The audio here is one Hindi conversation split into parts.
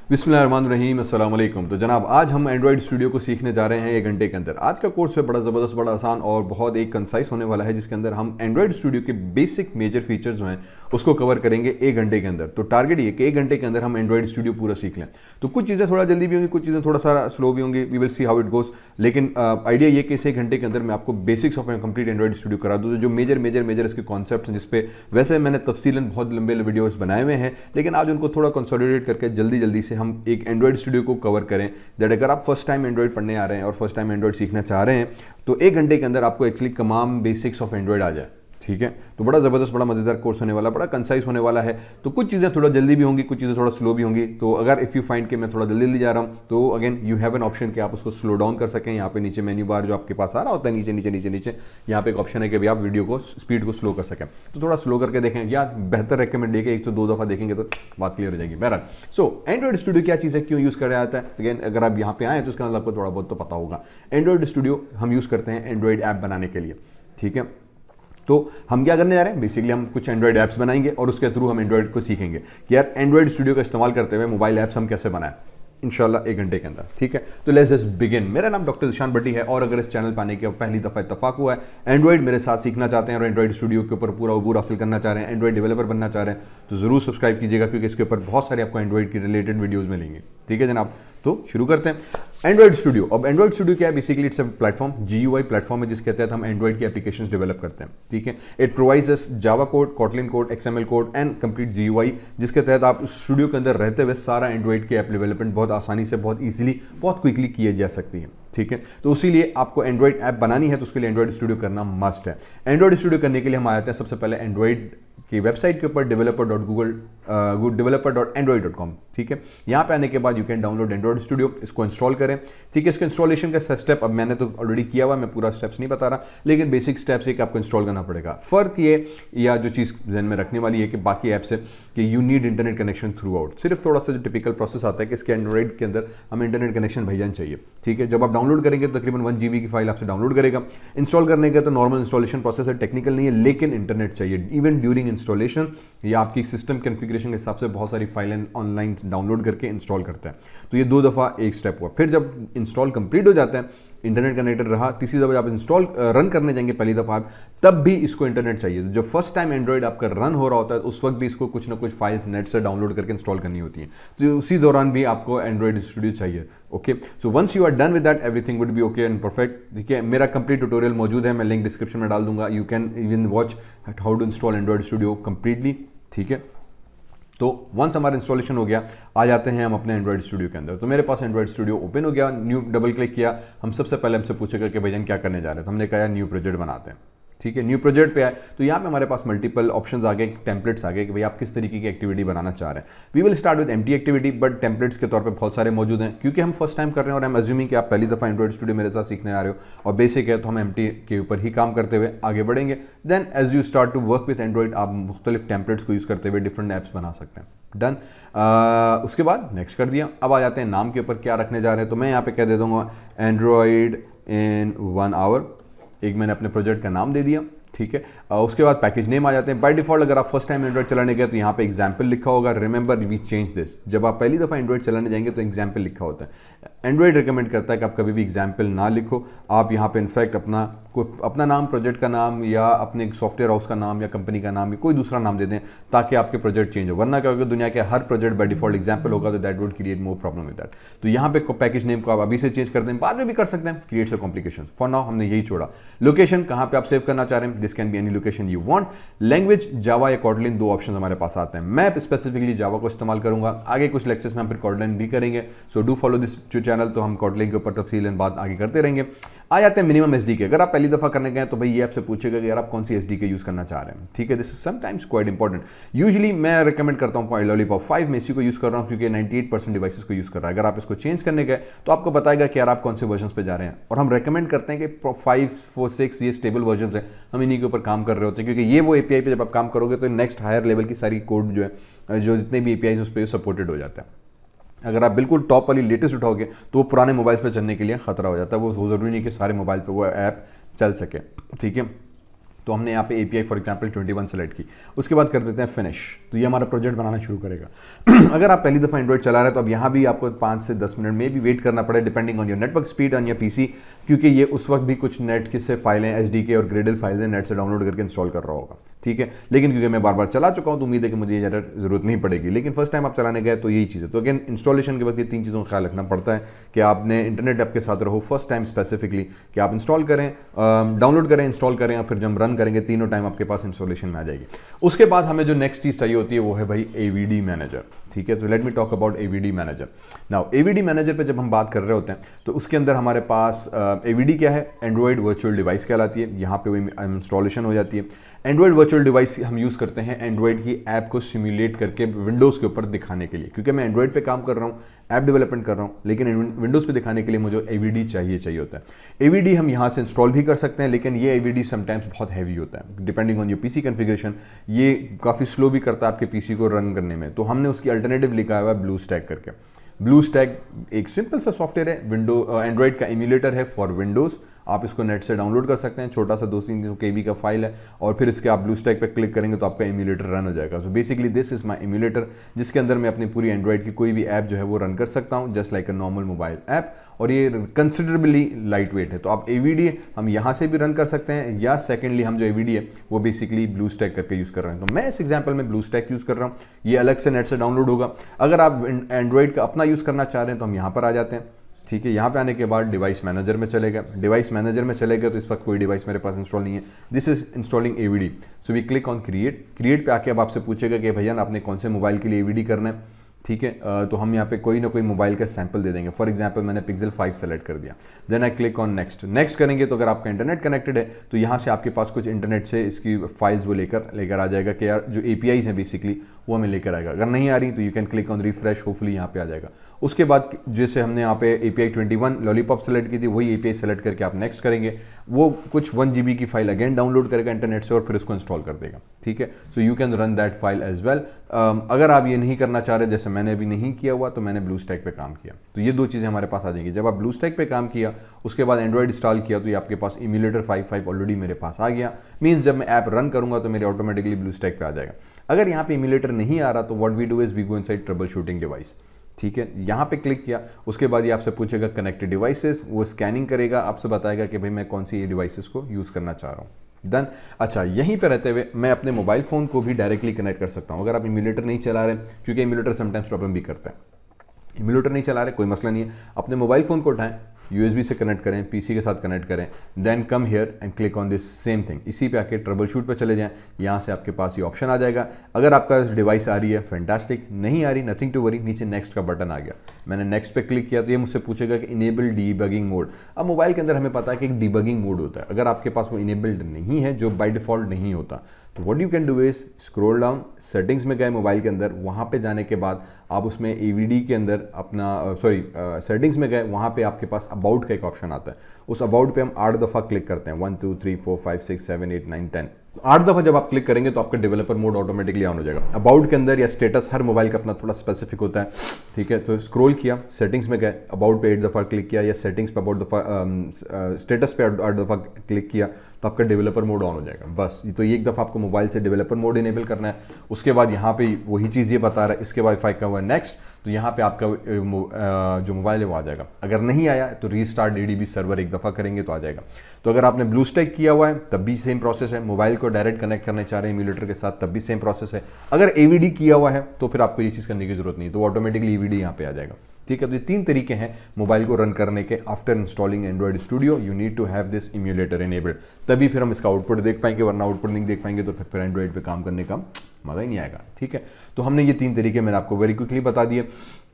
बिस्मिल्लाहिर्रहमानिर्रहीम, अस्सलाम वालेकुम। तो जनाब आज हम एंड्रॉइड स्टूडियो को सीखने जा रहे हैं 1 घंटे के अंदर। आज का कोर्स है बड़ा ज़बरदस्त, बड़ा आसान और बहुत एक कंसाइज होने वाला है, जिसके अंदर हम एंड्रॉइड स्टूडियो के बेसिक मेजर फीचर्स जो हैं उसको कवर करेंगे 1 घंटे के अंदर। तो टारगेट ये कि 1 घंटे के अंदर हम एंड्रॉइड स्टूडियो पूरा सीख लें। तो कुछ चीज़ें थोड़ा जल्दी भी होंगी, कुछ चीज़ें थोड़ा सा स्लो भी होंगी, we will see how it goes. लेकिन आइडिया ये कि इस 1 घंटे के अंदर मैं आपको basics of complete Android studio करा दूँ, जो मेजर इसके कॉन्सेप्ट हैं, जिसपे वैसे मैंने तफसीलन बहुत लंबे वीडियोस बनाए हुए हैं, लेकिन आज उनको थोड़ा कंसोलिडेट करके जल्दी से हम एक एंड्रॉइड स्टूडियो को कवर करें। दैट अगर आप फर्स्ट टाइम एंड्रॉइड पढ़ने आ रहे हैं और फर्स्ट टाइम एंड्रॉइड सीखना चाह रहे हैं तो 1 घंटे के अंदर आपको एक्चुअली तमाम बेसिक्स ऑफ एंड्रॉइड आ जाए। ठीक है, तो बड़ा ज़बरदस्त, बड़ा मज़ेदार कोर्स होने वाला, बड़ा कंसाइज होने वाला है। तो कुछ चीज़ें थोड़ा जल्दी भी होंगी, कुछ चीज़ें थोड़ा स्लो भी होंगी। तो अगर इफ़ यू फाइंड कि मैं थोड़ा जल्दी जा रहा हूँ तो again you have an option कि आप उसको स्लो डाउन कर सकें। यहाँ पे नीचे मेन्यू बार जो आपके पास आ रहा होता है, नीचे यहाँ पे एक ऑप्शन है कि भाई आप वीडियो को स्पीड को स्लो कर सकें। तो थोड़ा स्लो करके देखें, या बेहतर रिकमेंड है 1 से 2 दफ़ा देखेंगे तो बात क्लियर हो जाएगी। बहरहाल, सो एंड्रॉइड स्टूडियो क्या चीज़ है, क्यों यूज़ कर रहा आता है। अगेन अगर आप यहाँ पे आए तो उसका मतलब आपको थोड़ा बहुत तो पता होगा। एंड्रॉइड स्टूडियो हम यूज़ करते हैं एंड्रॉइड ऐप बनाने के लिए। ठीक है, तो हम क्या करने जा रहे हैं, बेसिकली हम कुछ एंड्रॉइड ऐप्स बनाएंगे और उसके थ्रू हम एंड्रॉइड को सीखेंगे कि यार एंड्रॉइड स्टूडियो का इस्तेमाल करते हुए मोबाइल ऐप्स हम कैसे बनाएं, इंशाल्लाह 1 घंटे के अंदर। ठीक है, तो लेट्स जस्ट बिगिन। मेरा नाम डॉक्टर ज़ीशान भट्टी है और अगर इस चैनल पर आने के पहली दफ़ा इत्तफाक हुआ है, एंड्रॉइड मेरे साथ सीखना चाहते हैं और एंड्रॉइड स्टूडियो के ऊपर पूरा अबूर हासिल करना चाह रहे हैं, एंड्रॉइड डेवलपर बनना चाह रहे हैं, तो ज़रूर सब्सक्राइब कीजिएगा, क्योंकि इसके ऊपर बहुत सारे आपको एंड्रॉइड की रिलेटेड वीडियोज़ मिलेंगे। ठीक है जनाब, तो शुरू करते हैं एंड्रॉइड स्टूडियो। अब एंड्रॉइड स्टूडियो क्या है, basically it's a platform, GUI platform है, जिसके तहत हम एंड्रॉइड की एप्लीकेशंस डेवलप करते हैं। ठीक है, it provides us Java code, Kotlin code, XML code and complete GUI, जिसके तहत आप स्टूडियो के अंदर रहते हुए सारा एंड्रॉइड के ऐप डेवलपमेंट बहुत आसानी से, बहुत ईजिली, बहुत क्विकली किए जा सकती है। ठीक है, तो उसीलिए आपको एंड्रॉइड ऐप बनानी है तो उसके लिए एंड्रॉइड स्टूडियो करना मस्ट है। एंड्रॉइड स्टूडियो करने के लिए हम आ जाते हैं सबसे पहले एंड्रॉइड की वेबसाइट के ऊपर developer.android.com। ठीक है, यहाँ पे आने के बाद you can download Android studio, इसको इंस्टॉल करें। ठीक है, इसके इंस्टॉलेशन का स्टेप अब मैंने तो ऑलरेडी किया हुआ, मैं पूरा स्टेप्स नहीं बता रहा, लेकिन बेसिक स्टेप्स एक आपको इंस्टॉल करना पड़ेगा। फ़र्क ये या जो चीज़ ध्यान में रखने वाली है कि बाकी ऐप से कि you need internet connection through out. सिर्फ थोड़ा सा जो टिपिकल प्रोसेस आता है कि इसके एंड्रॉइड के अंदर हमें इंटरनेट कनेक्शन भेजना चाहिए। ठीक है, जब आप डाउनलोड करेंगे तो तकरीबन 1 GB की फाइल आपसे डाउनलोड करेगा। इंस्टॉल करने का तो नॉर्मल इंस्टॉलेशन प्रोसेस है, टेक्निकल नहीं है, लेकिन इंटरनेट चाहिए। इवन ड्यूरिंग इंस्टॉलेशन या आपकी सिस्टम कॉन्फ़िगरेशन के हिसाब से बहुत सारी फाइलें ऑनलाइन डाउनलोड करके इंस्टॉल करते हैं। तो ये 2 दफ़ा एक स्टेप हुआ। फिर जब इंस्टॉल कंप्लीट हो जाता है, इंटरनेट कनेक्टेड रहा, तीसरी दफ़ा जब इंस्टॉल रन करने जाएंगे पहली दफ़ा, तब भी इसको इंटरनेट चाहिए। जब फर्स्ट टाइम एंड्रॉइड आपका रन हो रहा होता है उस वक्त भी इसको कुछ ना कुछ फाइल्स नेट से डाउनलोड करके इंस्टॉल करनी होती हैं, तो उसी दौरान भी आपको एंड्रॉइड स्टूडियो चाहिए। Okay, so once you are done with that everything would be okay and perfect. ठीक है, मेरा कंप्लीट ट्यूटोरियल मौजूद है, मैं लिंक डिस्क्रिप्शन में डाल दूंगा, you can even watch how to install Android Studio completely. ठीक है, तो वंस हमारा इंस्टॉलेशन हो गया, आ जाते हैं हम अपने एंड्रॉइड स्टूडियो के अंदर। तो मेरे पास एंड्रॉइड स्टूडियो ओपन हो गया, न्यू डबल क्लिक किया। हम सबसे पहले हमसे पूछेगा कि भैया क्या करने जा रहे हैं, तो हमने कहा न्यू प्रोजेक्ट बनाते हैं। ठीक है, न्यू प्रोजेक्ट पे आए तो यहाँ पे हमारे पास मल्टीपल ऑप्शंस आ गए, टेम्पलेट्स आ गए कि भाई आप किस तरीके की एक्टिविटी बनाना चाह रहे हैं। We will start with empty activity, but templates के तौर पे बहुत सारे मौजूद हैं, क्योंकि हम फर्स्ट टाइम कर रहे हैं और हम अज्यूमिंग कि आप पहली दफ़ा एंड्रॉइड स्टूडियो मेरे साथ सीखने आ रहे हो और बेसिक है, तो हम एम्प्टी के ऊपर ही काम करते हुए आगे बढ़ेंगे। Then as you start to work with Android, आप मुख्तलिफ टेम्पलेट्स को यूज़ करते हुए डिफरेंट ऐप्स बना सकते हैं। डन, उसके बाद नेक्स्ट कर दिया। अब आ जाते हैं नाम के ऊपर क्या रखने जा रहे हैं, तो मैं यहाँ पे कह दे दूँगा एंड्रॉइड इन 1 आवर। एक मैंने अपने प्रोजेक्ट का नाम दे दिया। ठीक है, उसके बाद पैकेज नेम आ जाते हैं। बाय डिफॉल्ट अगर आप फर्स्ट टाइम एंड्रॉइड चलाने गए तो यहाँ पे एग्जाम्पल लिखा होगा, रिमेंबर वी चेंज दिस। जब आप पहली दफ़ा एंड्रॉइड चलाने जाएंगे तो एग्जाम्पल लिखा होता है। एंड्रॉइड रिकमेंड करता है कि आप कभी भी एग्जाम्पल ना लिखो, आप यहाँ पे इनफैक्ट अपना नाम, प्रोजेक्ट का नाम या अपने सॉफ्टवेयर हाउस का नाम या कंपनी का नाम या कोई दूसरा नाम दे दें ताकि आपके प्रोजेक्ट चेंज हो। वरना क्या होगा, दुनिया के हर प्रोजेक्ट बाय डिफॉल्ट एग्जाम्पल होगा, तो that would create more problem with that. तो यहाँ पे पैकेज नेम को आप अभी से चेंज कर दें, बाद में भी कर सकते हैं, creates a complication. For now हमने यही छोड़ा। लोकेशन कहाँ पे आप सेव करना चाह रहे हैं, this can be any location you want. Language जावा या कॉटलिन, 2 ऑप्शन हमारे पास आते हैं। मैं स्पेसिफिकली जावा को इस्तेमाल करूंगा, आगे कुछ लेक्चर्स में हम फिर कॉटलिन भी करेंगे, so do follow this channel. तो हम कॉटलिन के ऊपर तफसीलन बात आगे करते रहेंगे। आ जाते हैं मिनिमम SDK। अगर आप पहली दफ़ा करने गए तो भाई ये आपसे पूछेगा कि यार आप कौन सी SDK यूज़ करना चाह रहे हैं। ठीक है, this is sometimes quite important. Usually मैं रिकमेंड करता हूँ लॉलीपॉप 5 में इसी को यूज़ कर रहा हूँ, क्योंकि 98% डिवाइसेस को यूज़ कर रहा है। अगर आप इसको चेंज करने गए तो आपको बताएगा कि यार आप कौन से वर्जन पे जा रहे हैं, और हम रिकमेंड करते हैं कि 5, 4, 6 ये स्टेबल वर्जन है, हम इन्हीं के ऊपर काम कर रहे होते हैं, क्योंकि ये वो API पे जब आप काम करोगे तो नेक्स्ट हायर लेवल की सारी कोड जो है, जो जितने भी API उस पर सपोर्टेड हो जाता है। अगर आप बिल्कुल टॉप वाली लेटेस्ट उठाओगे तो वो पुराने मोबाइल पे चलने के लिए खतरा हो जाता है। वो ज़रूरी नहीं कि सारे मोबाइल पे वो ऐप चल सके। ठीक है, तो हमने यहाँ पे API फॉर एग्जांपल 21 सेलेक्ट की, उसके बाद कर देते हैं फिनिश, तो ये हमारा प्रोजेक्ट बनाना शुरू करेगा। अगर आप पहली दफ़ा एंड्रॉइड चला रहे हैं तो अब यहाँ भी आपको 5 से 10 मिनट में भी वेट करना पड़े depending on your network speed on your PC, क्योंकि ये उस वक्त भी कुछ नेट के से फाइलें SDK और ग्रेडल फाइलें नेट से डाउनलोड करके इंस्टॉल कर रहा होगा, ठीक है। लेकिन क्योंकि मैं बार बार चला चुका हूँ तो उम्मीद है कि मुझे ये ज़रूरत नहीं पड़ेगी, लेकिन फर्स्ट टाइम आप चलाने गए तो यही चीज़ है। तो अगेन इंस्टॉलेशन के वक्त ये 3 चीज़ों का ख्याल रखना पड़ता है कि आपने इंटरनेट आपके साथ रहो फर्स्ट टाइम स्पेसिफिकली, कि आप इंस्टॉल करें, डाउनलोड करें, इंस्टॉल करें और फिर जब रन करेंगे तीनों टाइम आपके पास इंस्टॉलेशन में आ जाएगी। उसके बाद हमें जो नेक्स्ट चीज़ चाहिए होती है वो है भाई AVD मैनेजर, ठीक है। तो let me talk about AVD manager. Now AVD manager पे जब हम बात कर रहे होते हैं तो उसके अंदर हमारे पास AVD क्या है, एंड्रॉइड वर्चुअल डिवाइस कहलाती है, यहाँ पे वो इंस्टॉलेशन हो जाती है। एंड्रॉइड वर्चुअल डिवाइस हम यूज़ करते हैं एंड्रॉइड की ऐप को सिमुलेट करके विंडोज़ के ऊपर दिखाने के लिए, क्योंकि मैं एंड्रॉइड पे काम कर रहा हूँ, ऐप डेवलपमेंट कर रहा हूँ, लेकिन विंडोज़ पे दिखाने के लिए मुझे AVD चाहिए होता है। AVD हम यहाँ से इंस्टॉल भी कर सकते हैं, लेकिन ये AVD समटाइम्स बहुत हैवी होता है depending on your PC configuration, ये काफ़ी स्लो भी करता है आपके PC को रन करने में। तो हमने उसकी अल्टरनेटिव लिखा हुआ है BlueStack करके। BlueStack एक सिंपल सा सॉफ्टवेयर है, एंड्रॉइड का एमुलेटर है फॉर विंडोज़। आप इसको नेट से डाउनलोड कर सकते हैं, छोटा सा 2-3 KB का फाइल है, और फिर इसके आप BlueStack पे क्लिक करेंगे तो आपका एमुलेटर रन हो जाएगा। So basically this is my emulator, जिसके अंदर मैं अपनी पूरी एंड्रॉइड की कोई भी ऐप जो है वो रन कर सकता हूँ just like a normal mobile app, और ये कंसिडरेबली लाइट वेट है। तो आप AVD हम यहाँ से भी रन कर सकते हैं, या सेकेंडली हम जो AVD है वो बेसिकली BlueStack करके यूज़ कर रहे हैं। तो मैं इस एग्जाम्पल में BlueStack यूज़ कर रहा हूँ, ये अलग से नेट से डाउनलोड होगा। अगर आप एंड्रॉइड का अपना यूज़ करना चाह रहे हैं तो हम यहाँ पर आ जाते हैं, ठीक है। यहाँ पे आने के बाद डिवाइस मैनेजर में चले गए, डिवाइस मैनेजर में चले गए तो इस वक्त कोई डिवाइस मेरे पास इंस्टॉल नहीं है, this is installing AVD। So we click on create पे आके अब आपसे पूछेगा कि भैया आपने कौन से मोबाइल के लिए AVD करना है, ठीक है। तो हम यहाँ पे कोई ना कोई मोबाइल का सैंपल दे देंगे, फॉर एग्जांपल मैंने Pixel 5 सेलेक्ट कर दिया, then I click on next करेंगे तो अगर आपका इंटरनेट कनेक्टेड है तो यहाँ से आपके पास कुछ इंटरनेट से इसकी फाइल्स वो लेकर आ जाएगा कि यार जो APIs हैं बेसिकली वो हमें लेकर आएगा। अगर नहीं आ रही तो you can click on refresh, hopefully यहाँ पे आ जाएगा। उसके बाद जैसे हमने यहाँ पे API 21 लॉलीपॉप सेलेक्ट की थी, वही API सेलेक्ट करके आप नेक्स्ट करेंगे, वो कुछ 1 GB की फाइल अगेन डाउनलोड करेगा इंटरनेट से और फिर उसको इंस्टॉल कर देगा, ठीक है। So you can run that file as well. अगर आप ये नहीं करना चाह रहे, जैसे मैंने अभी नहीं किया हुआ, तो मैंने BlueStack पे काम किया, तो ये 2 चीज़ें हमारे पास आ जाएंगी। जब आप BlueStack पे काम किया उसके बाद एंड्रॉइड इंस्टॉल किया तो ये आपके पास एमुलेटर 5.5 ऑलरेडी मेरे पास आ गया, मीन्स जब मैं ऐप रन करूंगा तो मेरे ऑटोमेटिकली BlueStack पे आ जाएगा। अगर यहाँ पे एमुलेटर नहीं आ रहा तो what we do is we go inside troubleshooting device, ठीक है। यहाँ पे क्लिक किया, उसके बाद ये आपसे पूछेगा कनेक्टेड डिवाइसेस, वो स्कैनिंग करेगा, आपसे बताएगा कि भाई मैं कौन सी ये डिवाइसेस को यूज़ करना चाह रहा हूँ, डन। अच्छा, यहीं पे रहते हुए मैं अपने मोबाइल फ़ोन को भी डायरेक्टली कनेक्ट कर सकता हूँ। अगर आप एमुलेटर नहीं चला रहे, क्योंकि एमुलेटर समटाइम्स प्रॉब्लम भी करता है, एमुलेटर नहीं चला रहे कोई मसला नहीं है, अपने मोबाइल फ़ोन को उठाएं, USB से कनेक्ट करें, PC के साथ कनेक्ट करें, then come here and click on this same thing. इसी पे आके ट्रबल शूट पे चले जाएं, यहाँ से आपके पास ये ऑप्शन आ जाएगा। अगर आपका डिवाइस आ रही है फैंटास्टिक, नहीं आ रही नथिंग टू वरी, नीचे नेक्स्ट का बटन आ गया, मैंने नेक्स्ट पे क्लिक किया तो ये मुझसे पूछेगा कि इनेबल डीबगिंग मोड। अब मोबाइल के अंदर हमें पता है कि एक डीबगिंग मोड होता है, अगर आपके पास वो इनेबल्ड नहीं है, जो बाय डिफॉल्ट नहीं होता, तो what you can do is scroll down, settings में गए मोबाइल के अंदर, वहाँ पे जाने के बाद आप उसमें AVD के अंदर अपना सेटिंग्स में गए, वहाँ पे आपके पास अबाउट का एक ऑप्शन आता है, उस अबाउट पे हम 8 दफ़ा क्लिक करते हैं, 1 2 3 4 5 6 7 8 9 10, 8 दफ़ा जब आप क्लिक करेंगे तो आपका डेवलपर मोड ऑटोमेटिकली ऑन हो जाएगा। अबाउट के अंदर या स्टेटस, हर मोबाइल का अपना थोड़ा स्पेसिफिक होता है, ठीक है। तो स्क्रॉल किया, सेटिंग्स में गए, अबाउट पे 8 दफ़ा क्लिक किया, या सेटिंग्स पे अबाउट दफ़ा, स्टेटस पे 8 दफ़ा क्लिक किया तो आपका डेवलपर मोड ऑन हो जाएगा। बस तो एक दफ़ा आपको मोबाइल से डेवलपर मोड इनेबल करना है, उसके बाद यहाँ पे वही चीज़ ये बता रहा है, इसके बाद 5 का हुआ नेक्स्ट, तो यहाँ पे आपका जो मोबाइल है वो आ जाएगा। अगर नहीं आया तो रीस्टार्ट ADB सर्वर एक दफ़ा करेंगे तो आ जाएगा। तो अगर आपने BlueStack किया हुआ है तब भी सेम प्रोसेस है, मोबाइल को डायरेक्ट कनेक्ट करने चाह रहे हैं एमुलेटर के साथ तब भी सेम प्रोसेस है। अगर AVD किया हुआ है तो फिर आपको ये चीज़ करने की जरूरत नहीं, तो ऑटोमेटिकली AVD यहाँ पे आ जाएगा, ठीक है। तो ये 3 तरीके हैं मोबाइल को रन करने के। After installing Android Studio you need to have this emulator enabled, तभी फिर हम इसका आउटपुट देख पाएंगे, वरना आउटपुट नहीं देख पाएंगे तो फिर एंड्रॉइड पे काम करने का मज़ा ही नहीं आएगा, ठीक है। तो हमने ये 3 तरीके मैंने आपको वेरी क्विकली बता दिए।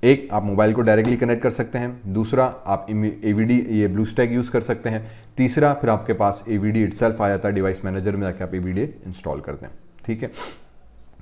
एक, आप मोबाइल को डायरेक्टली कनेक्ट कर सकते हैं, दूसरा आप AVD ये BlueStack यूज़ कर सकते हैं, तीसरा फिर आपके पास AVD इटसेल्फ आ जाता है, डिवाइस मैनेजर में जाकर आप AVD इंस्टॉल करते हैं, ठीक है।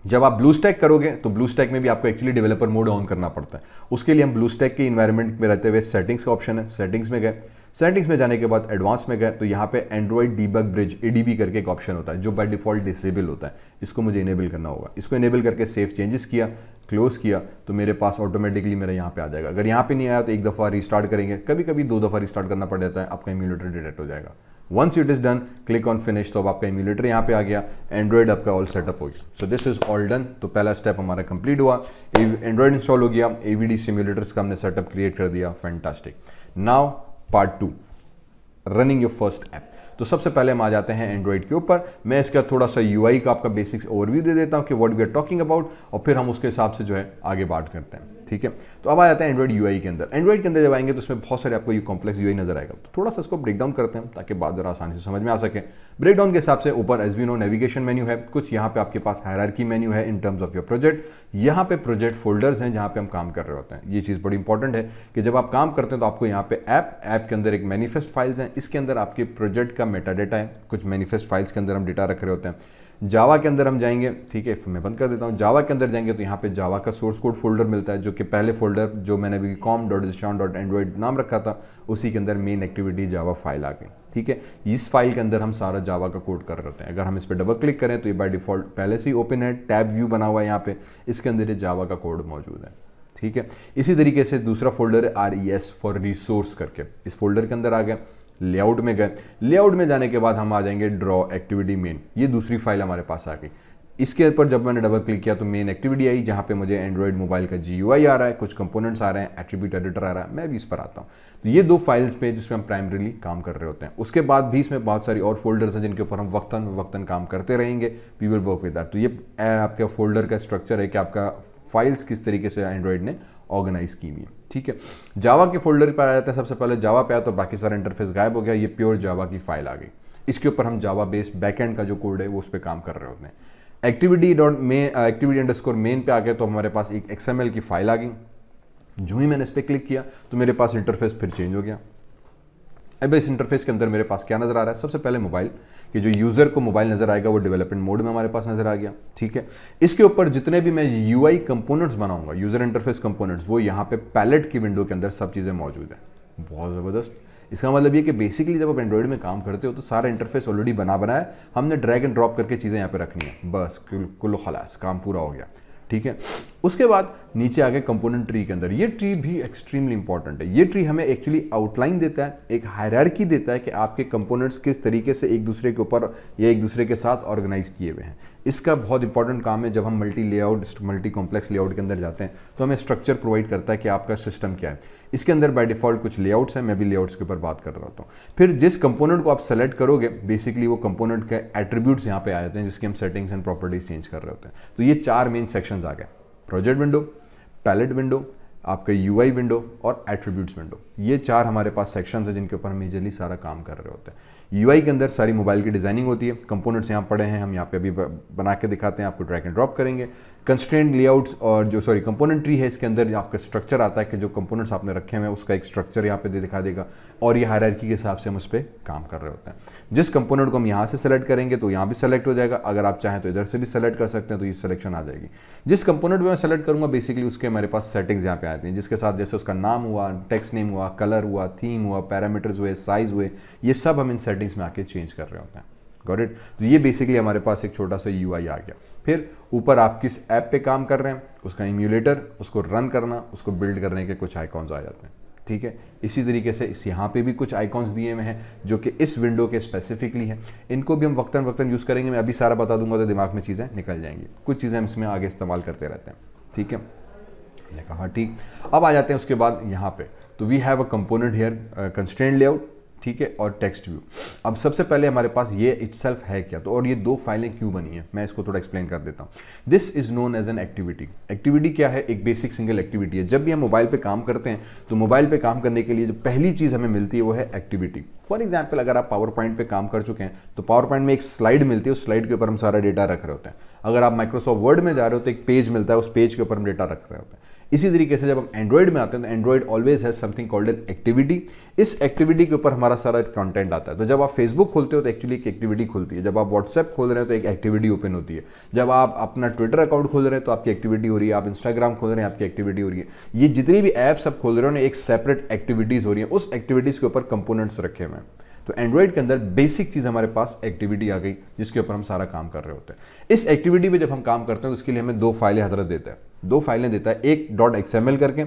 जब आप BlueStack करोगे तो BlueStack में भी आपको एक्चुअली डेवलपर मोड ऑन करना पड़ता है। उसके लिए हम BlueStack के इन्वायरमेंट में रहते हुए सेटिंग्स का ऑप्शन है, सेटिंग्स में गए, सेटिंग्स में जाने के बाद एडवांस में गए तो यहाँ पे एंड्रॉइड डीबग ब्रिज ADB करके एक ऑप्शन होता है जो बाय डिफॉल्ट डिसेबल होता है, इसको मुझे इनेबल करना होगा। इसको इनेबल करके सेव चेंजेस किया, क्लोज किया, तो मेरे पास ऑटोमेटिकली मेरा यहाँ पे आ जाएगा। अगर यहाँ पे नहीं आया तो एक दफ़ा रिस्टार्ट करेंगे, कभी कभी 2 दफ़ा रिस्टार्ट करना पड़ जाता है, आपका इम्यूलेटर डिटेक्ट हो जाएगा। Once it is done, click on finish, तो अब आपका इम्यूलेटर यहाँ पे आ गया, एंड्रॉइड आपका ऑल सेटअप हो गया। So this is all done. तो पहला स्टेप हमारा कंप्लीट हुआ, एंड्रॉइड इंस्टॉल हो गया, AVD सिम्युलेटर्स का हमने सेटअप क्रिएट कर दिया, fantastic. Now part 2, running your first app. तो सबसे पहले हम आ जाते हैं एंड्रॉइड के ऊपर। मैं इसका थोड़ा सा UI का आपका बेसिक्स ओवरव्यू दे देता हूं कि what we are talking about, और फिर हम उसके हिसाब से जो है आगे बात करते हैं, ठीक है। तो अब आ जाते हैं एंड्रॉइड UI के अंदर। एंड्रॉइड के अंदर जब आएंगे तो उसमें बहुत सारे आपको ये कॉम्प्लेक्स UI नजर आएगा, तो थोड़ा सा इसको ब्रेक डाउन करते हैं ताकि बात जरा आसानी से समझ में आ सके। ब्रेक डाउन के हिसाब से ऊपर as we know navigation menu है, कुछ यहाँ पे आपके पास हायरार्की मेन्यू है in terms of your project, यहाँ पे प्रोजेक्ट फोल्डर्स हैं जहाँ पे हम काम कर रहे होते हैं। ये चीज़ बड़ी इंपॉर्टेंट है कि जब आप काम करते हैं तो आपको यहाँ पे ऐप के अंदर एक मैनिफेस्ट फाइल्स हैं, इसके अंदर आपके प्रोजेक्ट का मेटा डेटा है, कुछ मैनिफेस्ट फाइल्स के अंदर हम डेटा रख रहे होते हैं। जावा के अंदर हम जाएंगे, ठीक है, मैं बंद कर देता हूँ। जावा के अंदर जाएंगे तो यहाँ पे जावा का सोर्स कोड फोल्डर मिलता है, जो कि पहले फोल्डर जो मैंने अभी com.zishan.android नाम रखा था, उसी के अंदर मेन एक्टिविटी जावा फाइल आ गई, ठीक है। इस फाइल के अंदर हम सारा जावा का कोड कर रहे होते हैं। अगर हम इस पर डबल क्लिक करें तो ये बाय डिफॉल्ट पहले से ही ओपन है, टैब व्यू बना हुआ है यहाँ पे, इसके अंदर ये जावा का कोड मौजूद है, ठीक है। इसी तरीके से दूसरा फोल्डर है RES फॉर रिसोर्स करके, इस फोल्डर के अंदर आ गया। लेआउट में गए, लेआउट में जाने के बाद हम आ जाएंगे ड्रॉ एक्टिविटी मेन, ये दूसरी फाइल हमारे पास आ गई। इसके ऊपर जब मैंने डबल क्लिक किया तो मेन एक्टिविटी आई, जहाँ पे मुझे एंड्रॉइड मोबाइल का GUI आ रहा है, कुछ कंपोनेंट्स आ रहे हैं, एट्रीब्यूट एडिटर आ रहा है, मैं भी इस पर आता हूँ। तो ये दो फाइल्स पे जिसमें हम प्राइमरीली काम कर रहे होते हैं। उसके बाद भी इसमें बहुत सारी और फोल्डर्स हैं जिनके ऊपर हम वक्तन काम करते रहेंगे, we will work with that. तो ये आपका फोल्डर का स्ट्रक्चर है कि आपका फाइल्स किस तरीके से एंड्रॉइड ने ऑर्गेनाइज की हुई है, ठीक है। जावा के फोल्डर पर आ जाते हैं, सबसे पहले जावा पे आया तो बाकी सारा इंटरफेस गायब हो गया, ये प्योर जावा की फाइल आ गई। इसके ऊपर हम जावा बेस्ड बैकएंड का जो कोड है वो उस पर काम कर रहे होते हैं। एक्टिविटी_मेन पे आ गए तो हमारे पास एक XML की फाइल आ गई। जो ही मैंने इस पर क्लिक किया तो मेरे पास इंटरफेस फिर चेंज हो गया। अब इस इंटरफेस के अंदर मेरे पास क्या नजर आ रहा है, सबसे पहले मोबाइल कि जो यूजर को मोबाइल नजर आएगा वो डेवलपमेंट मोड में हमारे पास नजर आ गया, ठीक है। इसके ऊपर जितने भी मैं UI कंपोनेंट्स बनाऊंगा, यूजर इंटरफेस कंपोनेंट्स, वो यहाँ पे पैलेट की विंडो के अंदर सब चीजें मौजूद है। बहुत जबरदस्त। इसका मतलब ये कि बेसिकली जब आप एंड्रॉइड में काम करते हो तो सारा इंटरफेस ऑलरेडी बनाया, हमने ड्रैग एंड ड्रॉप करके चीजें यहाँ पे रखनी है, बस कुल खलास काम पूरा हो गया, ठीक है। उसके बाद नीचे आ गए कंपोनेंट ट्री के अंदर। ये ट्री भी एक्सट्रीमली इंपॉर्टेंट है। ये ट्री हमें एक्चुअली आउटलाइन देता है, एक हायरार्की देता है कि आपके कंपोनेंट्स किस तरीके से एक दूसरे के ऊपर या एक दूसरे के साथ ऑर्गेनाइज किए हुए हैं। इसका बहुत इंपॉर्टेंट काम है। जब हम मल्टी कॉम्प्लेक्स लेआउट के अंदर जाते हैं तो हमें स्ट्रक्चर प्रोवाइड करता है कि आपका सिस्टम क्या है। इसके अंदर बाय डिफॉल्ट कुछ लेआउट्स हैं, मैं भी लेआउट्स के ऊपर बात कर रहा होता हूँ। फिर जिस कंपोनेंट को आप सेलेक्ट करोगे, बेसिकली वो कंपोनेंट के एट्रीब्यूट्स यहाँ पे आ जाते हैं, जिसकी हम सेटिंग्स एंड प्रॉपर्टीज चेंज कर रहे होते हैं। तो ये 4 मेन सेक्शंस आ गए, प्रोजेक्ट विंडो, पैलेट विंडो, आपका UI विंडो और एट्रीब्यूट्स विंडो। ये 4 हमारे पास सेक्शंस हैं जिनके ऊपर मेजरली सारा काम कर रहे होते हैं। UI के अंदर सारी मोबाइल की डिजाइनिंग होती है, कंपोनेंट्स यहाँ पड़े हैं, हम यहाँ पे अभी बना के दिखाते हैं, आपको ड्रैग एंड ड्रॉप करेंगे। कंस्ट्रेंट लेआउट्स और जो कंपोनेंट ट्री है, इसके अंदर आपका स्ट्रक्चर आता है कि जो कंपोनेंट्स आपने रखे हुए हैं उसका एक स्ट्रक्चर यहाँ पे दिखा देगा, और ये हायरार्की के हिसाब से हम उस पर काम कर रहे होते हैं। जिस कंपोनेंट को हम यहाँ से सेलेक्ट करेंगे तो यहाँ भी सेलेक्ट हो जाएगा, अगर आप चाहें तो इधर से भी सेलेक्ट कर सकते हैं, तो ये सिलेक्शन आ जाएगी। जिस कंपोनेंट में मैं सेलेक्ट करूँगा बेसिकली उसके हमारे पास सेटिंग्स यहाँ पे आती हैं, जिसके साथ जैसे उसका नाम हुआ, टेक्स्ट नेम हुआ, कलर हुआ, थीम हुआ, पैरामीटर्स हुए, साइज हुए, ये सब हम इन सेटिंग्स में आके चेंज कर रहे होते हैं। Got it. तो ये बेसिकली हमारे पास एक छोटा सा UI आ गया। फिर ऊपर आप किस ऐप पे काम कर रहे हैं, उसका इम्यूलेटर, उसको रन करना, उसको बिल्ड करने के कुछ आइकॉन्स आ जाते हैं, ठीक है। इसी तरीके से इस यहाँ पे भी कुछ आइकॉन्स दिए हुए हैं जो कि इस विंडो के स्पेसिफिकली हैं। इनको भी हम वक्तन यूज़ करेंगे, मैं अभी सारा बता दूंगा तो दिमाग में चीज़ें निकल जाएंगी। कुछ चीज़ें हम इसमें आगे इस्तेमाल करते रहते हैं, ठीक है। मैंने कहा ठीक। अब आ जाते हैं उसके बाद यहाँ पे, तो we have a component here, constraint layout, ठीक है, और टेक्स्ट व्यू। अब सबसे पहले हमारे पास ये इटसेल्फ है क्या, तो और ये 2 फाइलें क्यों बनी है, मैं इसको थोड़ा एक्सप्लेन कर देता हूँ। This is known as an activity. Activity क्या है, एक बेसिक सिंगल एक्टिविटी है। जब भी हम मोबाइल पे काम करते हैं तो मोबाइल पे काम करने के लिए जो पहली चीज़ हमें मिलती है वो है एक्टिविटी। फॉर एग्जाम्पल, अगर आप पावर पॉइंट पे काम कर चुके हैं तो पावर पॉइंट में एक स्लाइड मिलती है, उस स्लाइड के ऊपर हम सारा डेटा रख रहे होते हैं। अगर आप माइक्रोसॉफ्ट वर्ड में जा रहे हो तो एक पेज मिलता है, उस पेज के ऊपर हम डेटा रख रहे होते हैं। इसी तरीके से जब हम एंड्रॉइड में आते हैं तो Android always has something called an activity. इस एक्टिविटी के ऊपर हमारा सारा कंटेंट आता है। तो जब आप फेसबुक खोलते हो तो एक्चुअली एक एक्टिविटी खुलती है, जब आप व्हाट्सएप खोल रहे हैं तो एक एक्टिविटी ओपन होती है, जब आप अपना ट्विटर अकाउंट खोल रहे हैं तो आपकी एक्टिविटी हो रही है, आप इंस्टाग्राम खोल रहे हैं आपकी एक्टिविटी हो रही है। ये जितनी भी ऐप्स आप खोल रहे हो ना, एक सेपरेट एक्टिविटीज हो रही है, उस एक्टिविटीज के ऊपर कंपोनेंट्स रखे हुए हैं। तो एंड्रॉइड के अंदर बेसिक चीज़ हमारे पास एक्टिविटी आ गई, जिसके ऊपर हम सारा काम कर रहे होते हैं। इस एक्टिविटी पे जब हम काम करते हैं तो उसके लिए हमें 2 फाइलें हजरत देता है, 2 फाइलें देता है, एक .xml करके,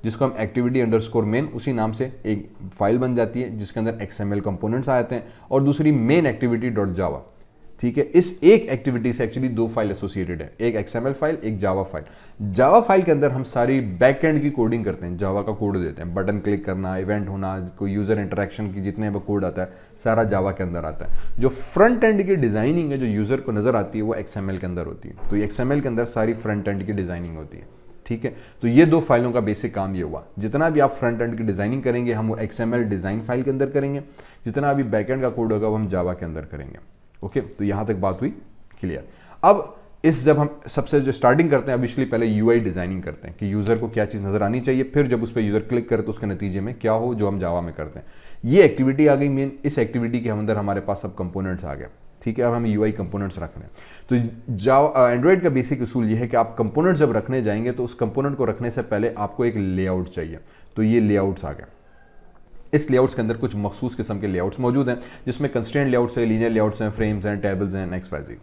जिसको हम एक्टिविटी अंडरस्कोर मेन, उसी नाम से एक फाइल बन जाती है जिसके अंदर XML कंपोनेंट्स आ जाते हैं, और दूसरी मेन एक्टिविटी डॉट जावा। ठीक है, इस एक एक्टिविटी से एक्चुअली दो फाइल एसोसिएटेड है, एक XML फाइल, एक जावा फाइल। जावा फाइल के अंदर हम सारी बैक एंड की कोडिंग करते हैं, जावा का कोड देते हैं, बटन क्लिक करना, इवेंट होना, कोई यूजर इंटरेक्शन की जितने भी कोड आता है सारा जावा के अंदर आता है। जो फ्रंट एंड की डिजाइनिंग है जो यूजर को नजर आती है वो XML के अंदर होती है। तो XML के अंदर सारी फ्रंट एंड की डिजाइनिंग होती है। ठीक है, तो ये दो फाइलों का बेसिक काम ये हुआ। जितना भी आप फ्रंट एंड की डिजाइनिंग करेंगे हम वो XML डिजाइन फाइल के अंदर करेंगे, जितना भी बैक एंड का कोड होगा वो हम जावा के अंदर करेंगे। ओके, तो यहां तक बात हुई क्लियर। अब इस जब हम सबसे जो स्टार्टिंग करते हैं, ऑब्वियसली पहले UI डिजाइनिंग करते हैं कि यूजर को क्या चीज नजर आनी चाहिए, फिर जब उस पर यूजर क्लिक करे तो उसके नतीजे में क्या हो, जो हम जावा में करते हैं। ये एक्टिविटी आ गई मेन। इस एक्टिविटी के अंदर हमारे पास सब कंपोनेंट्स आ गए। ठीक है, अब हम UI कंपोनेंट्स रखने हैं। तो जावा एंड्रॉइड का बेसिक उसूल ये है कि आप कंपोनेंट जब रखने जाएंगे तो उस कंपोनेंट को रखने से पहले आपको एक लेआउट चाहिए। तो ये लेआउट्स आ गए। इस लेआउट्स के अंदर कुछ मखसूस किस्म के लेआउट्स मौजूद हैं, जिसमें कंस्ट्रेंट लेआउट्स है, लीनियर लेआउट्स हैं, फ्रेम्स हैं, टेबल्स हैं, XYZ।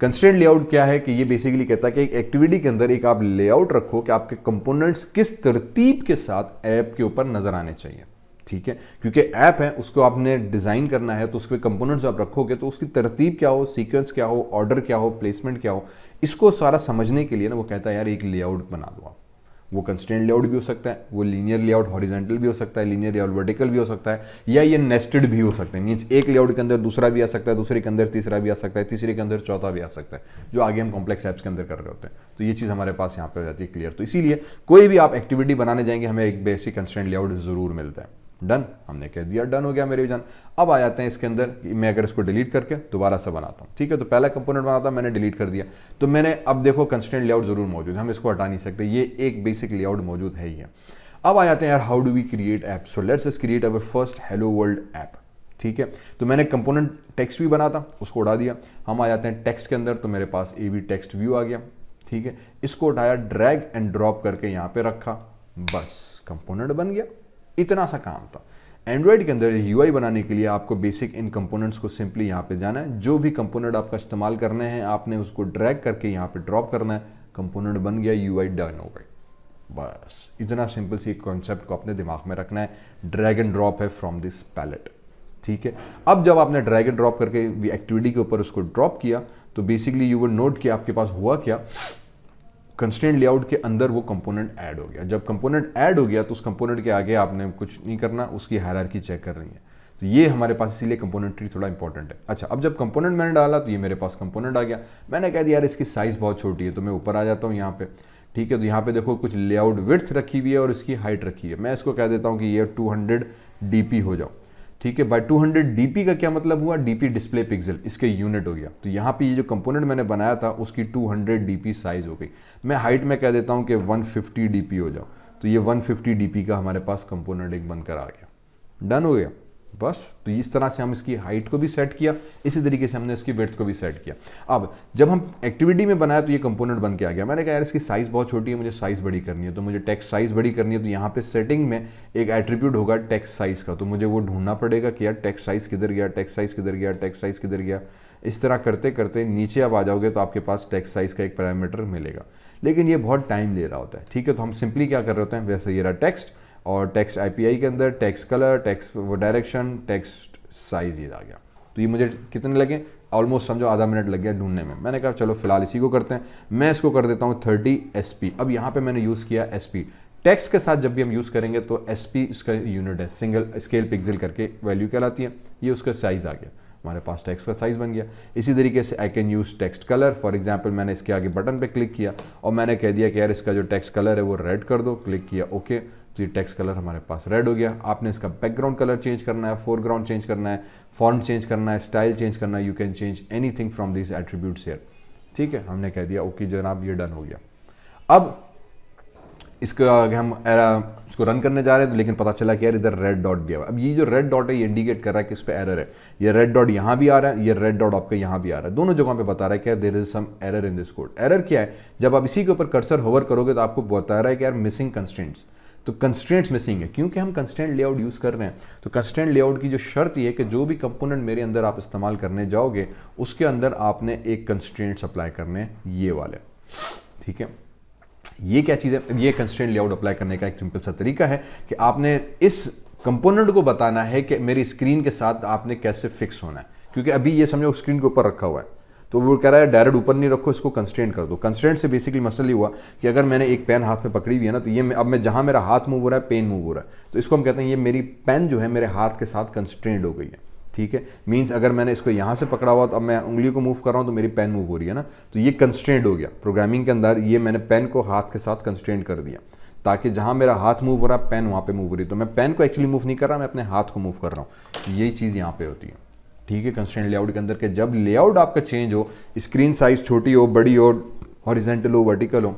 कंस्ट्रेंट लेआउट क्या है कि ये बेसिकली कहता है कि एक एक्टिविटी के अंदर एक आप लेआउट रखो कि आपके कंपोनेंट्स किस तरतीब के साथ ऐप के ऊपर नजर आने चाहिए। ठीक है, क्योंकि ऐप है उसको आपने डिजाइन करना है, तो उसके कंपोनेंट्स आप रखोगे तो उसकी तरतीब क्या हो, सीक्वेंस क्या हो, ऑर्डर क्या हो, प्लेसमेंट क्या हो, इसको सारा समझने के लिए ना वो कहता है यार एक लेआउट बना दो आप। वो कंस्ट्रेंट लेआउट भी हो सकता है, वो लीनियर लेआउट हॉरिजॉन्टल भी हो सकता है, लीनियर लेआउट वर्टिकल भी हो सकता है, या ये नेस्टेड भी हो सकता है। मींस एक लेआउट के अंदर दूसरा भी आ सकता है, दूसरे के अंदर तीसरा भी आ सकता है, तीसरे के अंदर चौथा भी आ सकता है, जो आगे हम कॉम्प्लेक्स ऐप्स के अंदर कर रहे होते हैं। तो ये चीज़ हमारे पास यहाँ पे हो जाती है क्लियर। तो इसीलिए कोई भी आप एक्टिविटी बनाने जाएंगे हमें एक बेसिक कंस्ट्रेंट लेआउट जरूर मिलता है। डन, हमने कह दिया, डन हो गया मेरे जान। अब आ जाते हैं इसके अंदर, मैं अगर इसको डिलीट करके दोबारा से बनाता हूँ। ठीक है, तो पहला कंपोनेंट बनाता मैंने डिलीट कर दिया, तो मैंने अब देखो कंस्ट्रेंट लेआउट जरूर मौजूद है, हम इसको हटा नहीं सकते, ये एक बेसिक लेआउट मौजूद है ही है। अब आ जाते हैं यार, how do we create app. So let's us create our first hello world app. ठीक है, तो मैंने कंपोनेंट टेक्स्ट भी बना था, उसको उड़ा दिया। हम आ जाते हैं टेक्स्ट के अंदर, तो मेरे पास AV टेक्स्ट व्यू आ गया। ठीक है, इसको उठाया, ड्रैग एंड ड्रॉप करके यहाँ पे रखा, बस कंपोनेंट बन गया। इतना सा काम था। एंड्रॉइड के अंदर UI बनाने के लिए आपको बेसिक इन कंपोनेंट्स को सिंपली यहाँ पे जाना है, जो भी कंपोनेंट आपका इस्तेमाल करने हैं आपने उसको ड्रैग करके यहाँ पे ड्रॉप करना है, कंपोनेंट बन गया, UI डन हो गई। बस इतना सिंपल सी कॉन्सेप्ट को अपने दिमाग में रखना है। ड्रैग एंड ड्रॉप है फ्रॉम दिस पैलेट। ठीक है, अब जब आपने ड्रैग एंड ड्रॉप करके एक्टिविटी के ऊपर उसको ड्रॉप किया तो बेसिकली यू विल नोट कि आपके पास हुआ क्या, कंस्ट्रेंट लेआउट के अंदर वो कंपोनेंट ऐड हो गया। जब कंपोनेंट ऐड हो गया तो उस कंपोनेंट के आगे आपने कुछ नहीं करना, उसकी हायरार्की चेक करनी है। तो ये हमारे पास इसीलिए कंपोनेंट ट्री थोड़ा इंपॉर्टेंट है। अच्छा, अब जब कंपोनेंट मैंने डाला तो ये मेरे पास कंपोनेंट आ गया। मैंने कह दिया यार इसकी साइज बहुत छोटी है, तो मैं ऊपर आ जाता हूँ यहाँ पे। ठीक है, तो यहाँ पे देखो कुछ लेआउट विड्थ रखी हुई है और इसकी हाइट रखी है। मैं इसको कह देता हूँ कि ये 200 dp हो जाओ। ठीक है, बाय 200 dp का क्या मतलब हुआ, dp डिस्प्ले पिक्सल, इसके यूनिट हो गया। तो यहाँ पे ये जो कंपोनेंट मैंने बनाया था उसकी 200 dp साइज हो गई। मैं हाइट में कह देता हूँ कि 150 dp हो जाओ, तो ये 150 dp का हमारे पास कंपोनेंट एक बनकर आ गया। डन हो गया बस। तो इस तरह से हम इसकी हाइट को भी सेट किया, इसी तरीके से हमने इसकी विड्थ को भी सेट किया। अब जब हम एक्टिविटी में बनाया तो ये कंपोनेंट बन के आ गया। मैंने कहा यार इसकी साइज़ बहुत छोटी है, मुझे साइज़ बड़ी करनी है, तो मुझे टेक्स्ट साइज़ बड़ी करनी है। तो यहाँ पे सेटिंग में एक एट्रीब्यूट होगा टेक्स्ट साइज़ का, तो मुझे वो ढूंढना पड़ेगा कि यार टेक्स्ट साइज़ किधर गया, टेक्स्ट साइज़ किधर गया, टेक्स्ट साइज़ किधर गया। इस तरह करते करते नीचे आप आ जाओगे तो आपके पास टेक्स्ट साइज़ का एक पैरामीटर मिलेगा, लेकिन ये बहुत टाइम ले रहा होता है। ठीक है, तो हम सिंपली क्या कर रहे होते हैं, वैसे ये रहा टेक्स्ट, और टेक्स्ट API के अंदर टेक्स्ट कलर, टेक्स्ट वो डायरेक्शन, टेक्स्ट साइज ये आ गया। तो ये मुझे कितने लगे, ऑलमोस्ट समझो आधा मिनट लग गया ढूंढने में। मैंने कहा चलो फिलहाल इसी को करते हैं, मैं इसको कर देता हूँ 30 SP। अब यहाँ पे मैंने यूज़ किया SP। टेक्स्ट के साथ जब भी हम यूज़ करेंगे तो SP इसका यूनिट है, सिंगल स्केल पिक्सल करके वैल्यू कहलाती है। ये उसका साइज़ आ गया, हमारे पास टेक्स्ट का साइज़ बन गया। इसी तरीके से I can use text colour. For example मैंने इसके आगे बटन पे क्लिक किया और मैंने कह दिया कि यार इसका जो टेक्स्ट कलर है वो रेड कर दो, क्लिक किया ओके, तो ये टेक्स्ट कलर हमारे पास रेड हो गया। आपने इसका बैकग्राउंड कलर चेंज करना है, फोरग्राउंड चेंज करना है, फॉन्ट चेंज करना है, स्टाइल चेंज करना है, you can change anything from this attributes here. ठीक है, हमने कह दिया ओके जनाब, ये डन हो गया। अब इसके आगे हम इसको रन करने जा रहे हैं, तो लेकिन पता चला कि यार इधर रेड डॉट दिया हुआ। अब ये जो रेड डॉट है ये इंडिकेट कर रहा है कि इस पर एरर है। ये रेड डॉट यहाँ भी आ रहा है, ये रेड डॉट आपके यहाँ भी आ रहा है, दोनों जगहों पे बता रहा है कि there is some error in this code. Error क्या है, जब आप इसी के ऊपर कर्सर होवर करोगे तो आपको बता रहा है कि यार मिसिंग कंस्ट्रेंट्स। तो कंस्ट्रेंट्स मिसिंग है क्योंकि हम कंस्ट्रेंट लेआउट यूज़ कर रहे हैं। तो कंस्ट्रेंट लेआउट की जो शर्त ये है कि जो भी कंपोनेंट मेरे अंदर आप इस्तेमाल करने जाओगे उसके अंदर आपने एक कंस्ट्रेंट्स अप्लाई करने ये वाले। ठीक है, ये क्या चीज़ है, ये कंस्ट्रेंट लेआउट अप्लाई करने का एक सिंपल सा तरीका है कि आपने इस कंपोनेंट को बताना है कि मेरी स्क्रीन के साथ आपने कैसे फिक्स होना है, क्योंकि अभी ये समझो स्क्रीन के ऊपर रखा हुआ है, तो वो कह रहा है डायरेक्ट ऊपर नहीं रखो, इसको कंस्ट्रेंट कर दो। कंस्ट्रेंट से बेसिकली मसला ये हुआ कि अगर मैंने एक पेन हाथ में पकड़ी हुई है ना, तो ये अब मैं जहाँ मेरा हाथ मूव हो रहा है पेन मूव हो रहा है, तो इसको हम कहते हैं ये मेरी पेन जो है मेरे हाथ के साथ कंस्ट्रेंट हो गई है। ठीक है, मीन्स अगर मैंने इसको यहाँ से पकड़ा हुआ तो अब मैं उंगली को मूव कर रहा हूँ तो मेरी पेन मूव हो रही है ना, तो ये कंस्ट्रेंट हो गया। प्रोग्रामिंग के अंदर ये मैंने पेन को हाथ के साथ कंस्ट्रेंट कर दिया, ताकि जहाँ मेरा हाथ मूव हो रहा है पेन वहाँ पे मूव हो रही है, तो मैं पेन को एक्चुअली मूव नहीं कर रहा, मैं अपने हाथ को मूव कर रहा हूँ। यही चीज़ यहाँ पे होती है। ठीक है, कंस्ट्रेंट लेआउट के अंदर के जब लेआउट आपका चेंज हो, स्क्रीन साइज छोटी हो, बड़ी हो, हॉरिजॉन्टल हो, वर्टिकल हो,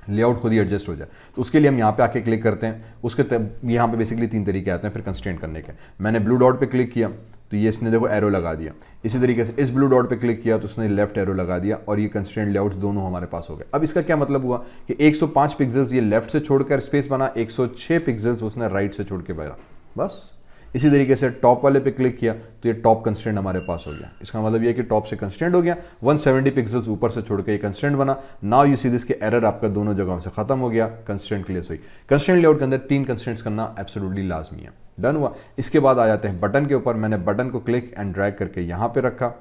लेआउट खुद ही एडजस्ट हो जाए, तो उसके लिए हम यहाँ पे आके क्लिक करते हैं। उसके यहाँ पे बेसिकली 3 तरीके आते हैं फिर कंस्ट्रेंट करने के। मैंने ब्लू डॉट पे क्लिक किया तो ये इसने देखो एरो लगा दिया, इसी तरीके से इस ब्लू डॉट पे क्लिक किया तो उसने लेफ्ट एरो लगा दिया, और ये कंस्ट्रेंट लेआउट्स दोनों हमारे पास हो गए। अब इसका क्या मतलब हुआ कि 105 पिक्सल्स ये लेफ्ट से छोड़कर स्पेस बना, 106 पिक्सल्स उसने राइट से छोड़ के बना, बस। इसी तरीके से टॉप वाले पे क्लिक किया तो ये टॉप कंस्ट्रेंट हमारे पास हो गया। इसका मतलब ये कि टॉप से कंस्ट्रेंट हो गया, 170 पिक्सल्स ऊपर से छोड़ के ये कंस्ट्रेंट बना। नाउ यू सी दिस के एरर आपका दोनों जगहों से खत्म हो गया, कंस्ट्रेंट क्लियर हुई। कंस्ट्रेंट लेआउट के अंदर 3 कंस्ट्रेंट्स करना एब्सोल्युटली लाजमी है। डन हुआ। इसके बाद आ जाते हैं बटन के ऊपर। मैंने बटन को क्लिक एंड ड्रैग करके यहाँ पे रखा,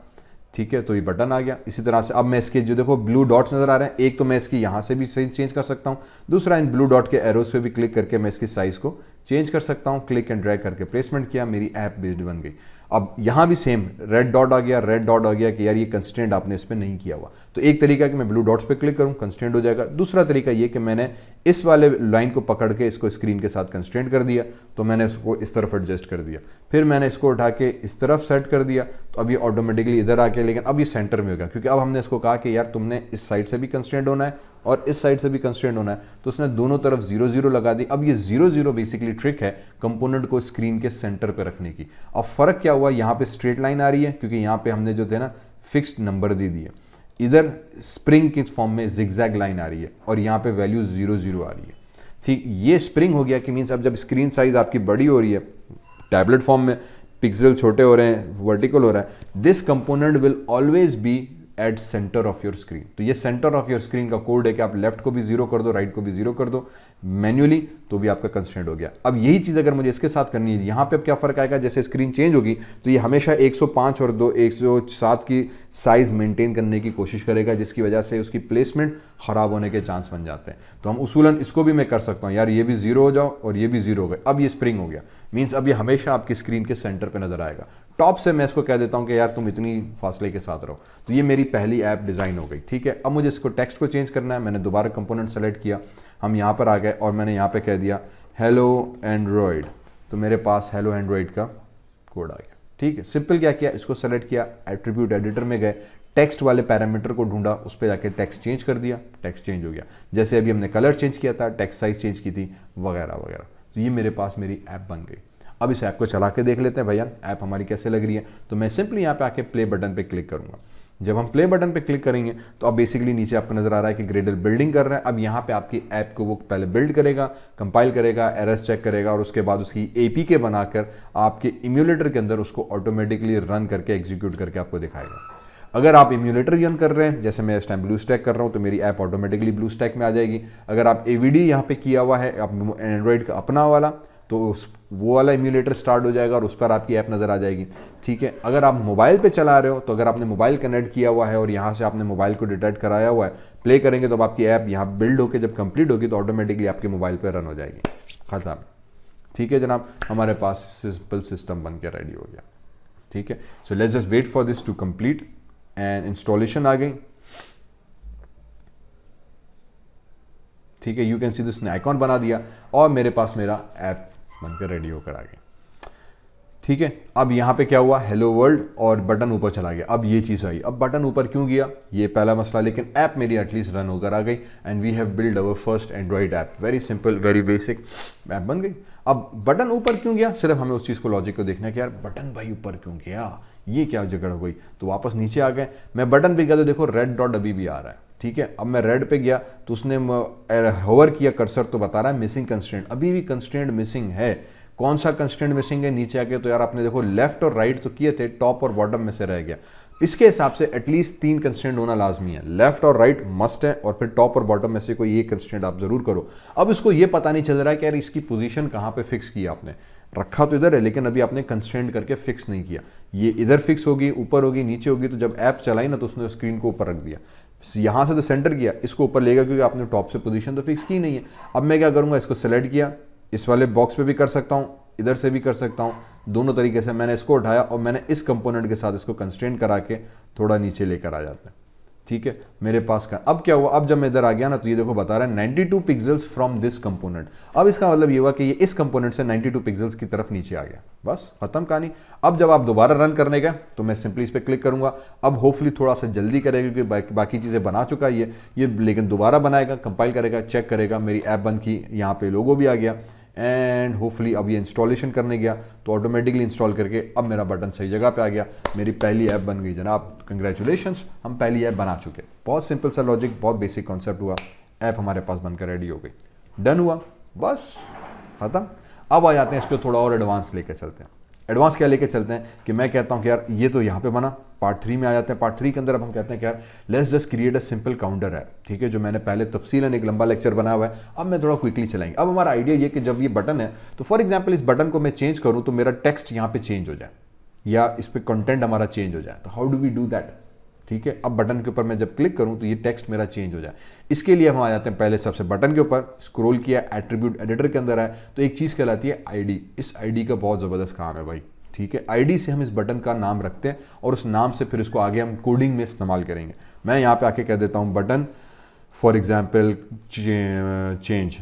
ठीक है, तो ये बटन आ गया। इसी तरह से अब मैं इसके जो देखो ब्लू डॉट्स नजर आ रहे हैं, एक तो मैं इसकी यहाँ से भी साइज चेंज कर सकता हूँ, दूसरा इन ब्लू डॉट के एरोस पे भी क्लिक करके मैं इसकी साइज को चेंज कर सकता हूँ। क्लिक एंड ड्रैग करके प्लेसमेंट किया, मेरी ऐप बेस्ड बन गई। अब यहाँ भी सेम रेड डॉट आ गया, रेड डॉट आ गया कि यार ये कंस्ट्रेंट आपने इस पर नहीं किया हुआ। तो एक तरीका कि मैं ब्लू डॉट्स पे क्लिक करूँ, कंस्ट्रेंट हो जाएगा। दूसरा तरीका ये कि मैंने इस वाले लाइन को पकड़ के इसको स्क्रीन के साथ कंस्ट्रेंट कर दिया, तो मैंने इसको इस तरफ एडजस्ट कर दिया, फिर मैंने इसको उठा के इस तरफ सेट कर दिया, तो अब ये ऑटोमेटिकली इधर आके, लेकिन अब ये सेंटर में होगा, क्योंकि अब हमने इसको कहा कि यार तुमने इस साइड से भी कंस्ट्रेंट होना है और इस साइड से भी कंस्ट्रेंट होना है, तो उसने दोनों तरफ 0 0 लगा दी। अब ये 0 0 बेसिकली ट्रिक है कंपोनेंट को स्क्रीन के सेंटर पे रखने की। अब फर्क क्या हुआ, यहाँ पे स्ट्रेट लाइन आ रही है क्योंकि यहाँ पे हमने जो थे ना फिक्स्ड नंबर दे दिए, इधर स्प्रिंग के फॉर्म में जिगजैग लाइन आ रही है और यहाँ पे वैल्यू 0 0 आ रही है। ठीक, ये स्प्रिंग हो गया कि मीन्स अब जब स्क्रीन साइज आपकी बड़ी हो रही है, टैबलेट फॉर्म में पिक्सल छोटे हो रहे हैं, वर्टिकल हो रहा है, this component will always be at centre of your screen. तो ये सेंटर ऑफ योर स्क्रीन का कोड है कि आप लेफ्ट को भी 0 कर दो, राइट को भी 0 कर दो मैन्युअली, तो भी आपका कंस्ट्रेंट हो गया। अब यही चीज़ अगर मुझे इसके साथ करनी है, यहाँ पे अब क्या फ़र्क आएगा, जैसे स्क्रीन चेंज होगी तो ये हमेशा 105 और 107 की साइज़ मेंटेन करने की कोशिश करेगा, जिसकी वजह से उसकी प्लेसमेंट ख़राब होने के चांस बन जाते हैं। तो हम उसूलन इसको भी मैं कर सकता हूँ, यार ये भी 0 हो जाओ और ये भी 0 हो गए। अब ये स्प्रिंग हो गया, मीन्स अब ये हमेशा आपकी स्क्रीन के सेंटर पर नजर आएगा। टॉप से मैं इसको कह देता हूँ कि यार तुम इतनी फासले के साथ रहो। तो ये मेरी पहली ऐप डिज़ाइन हो गई। ठीक है, अब मुझे इसको टेक्स्ट को चेंज करना है। मैंने दोबारा कंपोनेंट सेलेक्ट किया, हम यहाँ पर आ गए और मैंने यहाँ पे कह दिया हेलो एंड्रॉयड, तो मेरे पास हेलो एंड्रॉयड का कोड आ गया। ठीक है, सिंपल क्या किया, इसको सेलेक्ट किया, एट्रीब्यूट एडिटर में गए, टेक्स्ट वाले पैरामीटर को ढूंढा, उस पर जाके टेक्स्ट चेंज कर दिया, टेक्स्ट चेंज हो गया। जैसे अभी हमने कलर चेंज किया था, टेक्स्ट साइज चेंज की थी, वगैरह वगैरह। तो ये मेरे पास मेरी ऐप बन गई। अब इस ऐप को चला के देख लेते हैं भैया ऐप हमारी कैसे लग रही है। तो मैं सिंपली यहाँ पे आके प्ले बटन पे क्लिक करूंगा। जब हम प्ले बटन पे क्लिक करेंगे तो अब बेसिकली नीचे आपको नजर आ रहा है कि ग्रेडल बिल्डिंग कर रहा है। अब यहाँ पे आपकी ऐप को वो पहले बिल्ड करेगा, कंपाइल करेगा, एरर्स चेक करेगा और उसके बाद उसकी एपीके बनाकर आपके इम्यूलेटर के अंदर उसको ऑटोमेटिकली रन करके एग्जीक्यूट करके आपको दिखाएगा। अगर आप इम्यूलेटर रन कर रहे हैं, जैसे मैं इस टाइम ब्लू स्टैक कर रहा हूँ, तो मेरी ऐप ऑटोमेटिकली ब्लू स्टैक में आ जाएगी। अगर आप एवीडी यहाँ पे किया हुआ है एंड्रॉइड का अपना वाला, तो वो वाला इम्यूलेटर स्टार्ट हो जाएगा और उस पर आपकी ऐप नज़र आ जाएगी। ठीक है, अगर आप मोबाइल पे चला रहे हो, तो अगर आपने मोबाइल कनेक्ट किया हुआ है और यहाँ से आपने मोबाइल को डिटेक्ट कराया हुआ है, प्ले करेंगे तो आपकी ऐप यहाँ बिल्ड होकर जब कंप्लीट होगी तो ऑटोमेटिकली आपके मोबाइल पे रन हो जाएगी। खत्म। ठीक है जनाब, हमारे पास सिंपल सिस्टम बन के रेडी हो गया। ठीक है, so let's just wait for this to complete and installation आ गई। ठीक है, यू कैन सी दिस ने आइकॉन बना दिया और मेरे पास मेरा ऐप बनकर रेडी होकर आ गई। ठीक है, अब यहाँ पे क्या हुआ, हेलो वर्ल्ड और बटन ऊपर चला गया। अब ये चीज़ आई, अब बटन ऊपर क्यों गया ये पहला मसला, लेकिन ऐप मेरी एटलीस्ट रन होकर आ गई and we have build our first Android app. Very simple, very basic app बन गई। अब बटन ऊपर क्यों गया, सिर्फ हमें उस चीज़ को लॉजिक को देखना है कि यार बटन भाई ऊपर क्यों गया, ये क्या जगड़ हो गई। तो वापस नीचे आ गए, मैं बटन पे गया तो देखो रेड डॉट अभी भी आ रहा है। ठीक है, अब मैं रेड पे गया तो उसने होवर किया कर्सर तो बता रहा है मिसिंग कंस्ट्रेंट, अभी भी कंस्ट्रेंट मिसिंग है। कौन सा कंस्ट्रेंट मिसिंग है नीचे आके, तो यार आपने देखो लेफ्ट और राइट तो किए थे, टॉप और बॉटम में से रह गया। इसके हिसाब से एटलीस्ट 3 कंस्ट्रेंट होना लाजमी है, लेफ्ट और राइट मस्ट है, और फिर टॉप और बॉटम में से कोई एक कंस्ट्रेंट आप जरूर करो। अब इसको ये पता नहीं चल रहा है कि यार इसकी पोजीशन कहाँ पे फिक्स किया आपने, रखा तो इधर है लेकिन अभी आपने कंस्ट्रेंट करके फिक्स नहीं किया, ये इधर फिक्स होगी, ऊपर होगी, नीचे होगी, तो जब ऐप चलाई ना तो उसने स्क्रीन को ऊपर रख दिया, यहाँ से तो सेंटर किया, इसको ऊपर लेगा क्योंकि आपने टॉप से पोजीशन तो फिक्स की नहीं है। अब मैं क्या करूँगा, इसको सेलेक्ट किया, इस वाले बॉक्स पे भी कर सकता हूँ, इधर से भी कर सकता हूँ, दोनों तरीके से मैंने इसको उठाया और मैंने इस कंपोनेंट के साथ इसको कंस्ट्रेंट करा के थोड़ा नीचे लेकर आ जाता है। ठीक है, मेरे पास का अब क्या हुआ, अब जब मैं इधर आ गया ना तो ये देखो बता रहा है 92 पिक्सल्स फ्रॉम दिस कंपोनेंट। अब इसका मतलब ये हुआ कि ये इस कंपोनेंट से 92 पिक्सल्स की तरफ नीचे आ गया, बस खत्म कहानी। अब जब आप दोबारा रन करने गए तो मैं सिंपली इस पर क्लिक करूंगा, अब होपफुली थोड़ा सा जल्दी करेगा क्योंकि बाकी चीज़ें बना चुका है ये लेकिन दोबारा बनाएगा, कंपाइल करेगा, चेक करेगा, मेरी ऐप बन की, यहाँ पे लोगो भी आ गया, एंड होपफुली अब ये इंस्टॉलेशन करने गया तो ऑटोमेटिकली इंस्टॉल करके अब मेरा बटन सही जगह पे आ गया, मेरी पहली ऐप बन गई जनाब, कंग्रेचुलेशंस, हम पहली ऐप बना चुके। बहुत सिंपल सा लॉजिक, बहुत बेसिक कॉन्सेप्ट हुआ, ऐप हमारे पास बनकर रेडी हो गई, डन हुआ, बस खत्म। अब आ जाते हैं इसको थोड़ा और एडवांस लेके चलते हैं। एडवांस क्या लेके चलते हैं कि मैं कहता हूँ कि यार ये तो यहाँ पे बना, पार्ट 3 में आ जाते हैं। पार्ट 3 के अंदर अब हम कहते हैं कि यार let's just create a simple counter है, ठीक है, जो मैंने पहले तफसीलन एक लंबा लेक्चर बनाया हुआ है, अब मैं थोड़ा क्विकली चलाएंगे। अब हमारा आइडिया ये कि जब ये बटन है तो फॉर एग्जाम्पल इस बटन को मैं चेंज करूँ तो मेरा टेक्स्ट यहाँ पे चेंज हो जाए या इस पर कंटेंट हमारा चेंज हो जाए, तो how do we do that. ठीक है, अब बटन के ऊपर मैं जब क्लिक करूं तो ये टेक्स्ट मेरा चेंज हो जाए, इसके लिए हम आ जाते हैं पहले सबसे बटन के ऊपर, स्क्रॉल किया, एट्रीब्यूट एडिटर के अंदर आए तो एक चीज़ कहलाती है आईडी। इस आईडी का बहुत ज़बरदस्त काम है भाई, ठीक है, आईडी से हम इस बटन का नाम रखते हैं और उस नाम से फिर इसको आगे हम कोडिंग में इस्तेमाल करेंगे। मैं यहाँ पे आके कह देता हूँ button for example change,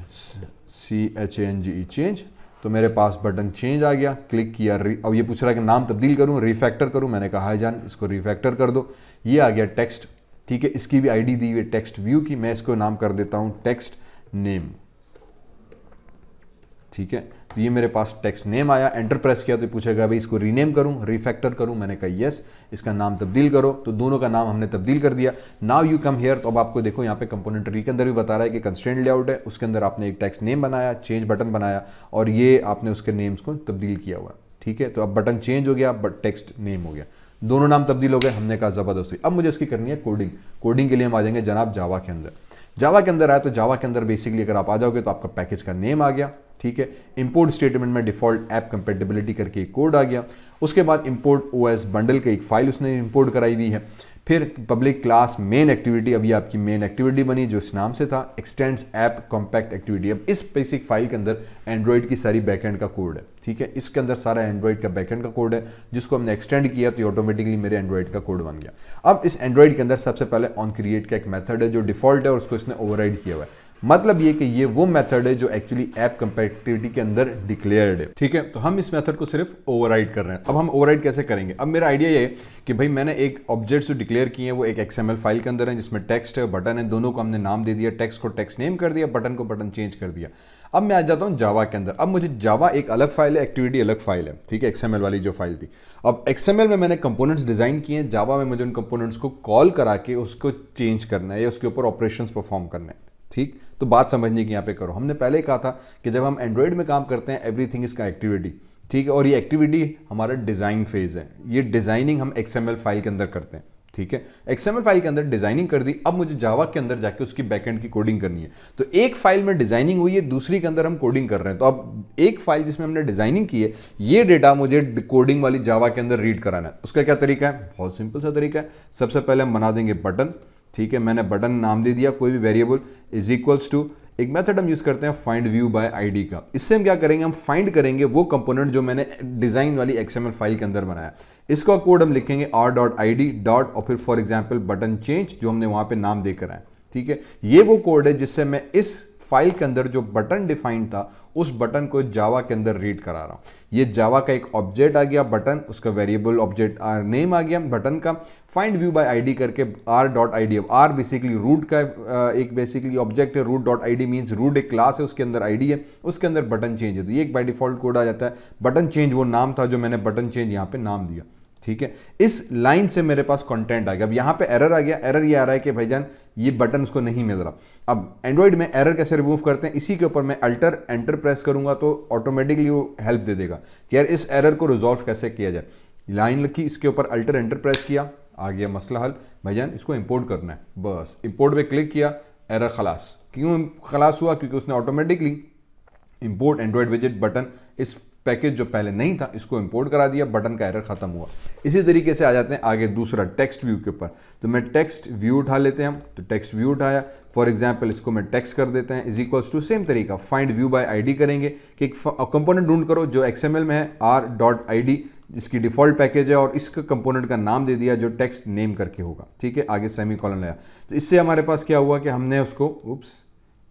CHANGE change, तो मेरे पास बटन चेंज आ गया, क्लिक किया, अब ये पूछ रहा है कि नाम तब्दील करूं, रिफैक्टर करूं, मैंने कहा है जान इसको रिफैक्टर कर दो, ये आ गया टेक्स्ट। ठीक है, इसकी भी आईडी दी हुई है टेक्स्ट व्यू की, मैं इसको नाम कर देता हूं टेक्स्ट नेम। ठीक है, तो ये मेरे पास टेक्स्ट नेम आया, एंटर प्रेस किया तो पूछेगा भाई इसको रीनेम करूं, रिफैक्टर करूं, मैंने कहा यस, इसका नाम तब्दील करो, तो दोनों का नाम हमने तब्दील कर दिया। नाउ यू कम हियर, तो अब आपको देखो यहाँ पे कंपोनेंट ट्री के अंदर भी बता रहा है कि कंस्ट्रेंट लेआउट है, उसके अंदर आपने एक टेक्स्ट नेम बनाया, चेंज बटन बनाया और ये आपने उसके नेम्स को तब्दील किया हुआ। ठीक है, तो अब बटन चेंज हो गया बट टेक्स्ट नेम हो गया, दोनों नाम तब्दील हो गए। हमने कहा जबरदस्ती, अब मुझे इसकी करनी है कोडिंग। कोडिंग के लिए हम आ जाएंगे जनाब जावा के अंदर। जावा के अंदर आया तो जावा के अंदर बेसिकली अगर आप आ जाओगे तो आपका पैकेज का नेम आ गया। ठीक है, इंपोर्ट स्टेटमेंट में डिफॉल्ट ऐप कंपेटिबिलिटी करके एक कोड आ गया, उसके बाद इंपोर्ट ओएस बंडल के एक फाइल उसने इंपोर्ट कराई हुई है, फिर पब्लिक क्लास मेन एक्टिविटी, अब ये आपकी मेन एक्टिविटी बनी जो इस नाम से था, एक्सटेंड्स ऐप कॉम्पैक्ट एक्टिविटी। अब इस बेसिक फाइल के अंदर एंड्रॉइड की सारी बैकएंड का कोड है। ठीक है, इसके अंदर सारा एंड्रॉइड का बैकएंड का कोड है जिसको हमने एक्सटेंड किया तो ऑटोमेटिकली मेरे एंड्रॉइड का कोड बन गया। अब इस एंड्रॉइड के अंदर सबसे पहले ऑन क्रिएट का एक मेथड है जो डिफॉल्ट है और उसको इसने ओवरराइड किया हुआ है। मतलब ये कि ये वो मेथड है जो एक्चुअली ऐप कंपैटिबिलिटी के अंदर डिक्लेयर्ड है। ठीक है, तो हम इस मेथड को सिर्फ ओवरराइड कर रहे हैं। अब हम ओवरराइड कैसे करेंगे, अब मेरा आइडिया ये है कि भाई मैंने एक ऑब्जेक्ट जो डिक्लेयर किए हैं वो एक XML फाइल के अंदर है जिसमें टेक्स्ट है, बटन है, दोनों को हमने नाम दे दिया, टेक्स्ट को टेक्स्ट नेम कर दिया, बटन को बटन चेंज कर दिया। अब मैं आ जाता हूँ जावा के अंदर। अब मुझे जावा एक अलग फाइल है, एक्टिविटी अलग फाइल है। ठीक है, XML वाली जो फाइल थी। अब XML में मैंने कंपोनेंट्स डिजाइन किए हैं, जावा में मुझे उन कंपोनेंट्स को कॉल करा के उसको चेंज करना है या उसके ऊपर ऑपरेशंस परफॉर्म करना है। ठीक, तो बात समझने की यहाँ पे करो। हमने पहले कहा था कि जब हम एंड्रॉइड में काम करते हैं एवरीथिंग इसका एक्टिविटी। ठीक है, और ये एक्टिविटी हमारा डिजाइन फेज है, ये डिजाइनिंग हम XML फाइल के अंदर करते हैं। ठीक है, XML फाइल के अंदर डिजाइनिंग कर दी, अब मुझे जावा के अंदर जाके उसकी बैकएंड की कोडिंग करनी है। तो एक फाइल में डिजाइनिंग हुई है, दूसरी के अंदर हम कोडिंग कर रहे हैं। तो अब एक फाइल जिसमें हमने डिजाइनिंग की है, ये डेटा मुझे कोडिंग वाली जावा के अंदर रीड कराना है। उसका क्या तरीका है, बहुत सिंपल सा तरीका है। सबसे पहले हम बना देंगे बटन। ठीक है, मैंने बटन नाम दे दिया, कोई भी वेरिएबल इज इक्वल्स टू, एक मेथड हम यूज करते हैं फाइंड व्यू बाय आईडी का। इससे हम क्या करेंगे, हम फाइंड करेंगे वो कंपोनेंट जो मैंने डिजाइन वाली XML फाइल के अंदर बनाया। इसका कोड हम लिखेंगे r.id डॉट और फिर फॉर एग्जांपल बटन चेंज जो हमने वहां पे नाम देकर आए। ठीक है, ये वो कोड है जिससे मैं इस फाइल के अंदर जो बटन डिफाइंड था उस बटन को जावा के अंदर रीड करा रहा हूं। ये जावा का एक ऑब्जेक्ट आ गया बटन, उसका वेरिएबल ऑब्जेक्ट नेम आ गया बटन का, फाइंड व्यू बाय आईडी करके r.id। अब r बेसिकली रूट का एक बेसिकली ऑब्जेक्ट है, root.id मींस रूट एक क्लास है, उसके अंदर आईडी है, उसके अंदर बटन चेंज है। तो ये एक बाय डिफॉल्ट कोड आ जाता है। बटन चेंज वो नाम था जो मैंने बटन चेंज यहाँ पे नाम दिया। ठीक है, इस लाइन से मेरे पास कंटेंट आ गया। अब यहाँ पे एरर आ गया, एरर ये आ रहा है कि भाईजान ये बटन उसको नहीं मिल रहा। अब एंड्रॉइड में एरर कैसे रिमूव करते हैं, इसी के ऊपर मैं अल्टर एंटर प्रेस करूंगा तो ऑटोमेटिकली वो हेल्प दे देगा कि यार इस एरर को रिजॉल्व कैसे किया जाए। लाइन लिखी, इसके ऊपर अल्टर एंटर प्रेस किया, आ गया मसला हल, भाईजान इसको इंपोर्ट करना है, बस इंपोर्ट पे क्लिक किया, एरर खलास। क्यों खलास हुआ? क्योंकि उसने ऑटोमेटिकली इंपोर्ट एंड्रॉइड विजेट बटन, इस पैकेज जो पहले नहीं था इसको इंपोर्ट करा दिया, बटन का एरर खत्म हुआ। इसी तरीके से आ जाते हैं आगे दूसरा टेक्स्ट व्यू के ऊपर। तो मैं टेक्स्ट व्यू उठा लेते हैं हम, तो टेक्स्ट व्यू उठाया, फॉर एग्जांपल इसको मैं टेक्स्ट कर देते हैं, इज इक्वल्स टू सेम तरीका फाइंड व्यू बाय आईडी करेंगे कि एक कंपोनेंट ढूंढ करो जो XML में है r.id, जिसकी डिफॉल्ट पैकेज है, और इसका कंपोनेंट का नाम दे दिया जो टेक्स्ट नेम करके होगा, ठीक है। आगे सेमीकोलन लगाया, तो इससे हमारे पास क्या हुआ कि हमने उसको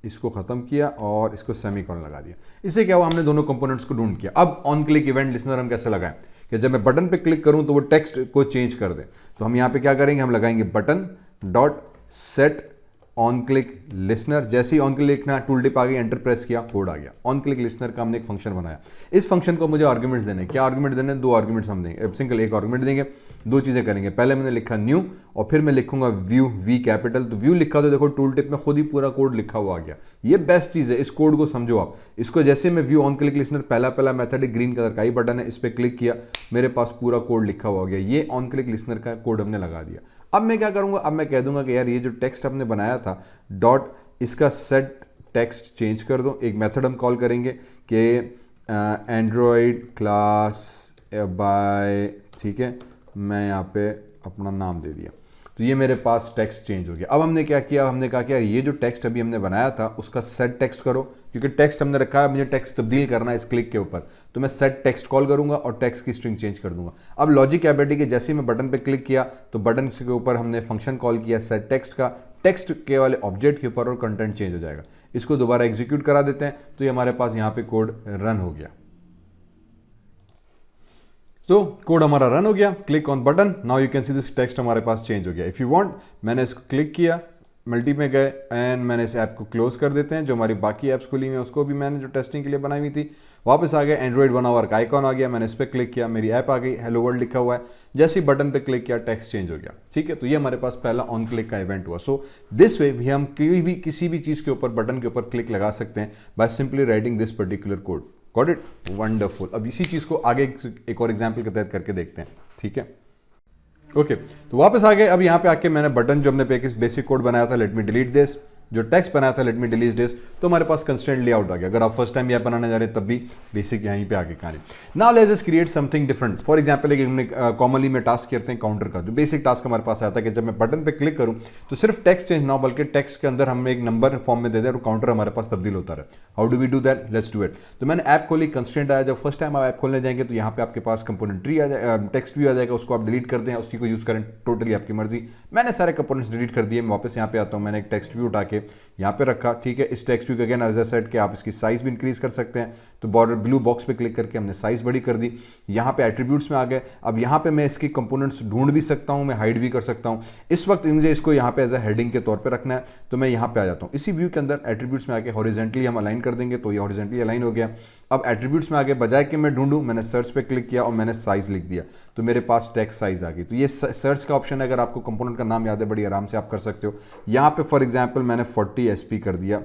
इसको खत्म किया और इसको सेमीकोलन लगा दिया। इससे क्या हुआ, हमने दोनों कंपोनेंट्स को ढूंढ किया। अब ऑन क्लिक इवेंट लिसनर हम कैसे लगाएं कि जब मैं बटन पे क्लिक करूं तो वो टेक्स्ट को चेंज कर दे। तो हम यहां पे क्या करेंगे, हम लगाएंगे button dot set on click listener. जैसे ही ऑन क्लिक लिखना, टूल टिप आ गई, एंटर प्रेस किया, कोड आ गया। ऑन क्लिक लिसनर का हमने एक फंक्शन बनाया। इस फंक्शन को मुझे आर्गुमेंट्स देने, क्या आर्गुमेंट देने, 2 आर्गुमेंट्स हम देंगे, सिंगल एक आर्गुमेंट देंगे, 2 चीजें करेंगे। पहले मैंने लिखा न्यू और फिर मैं लिखूंगा व्यू, वी कैपिटल। तो व्यू लिखा तो देखो टूल टिप में खुद ही पूरा कोड लिखा हुआ आ गया। ये बेस्ट चीज है, इस कोड को समझो आप। इसको जैसे मैं व्यू ऑन क्लिक लिसनर, पहला मेथड ग्रीन कलर का ही बटन है, इस पर क्लिक किया, मेरे पास पूरा कोड लिखा हुआ आ गया। ये ऑन क्लिक लिसनर का कोड हमने लगा दिया। अब मैं क्या करूंगा, अब मैं कह दूंगा कि यार ये जो टेक्स्ट हमने बनाया था डॉट, इसका सेट टेक्स्ट चेंज कर दो। एक मेथड हम कॉल करेंगे कि एंड्रॉयड क्लास बाय, ठीक है, मैं यहाँ पे अपना नाम दे दिया, तो ये मेरे पास टेक्स्ट चेंज हो गया। अब हमने क्या किया, हमने कहा कि यार ये जो टेक्स्ट अभी हमने बनाया था उसका सेट टेक्स्ट करो, क्योंकि टेक्स्ट हमने रखा है, मुझे टेक्स्ट तब्दील करना है इस क्लिक के ऊपर। तो मैं सेट टेक्स्ट कॉल करूंगा और टेक्स्ट की स्ट्रिंग चेंज कर दूंगा। अब लॉजिक क्या बेटी कि जैसे ही मैं बटन पे क्लिक किया तो बटन के ऊपर हमने फंक्शन कॉल किया सेट टेक्स्ट का, टेक्स्ट के वाले ऑब्जेक्ट के ऊपर, और कंटेंट चेंज हो जाएगा। इसको दोबारा एग्जीक्यूट करा देते हैं, तो ये हमारे पास यहाँ पे कोड रन हो गया। तो कोड हमारा रन हो गया। Click on button, now you can see this text हमारे पास चेंज हो गया। इफ यू वांट, मैंने इसको क्लिक किया, मल्टी में गए एंड मैंने इस ऐप को क्लोज कर देते हैं। जो हमारी बाकी ऐप्स खुली हुई हैं उसको भी मैंने जो टेस्टिंग के लिए बनाई हुई थी, वापस आ गया। एंड्रॉइड 1 आवर का आइकॉन आ गया, मैंने इस पर क्लिक किया, मेरी ऐप आ गई, हेलो वर्ल्ड लिखा हुआ है। जैसे ही बटन पे क्लिक किया टेक्स्ट चेंज हो गया, ठीक है। तो ये हमारे पास पहला ऑन क्लिक का इवेंट हुआ। सो दिस वे भी हम किसी भी चीज़ के ऊपर, बटन के ऊपर क्लिक लगा सकते हैं by simply writing this particular code. Got it? Wonderful. अब इसी चीज़ को आगे एक और एग्जाम्पल के तहत करके देखते हैं, ठीक है। ओके, तो वापस आ गए। अब यहाँ पे आके मैंने बटन जो हमने बेसिक कोड बनाया था, लेट मी डिलीट दिस, जो टेक्स्ट बनाया था लेट मी डिलीट दिस, तो हमारे पास कंस्ट्रेंट लेआउट आ गया। अगर आप फर्स्ट टाइम ये बनाने जा रहे हैं तब भी बेसिक यहीं पे आगे कहानी। Now let's just create something different. For example एक हमने कॉमनली में टास्क करते हैं काउंटर का, जो बेसिक टास्क हमारे पास आता है कि जब मैं बटन पे क्लिक करूं तो सिर्फ टेक्स्ट चेंज ना हो, बल्कि टेक्स्ट के अंदर हम एक नंबर फॉर्म में दे दें और काउंटर हमारे पास तब्दील होता रहे। How do we do that? Let's do it. तो मैंने ऐप खोली, कंस्ट्रेंट आया। जब फर्स्ट टाइम आप ऐप खोलने जाएंगे तो यहाँ पे आपके पास कंपोनेंट ट्री आ जाएगा, टेक्स्ट भी आ जाएगा, उसको आप डिलीट कर दें, उसी को यूज करें, टोटली आपकी मर्जी। मैंने सारे कंपोनेंट्स डिलीट कर दिए। मैं वापस यहाँ पे आता हूँ, मैंने एक टेक्स्ट व्यू उठा के यहाँ पे रखा, ठीक है। इस टेक्स्ट व्यू के अगेन एज अ सेट कि आप इसकी साइज भी इंक्रीज कर सकते हैं, तो बॉर्डर ब्लू बॉक्स पे क्लिक करके हमने साइज बड़ी कर दी। यहाँ पे एट्रीब्यूट्स में आ गए। अब यहाँ पे मैं इसकी कंपोनेंट्स ढूंढ भी सकता हूँ, मैं हाइड भी कर सकता हूँ। इस वक्त मुझे इसको यहाँ पे एज अ हेडिंग के तौर पे रखना है, तो मैं यहाँ पे आ जाता हूँ। इसी व्यू के अंदर एट्रीब्यूट्स में आके हॉरिजॉन्टली हम अलाइन कर देंगे, तो ये हॉरिजॉन्टली अलाइन हो गया। अब एट्रीब्यूट्स में आगे बजाय कि मैं ढूंढूं, मैंने सर्च पे क्लिक किया और मैंने साइज लिख दिया, तो मेरे पास टेक्स्ट साइज आ गई। तो ये सर्च का ऑप्शन है, अगर आपको कंपोनेंट का नाम याद है बड़ी आराम से आप कर सकते हो। यहाँ पे फॉर एग्जाम्पल मैंने 40 SP कर दिया,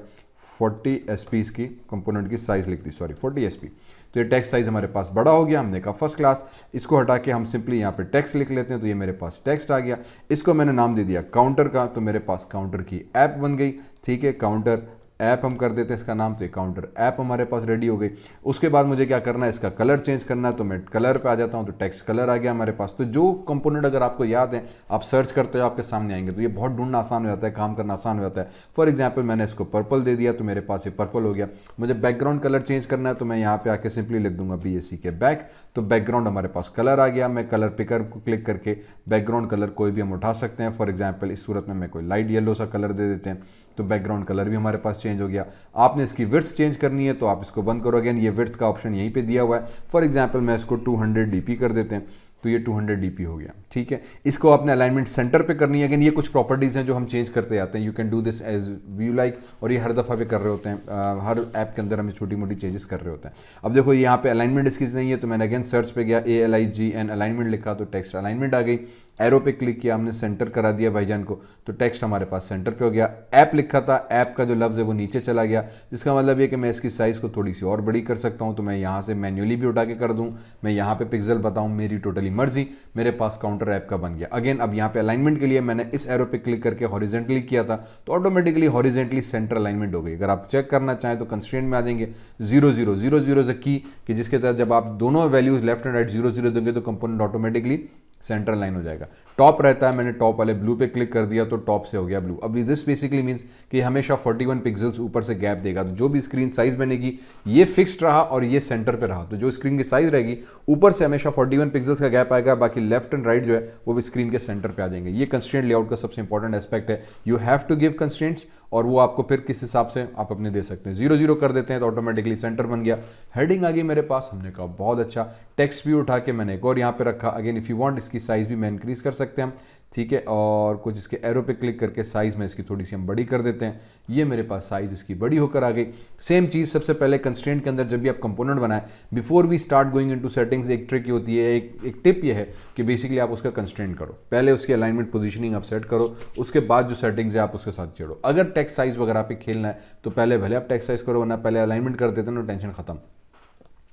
40 SP इसकी कंपोनेंट की साइज लिख दी, सॉरी 40 SP। तो ये टेक्स्ट साइज हमारे पास बड़ा हो गया। हमने कहा फर्स्ट क्लास। इसको हटा के हम सिंपली यहाँ पे टेक्स्ट लिख लेते हैं, तो ये मेरे पास टेक्स्ट आ गया। इसको मैंने नाम दे दिया काउंटर का, तो मेरे पास काउंटर की ऐप बन गई, ठीक है। काउंटर ऐप हम कर देते हैं इसका नाम, तो ये काउंटर ऐप हमारे पास रेडी हो गई। उसके बाद मुझे क्या करना है, इसका कलर चेंज करना है, तो मैं कलर पे आ जाता हूँ, तो टेक्स्ट कलर आ गया हमारे पास। तो जो कंपोनेंट अगर आपको याद है, आप सर्च करते हो आपके सामने आएंगे, तो ये बहुत ढूंढना आसान हो जाता है, काम करना आसान हो जाता है। फॉर एग्जाम्पल मैंने इसको पर्पल दे दिया, तो मेरे पास ये पर्पल हो गया। मुझे बैकग्राउंड कलर चेंज करना है, तो मैं यहाँ पे आके सिंपली लिख दूंगा BAC के बैक, तो बैकग्राउंड हमारे पास कलर आ गया। मैं कलर पिकर को क्लिक करके बैकग्राउंड कलर कोई भी हम उठा सकते हैं। फॉर एग्जाम्पल इस सूरत में मैं कोई लाइट येलो सा कलर दे देते हैं, तो बैकग्राउंड कलर भी हमारे पास चेंज हो गया। आपने इसकी विड्थ चेंज करनी है, तो आप इसको बंद करो, अगेन ये विड्थ का ऑप्शन यहीं पे दिया हुआ है। फॉर एग्जांपल मैं इसको 200 DP कर देते हैं, तो ये 200 DP हो गया, ठीक है। इसको आपने अलाइनमेंट सेंटर पे करनी है। अगेन ये कुछ प्रॉपर्टीज हैं जो हम चेंज करते जाते हैं। You can do this as you like, और ये हर दफ़ा पे कर रहे होते हैं, हर ऐप के अंदर हमें छोटी मोटी चेंजेस कर रहे होते हैं। अब देखो यहाँ पे अलाइनमेंट इसकी नहीं है, तो मैंने अगेन सर्च पे गया, ALIGN अलाइनमेंट लिखा, तो टेक्स्ट अलाइनमेंट आ गई। एरो पे क्लिक किया, हमने सेंटर करा दिया भाईजान को, तो टेक्स्ट हमारे पास सेंटर पे हो गया। ऐप लिखा था, ऐप का जो लफ्ज़ है वो नीचे चला गया, जिसका मतलब ये कि मैं इसकी साइज़ को थोड़ी सी और बड़ी कर सकता हूँ। तो मैं यहाँ से मैन्युअली भी उठा के कर दूँ, मैं यहाँ पे पिक्सल बताऊँ, मेरी टोटली मर्जी, मेरे पास काउंटर ऐप का बन गया। अगेन अब यहाँ पे अलाइनमेंट के लिए मैंने इस एरो पे क्लिक करके हॉरिजेंटली किया था तो ऑटोमेटिकली हॉरिजेंटली सेंटर अलाइनमेंट हो गई। अगर आप चेक करना चाहें तो कंस्ट्रेंट में आ जाएंगे 0 0 0 0 इज अ की, कि जिसके तहत जब आप दोनों वैल्यूज लेफ्ट एंड राइट 0 0 देंगे तो कंपोनेंट ऑटोमेटिकली सेंटर लाइन हो जाएगा। टॉप रहता है, मैंने टॉप वाले ब्लू पे क्लिक कर दिया तो टॉप से हो गया ब्लू। अब दिस बेसिकली मींस कि हमेशा 41 पिक्सल्स ऊपर से गैप देगा, तो जो भी स्क्रीन साइज बनेगी ये फिक्स्ड रहा और ये सेंटर पे रहा, तो जो स्क्रीन की साइज रहेगी ऊपर से हमेशा 41 पिक्सल्स का गैप आएगा, बाकी लेफ्ट एंड राइट जो है वो भी स्क्रीन के सेंटर पे आ जाएंगे। ये कंस्ट्रेंट लेआउट का सबसे इंपॉर्टेंट एस्पेक्ट है। You have to give constraints और वो आपको फिर किस हिसाब से आप अपने दे सकते हैं। 0 0 कर देते हैं तो ऑटोमेटिकली सेंटर बन गया। हेडिंग आ गई मेरे पास, हमने कहा बहुत अच्छा। टेक्स्ट भी उठा के मैंने एक और यहाँ पे रखा। अगेन इफ यू वांट इसकी साइज भी मैं इंक्रीज कर सकते हैं, ठीक है, और कुछ इसके एरो पे क्लिक करके साइज में इसकी थोड़ी सी हम बड़ी कर देते हैं। ये मेरे पास साइज इसकी बड़ी होकर आ गई। सेम चीज़ सबसे पहले कंस्ट्रेंट के अंदर जब भी आप कंपोनेंट बनाएं, before we start going into settings, एक ट्रिक होती है, एक टिप ये है कि बेसिकली आप उसका कंस्ट्रेंट करो, पहले उसकी अलाइनमेंट पोजीशनिंग आप सेट करो, उसके बाद जो सेटिंग्स है आप उसके साथ जोड़ो। अगर टेक्स्ट साइज वगैरह पे खेलना है तो पहले भले आप टेक्स्ट साइज करो, वरना पहले अलाइनमेंट कर देते हैं ना, टेंशन खत्म।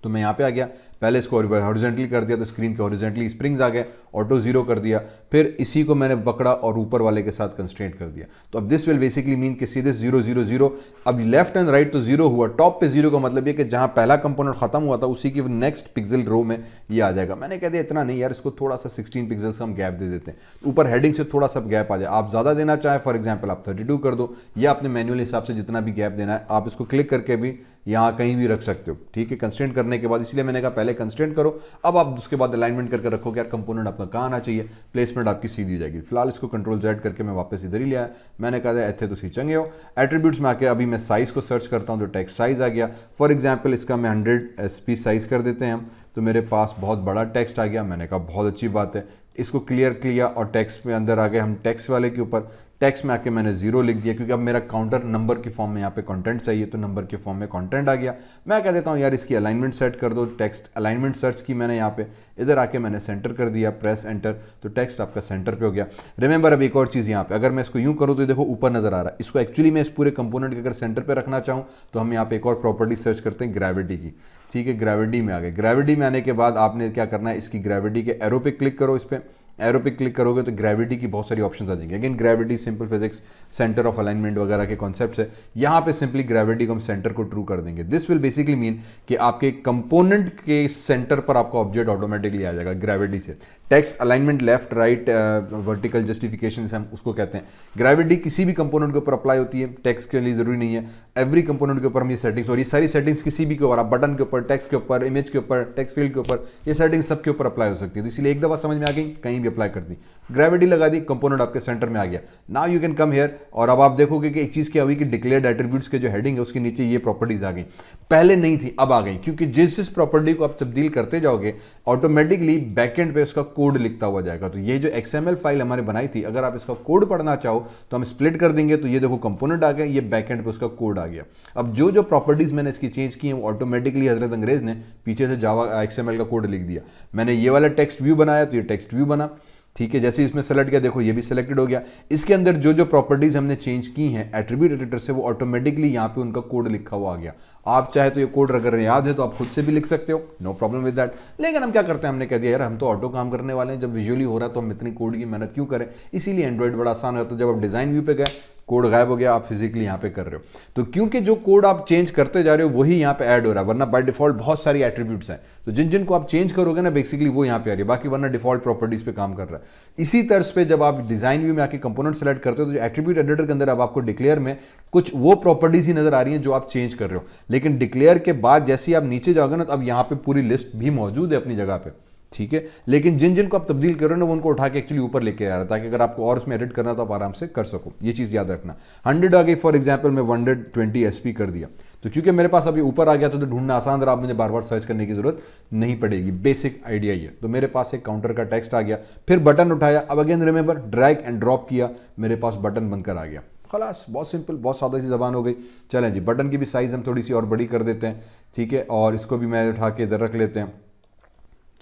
तो मैं यहाँ पे आ गया, पहले इसको हॉरिजॉन्टली कर दिया तो स्क्रीन के हॉरिजॉन्टली स्प्रिंग्स आ गए, ऑटो 0 कर दिया, फिर इसी को मैंने पकड़ा और ऊपर वाले के साथ कंस्ट्रेंट कर दिया। तो अब दिस विल बेसिकली मीन कि सीधे 0 0 0, अब लेफ्ट एंड राइट तो 0 हुआ, टॉप पे 0 का मतलब ये कि जहाँ पहला कंपोनेंट खत्म हुआ था उसी की नेक्स्ट पिक्सल रो में ये आ जाएगा। मैंने कह दिया इतना नहीं यार, इसको थोड़ा सा 16 पिक्सल्स का हम गैप दे देते हैं, ऊपर हेडिंग से थोड़ा सा गैप आ जाए। आप ज़्यादा देना चाहें फॉर एग्जाम्पल आप 32 कर दो, या अपने मैनुअल हिसाब से जितना भी गैप देना है आप इसको क्लिक करके भी यहाँ कहीं भी रख सकते हो, ठीक है, कंस्ट्रेंट करने के बाद। इसलिए मैंने कहा पहले कंस्ट्रेंट करो, अब आप उसके बाद अलाइनमेंट करके रखो कि यार कंपोनेंट आपका कहाँ आना चाहिए, प्लेसमेंट आपकी सीधी जाएगी। फिलहाल इसको कंट्रोल Z करके मैं वापस इधर ही लिया। मैंने कहा इतने तो सी चंगे हो। एट्रीब्यूट्स में आके अभी मैं साइज को सर्च करता हूँ तो टेक्स्ट साइज आ गया। फॉर एग्जाम्पल इसका मैं 100 SP साइज कर देते हैं हम, तो मेरे पास बहुत बड़ा टेक्स्ट आ गया। मैंने कहा बहुत अच्छी बात है, इसको क्लियर किया और टेक्स्ट में अंदर आ गए हम। टेक्स्ट वाले के ऊपर टेक्स्ट में आके मैंने 0 लिख दिया, क्योंकि अब मेरा काउंटर नंबर की फॉर्म में यहाँ पे कंटेंट चाहिए, तो नंबर के फॉर्म में कंटेंट आ गया। मैं कह देता हूँ यार इसकी अलाइनमेंट सेट कर दो, टेक्स्ट अलाइनमेंट सर्च की मैंने यहाँ पे, इधर आके मैंने सेंटर कर दिया, प्रेस एंटर, तो टेक्स्ट आपका सेंटर पे हो गया। रिमेंबर अब एक और चीज़ यहाँ पे, अगर मैं इसको यूँ करूँ तो देखो ऊपर नजर आ रहा है। इसको एक्चुअली मैं इस पूरे कंपोनेंट के अगर सेंटर पे रखना चाहूँ तो हम यहाँ पे एक और प्रॉपर्टी सर्च करते हैं, ग्रेविटी की, ठीक है। ग्रेविटी में आ गए। ग्रेविटी में आने के बाद आपने क्या करना है, इसकी ग्रेविटी के एरो पे क्लिक करो, इस पर एरो पे क्लिक करोगे तो ग्रेविटी की बहुत सारी ऑप्शंस आ जाएंगे। Again gravity, simple physics, centre of alignment वगैरह के कॉन्सेप्ट्स है। यहाँ पे सिंपली ग्रेविटी को हम सेंटर को ट्रू कर देंगे। दिस विल बेसिकली मीन कि आपके कंपोनेंट के सेंटर पर आपका ऑब्जेक्ट ऑटोमेटिकली आ जाएगा ग्रेविटी से। Text alignment left right vertical justification हम उसको कहते हैं। ग्रेविटी किसी भी कंपोनेंट के ऊपर अप्लाई होती है, टेक्स्ट के लिए जरूरी नहीं है। एवरी कंपोनेंट के ऊपर हम ये सेटिंग्स, और ये सारी सेटिंग्स किसी भी के ऊपर, आप बटन के ऊपर, टेक्स्ट के ऊपर, इमेज के ऊपर, टेक्स्ट फील्ड के ऊपर, ये सेटिंग्स सबके ऊपर अप्लाई हो सकती है। तो इसलिए एक दफा समझ में आ गई, कहीं भी अप्लाई कर दी, ग्रेविटी लगा दी, कंपोनेंट आपके सेंटर में आ गया। Now you can come here, और अब आप देखोगे कि एक चीज क्या हुई कि डिक्लेयर्ड एट्रीब्यूट्स के जो हेडिंग है उसके नीचे ये प्रॉपर्टीज आ गई। पहले नहीं थी, अब आ गई, क्योंकि जिस प्रॉपर्टी को आप तब्दील करते जाओगे ऑटोमेटिकली बैकएंड पे उसका कोड लिखता हुआ जाएगा। तो ये जो XML फाइल हमारे बनाई थी, अगर आप इसका कोड पढ़ना चाहो तो हम स्प्लिट कर देंगे, तो ये देखो कंपोनेंट आ गया, ये बैकएंड पे उसका कोड आ गया। अब जो प्रॉपर्टीज मैंने इसकी चेंज की है वो ऑटोमेटिकली हजरत अंग्रेज ने पीछे से जावा XML का कोड लिख दिया। मैंने ये वाला टेक्स्ट व्यू बनाया तो ये टेक्स्ट व्यू बना, ठीक है। जैसे इसमें सेलेक्ट किया, देखो ये भी सिलेक्टेड हो गया। इसके अंदर जो प्रॉपर्टीज हमने चेंज की हैं एट्रीब्यूट एडिटर से, वो ऑटोमेटिकली यहाँ पे उनका कोड लिखा हुआ आ गया। आप चाहे तो ये कोड अगर याद है तो आप खुद से भी लिख सकते हो, नो प्रॉब्लम विद दैट। लेकिन हम क्या करते हैं, हमने कह दिया यार हम तो ऑटो काम करने वाले हैं, जब विजुअली हो रहा है तो हम इतनी कोड की मेहनत क्यों करें। इसीलिए एंड्रॉइड बड़ा आसान है। तो जब आप डिजाइन व्यू पे गए, कोड गायब हो गया, आप फिजिकली यहाँ पे कर रहे हो, तो क्योंकि जो कोड आप चेंज करते जा रहे हो वही यहाँ पे ऐड हो रहा है। वरना बाय डिफॉल्ट बहुत सारी एट्रीब्यूट्स हैं, तो जिन को आप चेंज करोगे ना बेसिकली वो यहाँ पे आ रही है, बाकी वरना डिफॉल्ट प्रॉपर्टीज पे काम कर रहा है। इसी तर्ज पे जब आप डिजाइन व्यू में आके कंपोनेंट सेलेक्ट करते हो तो जो एट्रीब्यूट एडिटर के अंदर अब आपको डिक्लेयर में कुछ वो प्रॉपर्टीज ही नजर आ रही हैं जो आप चेंज कर रहे हो। लेकिन डिक्लेयर के बाद जैसे ही आप नीचे जाओगे ना, तो अब यहाँ पे पूरी लिस्ट भी मौजूद है अपनी जगह पे, ठीक है। लेकिन जिन को आप तब्दील कर रहे हो ना, वो उनको उठा के एक्चुअली ऊपर लेके आ रहा है, ताकि अगर आपको और उसमें एडिट करना तो आप आराम से कर सको। ये चीज़ याद रखना। 100 आ गई, फॉर एग्जांपल मैं 120 SP कर दिया, तो क्योंकि मेरे पास अभी ऊपर आ गया तो ढूंढना आसान रहा, मुझे बार बार सर्च करने की जरूरत नहीं पड़ेगी। बेसिक आइडिया ये। तो मेरे पास एक काउंटर का टेक्स्ट आ गया, फिर बटन उठाया, अब again remember drag and drop किया, मेरे पास बटन बनकर आ गया। खलास, बहुत सिंपल, बहुत सादा सी जबान हो गई। चलें जी, बटन की भी साइज हम थोड़ी सी और बड़ी कर देते हैं, ठीक है, और इसको भी मैं उठा के इधर रख लेते हैं।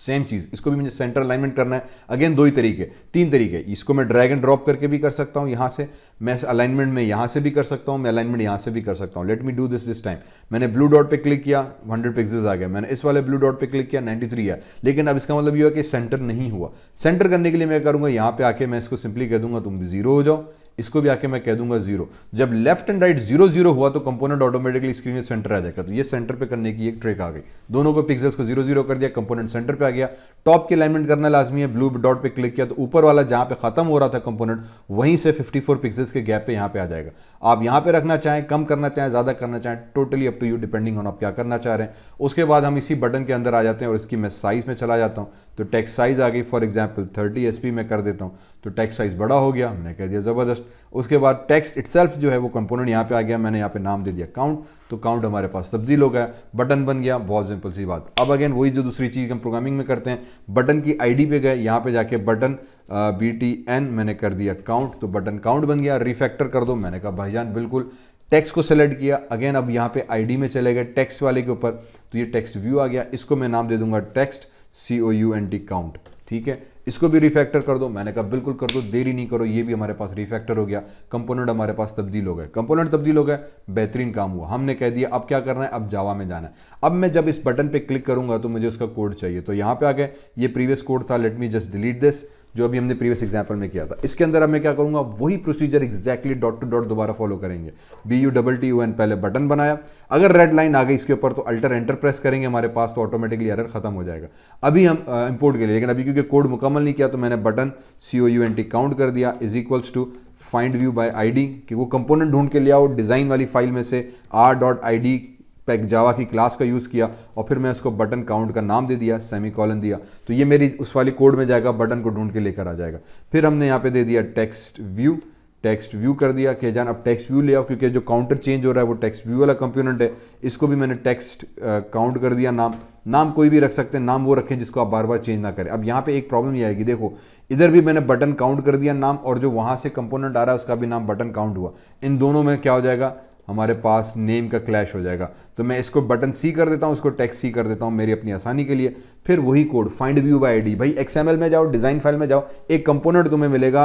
सेम चीज़, इसको भी मुझे सेंटर अलाइनमेंट करना है। अगेन दो ही तरीके, तीन तरीके, इसको मैं ड्रैग एंड ड्रॉप करके भी कर सकता हूँ यहाँ से, मैं अलाइनमेंट में यहाँ से भी कर सकता हूँ, मैं अलाइनमेंट यहाँ से भी कर सकता हूँ। Let me do this time. मैंने ब्लू डॉट पे क्लिक किया, 100 पिक्सेल्स आ गया। मैंने इस वाले ब्लू डॉट पे क्लिक किया, 93 है। लेकिन अब इसका मतलब ये हुआ कि सेंटर नहीं हुआ। सेंटर करने के लिए मैं करूँगा यहाँ पे आके मैं इसको सिंपली कह दूंगा तुम 0 हो जाओ, इसको भी आके मैं कह दूंगा 0। जब लेफ्ट एंड राइट 0 0 हुआ तो कंपोनेंट ऑटोमेटिकली स्क्रीन में सेंटर आ जाएगा। तो ये सेंटर पे करने की एक ट्रिक आ गई। दोनों को पिक्सेल्स को 0 0 कर दिया, कंपोनेंट सेंटर पे आ गया। टॉप की अलाइनमेंट करना लाजमी है, ब्लू डॉट पे क्लिक किया तो ऊपर वाला जहां पे खत्म हो रहा था कंपोनेंट, वहीं से 54 पिक्सेल्स के गैप पे यहां पे आ जाएगा। आप यहां पे रखना चाहें, कम करना चाहें, ज्यादा करना चाहें, totally up to you, depending on आप क्या करना चाह रहे हैं। उसके बाद हम इसी बटन के अंदर आ जाते हैं और इसकी मैं साइज में चला जाता हूं। तो टेक्स्ट साइज आ गई, फॉर एग्जाम्पल 30 SP में कर देता हूं, तो टेक्स्ट साइज बड़ा हो गया, मैंने कह दिया जबरदस्त। उसके बाद टेक्स्ट इटसेल्फ जो है वो कंपोनेंट यहाँ पे आ गया, मैंने यहाँ पे नाम दे दिया काउंट, तो काउंट हमारे पास तब्दील हो गया, बटन बन गया। बहुत सिंपल सी बात। अब अगेन वही जो दूसरी चीज़ हम प्रोग्रामिंग में करते हैं, बटन की आईडी पे गए, यहाँ पे जाके बटन BTN मैंने कर दिया काउंट, तो बटन काउंट बन गया। रिफैक्टर कर दो, मैंने कहा भाईजान बिल्कुल। टेक्स्ट को सेलेक्ट किया, अगेन अब यहाँ पे आईडी में चले गए टेक्स्ट वाले के ऊपर, तो ये टेक्स्ट व्यू आ गया। इसको मैं नाम दे दूंगा टेक्स्ट COUNT काउंट, ठीक है। इसको भी रिफैक्टर कर दो, मैंने कहा बिल्कुल कर दो, देरी नहीं करो। ये भी हमारे पास रिफैक्टर हो गया, कंपोनेंट हमारे पास तब्दील हो गए। कंपोनेंट तब्दील हो गए, बेहतरीन काम हुआ। हमने कह दिया अब क्या करना है, अब जावा में जाना है। अब मैं जब इस बटन पे क्लिक करूंगा तो मुझे उसका कोड चाहिए, तो यहाँ पे आ गए, ये प्रीवियस कोड था, late me just delete this, जो अभी हमने प्रीवियस एग्जांपल में किया था। इसके अंदर अब मैं क्या करूंगा, वही procedure exactly dot to dot दोबारा फॉलो करेंगे। BUTTON पहले बटन बनाया, अगर रेड लाइन आ गई इसके ऊपर तो अल्टर एंटर प्रेस करेंगे हमारे पास, तो ऑटोमेटिकली एरर खत्म हो जाएगा। अभी हम इंपोर्ट के लिए, लेकिन अभी क्योंकि कोड मुकम्मल नहीं किया तो मैंने बटन COUNT काउंट कर दिया is equals to find view by ID, कि वो कंपोनेंट ढूंढ के ले आओ डिजाइन वाली फाइल में से, R.ID पैक जावा की क्लास का यूज़ किया और फिर मैं उसको बटन काउंट का नाम दे दिया, सेमीकोलन दिया, तो ये मेरी उस वाली कोड में जाएगा, बटन को ढूंढ के लेकर आ जाएगा। फिर हमने यहाँ पे दे दिया टेक्स्ट व्यू कर दिया कि जान अब टेक्स्ट व्यू ले आओ, क्योंकि जो काउंटर चेंज हो रहा है वो टेक्स्ट व्यू वाला कंपोनेंट है। इसको भी मैंने टेक्स्ट काउंट कर दिया। नाम कोई भी रख सकते हैं, नाम वो रखें जिसको आप बार बार चेंज ना करें। अब यहाँ पे एक प्रॉब्लम ये आएगी, देखो इधर भी मैंने बटन काउंट कर दिया नाम, और जो वहाँ से कंपोनेंट आ रहा है उसका भी नाम बटन काउंट हुआ। इन दोनों में क्या हो जाएगा, हमारे पास नेम का क्लैश हो जाएगा। तो मैं इसको बटन C कर देता हूँ, उसको टेक्स्ट C कर देता हूँ मेरी अपनी आसानी के लिए। फिर वही code find view by ID, भाई XML में जाओ, डिजाइन फाइल में जाओ, एक कंपोनेंट तुम्हें मिलेगा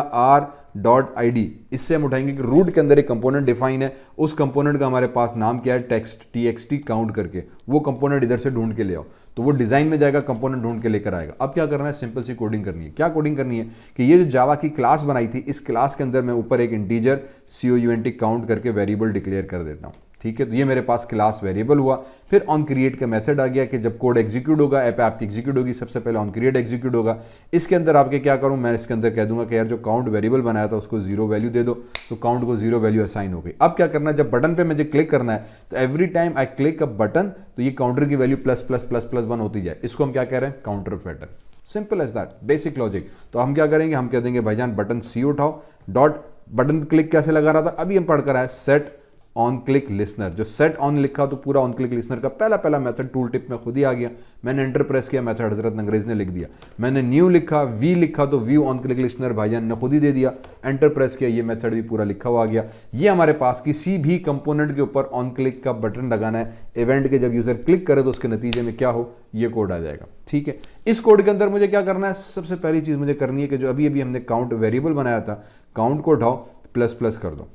R.ID, इससे हम उठाएंगे कि रूट के अंदर एक कंपोनेंट डिफाइन है, उस कंपोनेंट का हमारे पास नाम क्या है, टेक्स्ट TXT काउंट करके, वो कंपोनेंट इधर से ढूंढ के ले आओ, तो वो डिजाइन में जाएगा, कंपोनेंट ढूंढ के लेकर आएगा। अब क्या करना है, सिंपल सी कोडिंग करनी है। क्या कोडिंग करनी है कि ये जो जावा की क्लास बनाई थी, इस क्लास के अंदर मैं ऊपर एक इंटीजर COUNT काउंट करके वेरिएबल डिक्लेयर कर देता हूँ, ठीक है। तो ये मेरे पास क्लास वेरिएबल हुआ। फिर ऑन क्रिएट का मेथड आ गया कि जब कोड एग्जीक्यूट होगा, ऐप आपकी एग्जीक्यूट होगी, सबसे पहले ऑन क्रिएट एग्जीक्यूट होगा। इसके अंदर आपके क्या करूं, मैं इसके अंदर कह दूंगा कि यार जो काउंट वेरिएबल बनाया था उसको 0 वैल्यू दे दो, तो काउंट को 0 वैल्यू असाइन हो गई। अब क्या करना है, जब बटन पे मुझे क्लिक करना है तो every time I click a button, तो ये काउंटर की वैल्यू ++++1 होती जाए। इसको हम क्या कह रहे हैं, counter pattern. Simple as that, basic logic. तो हम क्या करेंगे, हम कह देंगे भाईजान बटन C उठाओ, डॉट बटन क्लिक कैसे लगा रहा था, अभी हम पढ़ कर आए सेट ऑन क्लिक लिसनर। जो सेट ऑन लिखा तो पूरा ऑन क्लिक लिसनर का पहला मेथड टूल टिप में खुद ही आ गया। मैंने एंटर प्रेस किया, मेथड हजरत अंग्रेज ने लिख दिया। मैंने न्यू लिखा, वी लिखा, तो व्यू ऑन क्लिक लिसनर भाईजान ने खुद ही दे दिया। एंटर प्रेस किया, ये मेथड भी पूरा लिखा हुआ आ गया। ये हमारे पास किसी भी कंपोनेंट के ऊपर ऑन क्लिक का बटन लगाना है, इवेंट के जब यूजर क्लिक करे तो उसके नतीजे में क्या हो, ये कोड आ जाएगा, ठीक है। इस कोड के अंदर मुझे क्या करना है, सबसे पहली चीज मुझे करनी है कि जो अभी हमने काउंट वेरिएबल बनाया था, काउंट को उठाओ, प्लस कर दो,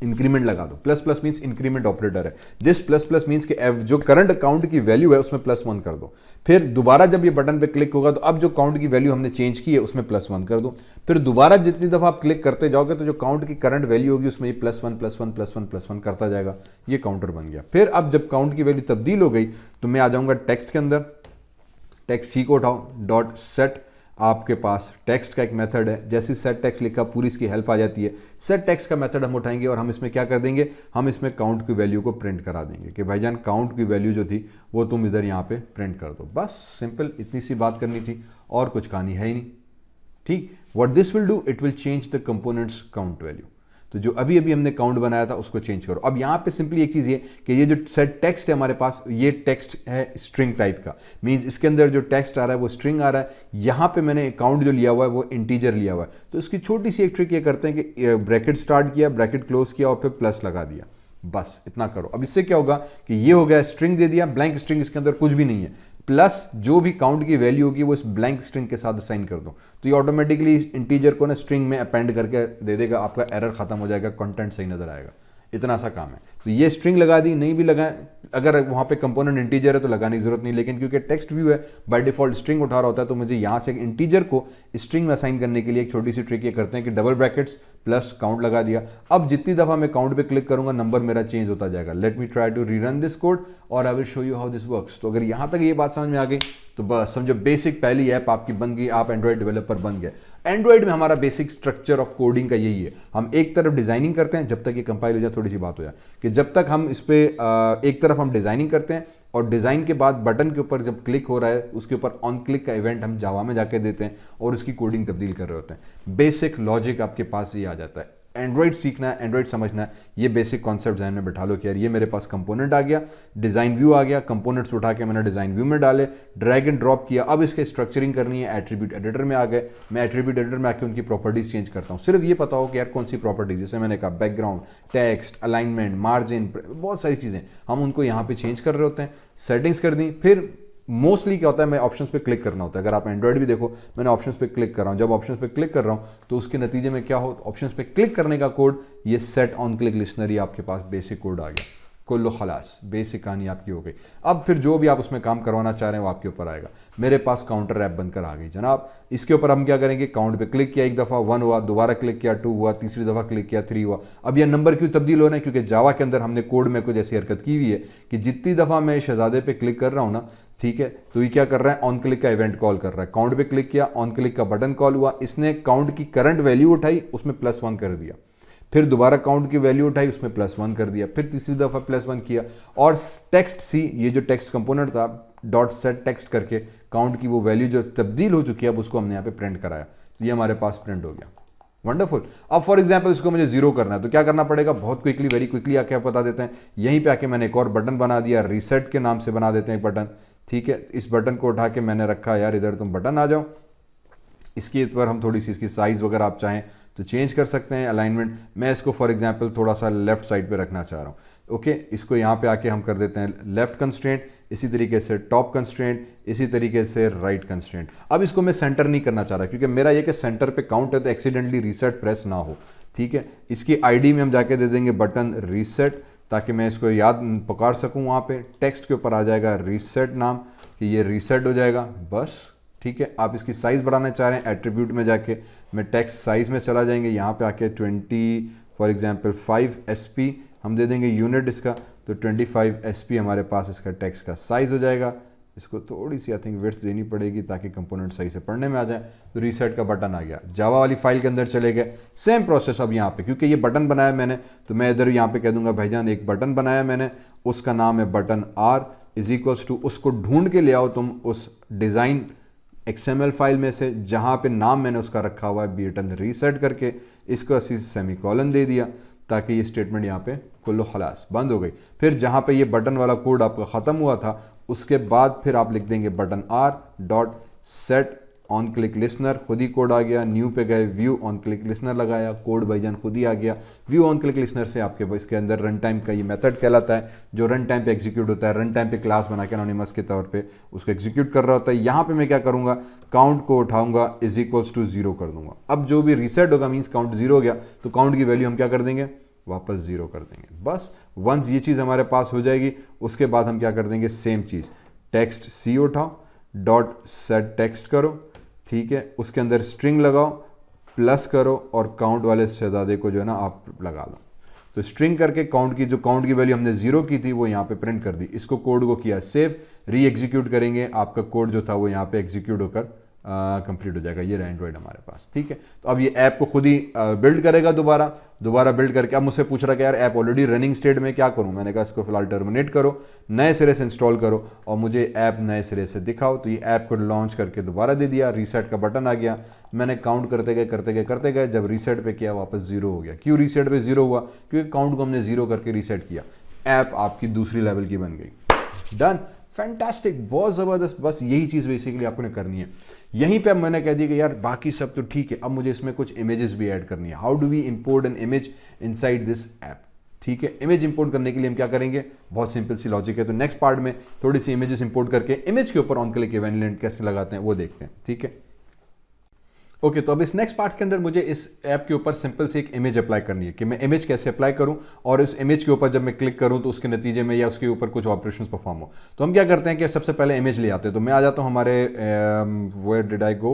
इंक्रीमेंट लगा दो। प्लस मींस इंक्रीमेंट ऑपरेटर है। दिस प्लस मींस कि जो करंट काउंट की वैल्यू है उसमें +1 कर दो। फिर दोबारा जब ये बटन पे क्लिक होगा तो अब जो काउंट की वैल्यू हमने चेंज की है उसमें +1 कर दो। फिर दोबारा जितनी दफा आप क्लिक करते जाओगे तो जो काउंट की करंट वैल्यू होगी उसमें ये +1 करता जाएगा। ये काउंटर बन गया। फिर अब जब काउंट की वैल्यू तब्दील हो गई तो मैं आ जाऊंगा टेक्स्ट के अंदर, टेक्स्ट C को उठाओ, डॉट सेट, आपके पास टेक्स्ट का एक मेथड है, जैसे सेट टेक्स्ट लिखा पूरी इसकी हेल्प आ जाती है। सेट टेक्स्ट का मेथड हम उठाएंगे और हम इसमें क्या कर देंगे, हम इसमें काउंट की वैल्यू को प्रिंट करा देंगे कि भाईजान काउंट की वैल्यू जो थी वो तुम इधर यहाँ पे प्रिंट कर दो। बस सिंपल इतनी सी बात करनी थी और कुछ कहानी है ही नहीं, ठीक। What this will do, it will change the components count value. तो जो अभी हमने काउंट बनाया था उसको चेंज करो। अब यहाँ पे सिंपली एक चीज़ ये कि ये जो सेट टेक्स्ट है हमारे पास, ये टेक्स्ट है स्ट्रिंग टाइप का, मींस इसके अंदर जो टेक्स्ट आ रहा है वो स्ट्रिंग आ रहा है। यहाँ पे मैंने काउंट जो लिया हुआ है वो इंटीजर लिया हुआ है। तो इसकी छोटी सी एक ट्रिक ये करते हैं कि ब्रैकेट स्टार्ट किया, ब्रैकेट क्लोज किया और फिर प्लस लगा दिया। बस इतना करो। अब इससे क्या होगा कि ये हो गया, स्ट्रिंग दे दिया, ब्लैंक स्ट्रिंग, इसके अंदर कुछ भी नहीं है, प्लस जो भी काउंट की वैल्यू होगी वो इस ब्लैंक स्ट्रिंग के साथ असाइन कर दो, तो ये ऑटोमेटिकली इंटीजर को ना स्ट्रिंग में अपेंड करके दे देगा, आपका एरर खत्म हो जाएगा, कंटेंट सही नजर आएगा। इतना सा काम है। तो ये स्ट्रिंग लगा दी, नहीं भी लगाए, अगर वहाँ पे कंपोनेंट इंटीजर है तो लगाने की जरूरत नहीं, लेकिन क्योंकि टेक्स्ट व्यू है बाय डिफॉल्ट स्ट्रिंग उठा रहा होता है, तो मुझे यहाँ से इंटीजर को स्ट्रिंग में असाइन करने के लिए एक छोटी सी ट्रिक ये करते हैं कि डबल ब्रैकेट्स प्लस काउंट लगा दिया। अब जितनी दफा मैं काउंट पे क्लिक करूंगा नंबर मेरा चेंज होता जाएगा। Let me try to rerun this code और I will show you how this works. तो अगर यहाँ तक ये बात समझ में आ गई तो बस समझो बेसिक पहली ऐप आपकी बन गई, आप एंड्रॉइड डेवलपर बन गए। एंड्रॉइड में हमारा बेसिक स्ट्रक्चर ऑफ कोडिंग का यही है, हम एक तरफ डिजाइनिंग करते हैं, जब तक ये कंपाइल हो जाए, थोड़ी सी बात हो जाए कि जब तक हम इस पर एक तरफ हम डिजाइनिंग करते हैं और डिजाइन के बाद बटन के ऊपर जब क्लिक हो रहा है उसके ऊपर ऑन क्लिक का इवेंट हम जावा में जाके देते हैं और उसकी कोडिंग तब्दील कर रहे होते हैं। बेसिक लॉजिक आपके पास ये आ जाता है। एंड्रॉइड सीखना है, एंड्रॉइड समझना है, ये बेसिक कॉन्सेप्ट ध्यान में बैठा लो कि यार ये मेरे पास कंपोनेंट आ गया, डिजाइन व्यू आ गया, कंपोनेंट्स उठा के मैंने डिजाइन व्यू में डाले, ड्रैग एंड ड्रॉप किया, अब इसके स्ट्रक्चरिंग करनी है, एट्रीब्यूट एडिटर में आ गए, मैं एट्रीब्यूट एडिटर में आके उनकी प्रॉपर्टीज चेंज करता हूँ। सिर्फ ये पता हो कि यार कौन सी प्रॉपर्टीज, जैसे मैंने कहा बैकग्राउंड, टेक्स्ट, अलाइनमेंट, मार्जिन, बहुत सारी चीजें हम उनको यहाँ पे चेंज कर रहे होते हैं, सेटिंग्स कर दी। फिर मोस्टली क्या होता है, मैं ऑप्शंस पे क्लिक करना होता है। अगर आप एंड्रॉइड भी देखो, मैंने ऑप्शंस पे क्लिक कर रहा हूं, जब ऑप्शंस पे क्लिक कर रहा हूं तो उसके नतीजे में क्या हो, ऑप्शंस पे क्लिक करने का कोड, ये सेट ऑन क्लिक लिस्नर, ये आपके पास बेसिक कोड आ गया, कुल्लो खलास, बेसिक कहानी आपकी हो गई। अब फिर जो भी आप उसमें काम करवाना चाह रहे हैं वो आपके ऊपर आएगा। मेरे पास काउंटर ऐप बनकर आ गई जनाब। इसके ऊपर हम क्या करेंगे, काउंट पे क्लिक किया, एक दफ़ा 1 हुआ, दोबारा क्लिक किया 2 हुआ, तीसरी दफ़ा क्लिक किया 3 हुआ। अब यह नंबर क्यों तब्दील हो रहे हैं, क्योंकि जावा के अंदर हमने कोड में कुछ ऐसी हरकत की हुई है कि जितनी दफ़ा मैं शहजादे पे क्लिक कर रहा हूँ ना, ठीक है, तो ये क्या कर रहा है, ऑन क्लिक का इवेंट कॉल कर रहा है। काउंट पे क्लिक किया, ऑन क्लिक का बटन कॉल हुआ, इसने काउंट की करंट वैल्यू उठाई, उसमें +1 कर दिया, फिर दोबारा काउंट की वैल्यू उठाई, उसमें +1 कर दिया, फिर तीसरी दफा +1 किया, और टेक्स्ट सी, ये जो टेक्स्ट कंपोनेंट था, डॉट सेट टेक्स्ट करके काउंट की वो वैल्यू जो तब्दील हो चुकी है, अब उसको हमने यहाँ पे प्रिंट कराया, तो ये हमारे पास प्रिंट हो गया। वंडरफुल। अब फॉर एग्जाम्पल इसको मुझे 0 करना है, तो क्या करना पड़ेगा, बहुत क्विकली, वेरी क्विकली आके आप बता देते हैं। यहीं पे आके मैंने एक और बटन बना दिया, रीसेट के नाम से बना देते हैं एक बटन, ठीक है। इस बटन को उठा के मैंने रखा, यार इधर तुम बटन आ जाओ, इसके ऊपर हम थोड़ी सी इसकी साइज वगैरह आप चाहें तो चेंज कर सकते हैं। अलाइनमेंट मैं इसको फॉर एग्जांपल थोड़ा सा लेफ्ट साइड पे रखना चाह रहा हूँ, ओके। इसको यहाँ पे आके हम कर देते हैं लेफ्ट कंस्ट्रेंट, इसी तरीके से टॉप कंस्ट्रेंट, इसी तरीके से राइट कंस्ट्रेंट। अब इसको मैं सेंटर नहीं करना चाह रहा, क्योंकि मेरा ये कि सेंटर पे काउंट है तो एक्सीडेंटली रीसेट प्रेस ना हो, ठीक है। इसकी आईडी में हम जाके दे देंगे बटन रीसेट, ताकि मैं इसको याद पकड़ सकूँ। वहाँ पे टेक्स्ट के ऊपर आ जाएगा रीसेट नाम, कि ये रीसेट हो जाएगा, बस, ठीक है। आप इसकी साइज़ बढ़ाना चाह रहे हैं, एट्रीब्यूट में जाके मैं टेक्स्ट साइज़ में चला जाएंगे, यहाँ पे आके 20 फॉर एग्जांपल 5 SP हम दे देंगे यूनिट इसका, तो 25 SP हमारे पास इसका टेक्स्ट का साइज़ हो जाएगा। इसको थोड़ी सी आई थिंक विड्थ देनी पड़ेगी ताकि कंपोनेंट सही से पढ़ने में आ जाए। तो रीसेट का बटन आ गया, जावा वाली फाइल के अंदर चले गए, सेम प्रोसेस। अब यहाँ पे क्योंकि ये बटन बनाया मैंने, तो मैं इधर यहाँ पे कह दूंगा भाईजान एक बटन बनाया मैंने, उसका नाम है button R is equals to, उसको ढूंढ के ले आओ तुम उस डिज़ाइन XML फाइल में से जहाँ पे नाम मैंने उसका रखा हुआ है बटन रीसेट करके, इसको असी सेमीकोलन दे दिया ताकि ये स्टेटमेंट यहाँ पे कुल्लो खलास बंद हो गई। फिर जहाँ पे ये बटन वाला कोड आपका ख़त्म हुआ था, उसके बाद फिर आप लिख देंगे button R dot set on click listener, खुद ही कोड आ गया। न्यू पे गए, व्यू ऑन क्लिक लिसनर लगाया, कोड भाईजान खुद ही आ गया। व्यू ऑन क्लिक लिसनर से आपके इसके अंदर रन टाइम का ये मेथड कहलाता है, जो रन टाइम पे एग्जीक्यूट होता है। रन टाइम पे क्लास बना के एनोनिमस के तौर पे उसको एग्जीक्यूट कर रहा होता है। यहाँ पे मैं क्या करूँगा, काउंट को उठाऊंगा, इज इक्वल्स टू 0 कर दूंगा। अब जो भी रीसेट होगा मीन्स काउंट 0 हो गया, तो काउंट की वैल्यू हम क्या कर देंगे, वापस 0 कर देंगे। बस वंस ये चीज़ हमारे पास हो जाएगी, उसके बाद हम क्या कर देंगे, सेम चीज़, टेक्स्ट C उठाओ, डॉट सेट टेक्स्ट करो, ठीक है, उसके अंदर स्ट्रिंग लगाओ, प्लस करो, और काउंट वाले शहजादे को जो है ना आप लगा दो। तो स्ट्रिंग करके काउंट की वैल्यू हमने 0 की थी वो यहाँ पे प्रिंट कर दी। इसको कोड को किया सेव, री एग्जीक्यूट करेंगे, आपका कोड जो था वो यहाँ पे एग्जीक्यूट होकर कंप्लीट हो जाएगा। ये एंड्रॉइड हमारे पास, ठीक है। तो अब ये ऐप को खुद ही बिल्ड करेगा, दोबारा बिल्ड करके। अब मुझसे पूछ रहा कि यार ऐप ऑलरेडी रनिंग स्टेट में, क्या करूं? मैंने कहा इसको फिलहाल टर्मिनेट करो, नए सिरे से इंस्टॉल करो और मुझे ऐप नए सिरे से दिखाओ। तो ये ऐप को लॉन्च करके दोबारा दे दिया, रीसेट का बटन आ गया। मैंने काउंट करते गए, जब रीसेट पे किया वापस 0 हो गया। क्यों रीसेट पे 0 हुआ? क्योंकि काउंट को हमने 0 करके रीसेट किया। ऐप आपकी दूसरी लेवल की बन गई। डन, फैंटास्टिक, बहुत ज़बरदस्त। बस यही चीज़ बेसिकली आपने करनी है। यहीं पे अब मैंने कह दिया कि यार बाकी सब तो ठीक है, अब मुझे इसमें कुछ इमेजेस भी ऐड करनी है। How do we import an image inside this app? ठीक है। इमेज इंपोर्ट करने के लिए हम क्या करेंगे, बहुत सिंपल सी लॉजिक है। तो नेक्स्ट पार्ट में थोड़ी सी इमेजेस इंपोर्ट करके इमेज के ऊपर ऑन क्लिक इवेंट लिंक कैसे लगाते हैं वो देखते हैं, ठीक है। ओके, तो अब इस नेक्स्ट पार्ट के अंदर मुझे इस ऐप के ऊपर सिंपल से एक इमेज अप्लाई करनी है कि मैं इमेज कैसे अप्लाई करूं और उस इमेज के ऊपर जब मैं क्लिक करूं तो उसके नतीजे में या उसके ऊपर कुछ ऑपरेशंस परफॉर्म हो। तो हम क्या करते हैं कि सबसे पहले इमेज ले आते हैं। तो मैं आ जाता हूं हमारे वेयर डिड आई गो,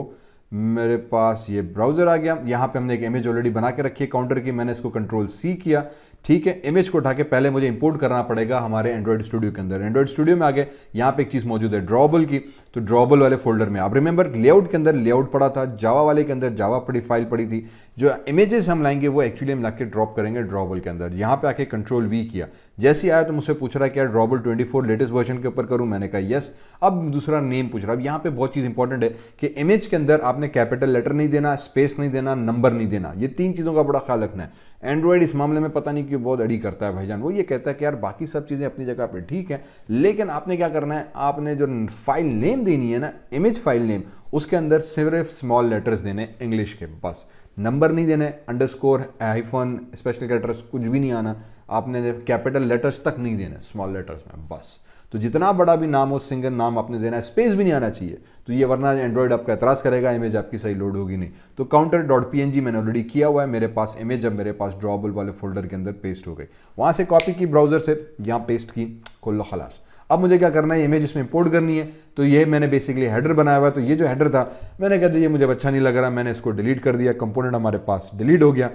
मेरे पास ये ब्राउजर आ गया। यहाँ पे हमने एक इमेज ऑलरेडी बना के रखी है काउंटर की, मैंने इसको कंट्रोल सी किया, ठीक है। इमेज को उठा के पहले मुझे इंपोर्ट करना पड़ेगा हमारे एंड्रॉइड स्टूडियो के अंदर। एंड्रॉइड स्टूडियो में आगे यहाँ पे एक चीज़ मौजूद है ड्रॉबल की, तो ड्रॉबल वाले फोल्डर में आप रिमेंबर लेआउट के अंदर लेआउट पड़ा था, जावा वाले के अंदर जावा पड़ी फाइल पड़ी थी। जो इमेजेस हम लाएंगे वो एक्चुअली हम लाके ड्रॉप करेंगे ड्रॉबल के अंदर। यहाँ पे आके कंट्रोल वी किया, जैसे आया तो मुझसे पूछ रहा है क्या ड्रॉबल 24 लेटेस्ट वर्जन के ऊपर करूँ, मैंने कहा यस। अब दूसरा नेम पूछ रहा है। अब यहाँ पे बहुत चीज़ इंपॉर्टेंट है कि इमेज के अंदर आपने कैपिटल लेटर नहीं देना, स्पेस नहीं देना, नंबर नहीं देना, ये 3 चीज़ों का बड़ा ख्याल रखना है। एंड्रॉइड इस मामले में पता नहीं क्यों बहुत अड़ी करता है भाईजान। वो ये कहता है कि यार बाकी सब चीज़ें अपनी जगह पे ठीक है, लेकिन आपने क्या करना है, आपने जो फाइल नेम देनी है ना, इमेज फाइल नेम, उसके अंदर सिर्फ स्मॉल लेटर्स देने इंग्लिश के, बस। नंबर नहीं देने, अंडरस्कोर, हाइफन, स्पेशल कैरेक्टर्स कुछ भी नहीं आना, आपने कैपिटल लेटर्स तक नहीं देना स्मॉल लेटर्स में, बस। तो जितना बड़ा भी नाम हो, सिंगल नाम आपने देना है, स्पेस भी नहीं आना चाहिए। तो ये वरना एंड्रॉइड आपका एतराज़ करेगा, इमेज आपकी सही लोड होगी नहीं। तो counter.png मैंने ऑलरेडी किया हुआ है, मेरे पास इमेज अब मेरे पास ड्रॉबल वाले फोल्डर के अंदर पेस्ट हो गई। वहाँ से कॉपी की ब्राउजर से, यहाँ पेस्ट की, कुल्लो खलास। अब मुझे क्या करना है, इमेज इसमें इंपोर्ट करनी है। तो ये मैंने बेसिकली हेडर बनाया हुआ है। तो ये जो हेडर था मैंने कह दिया ये मुझे अच्छा नहीं लग रहा, मैंने इसको डिलीट कर दिया, कंपोनेंट हमारे पास डिलीट हो गया।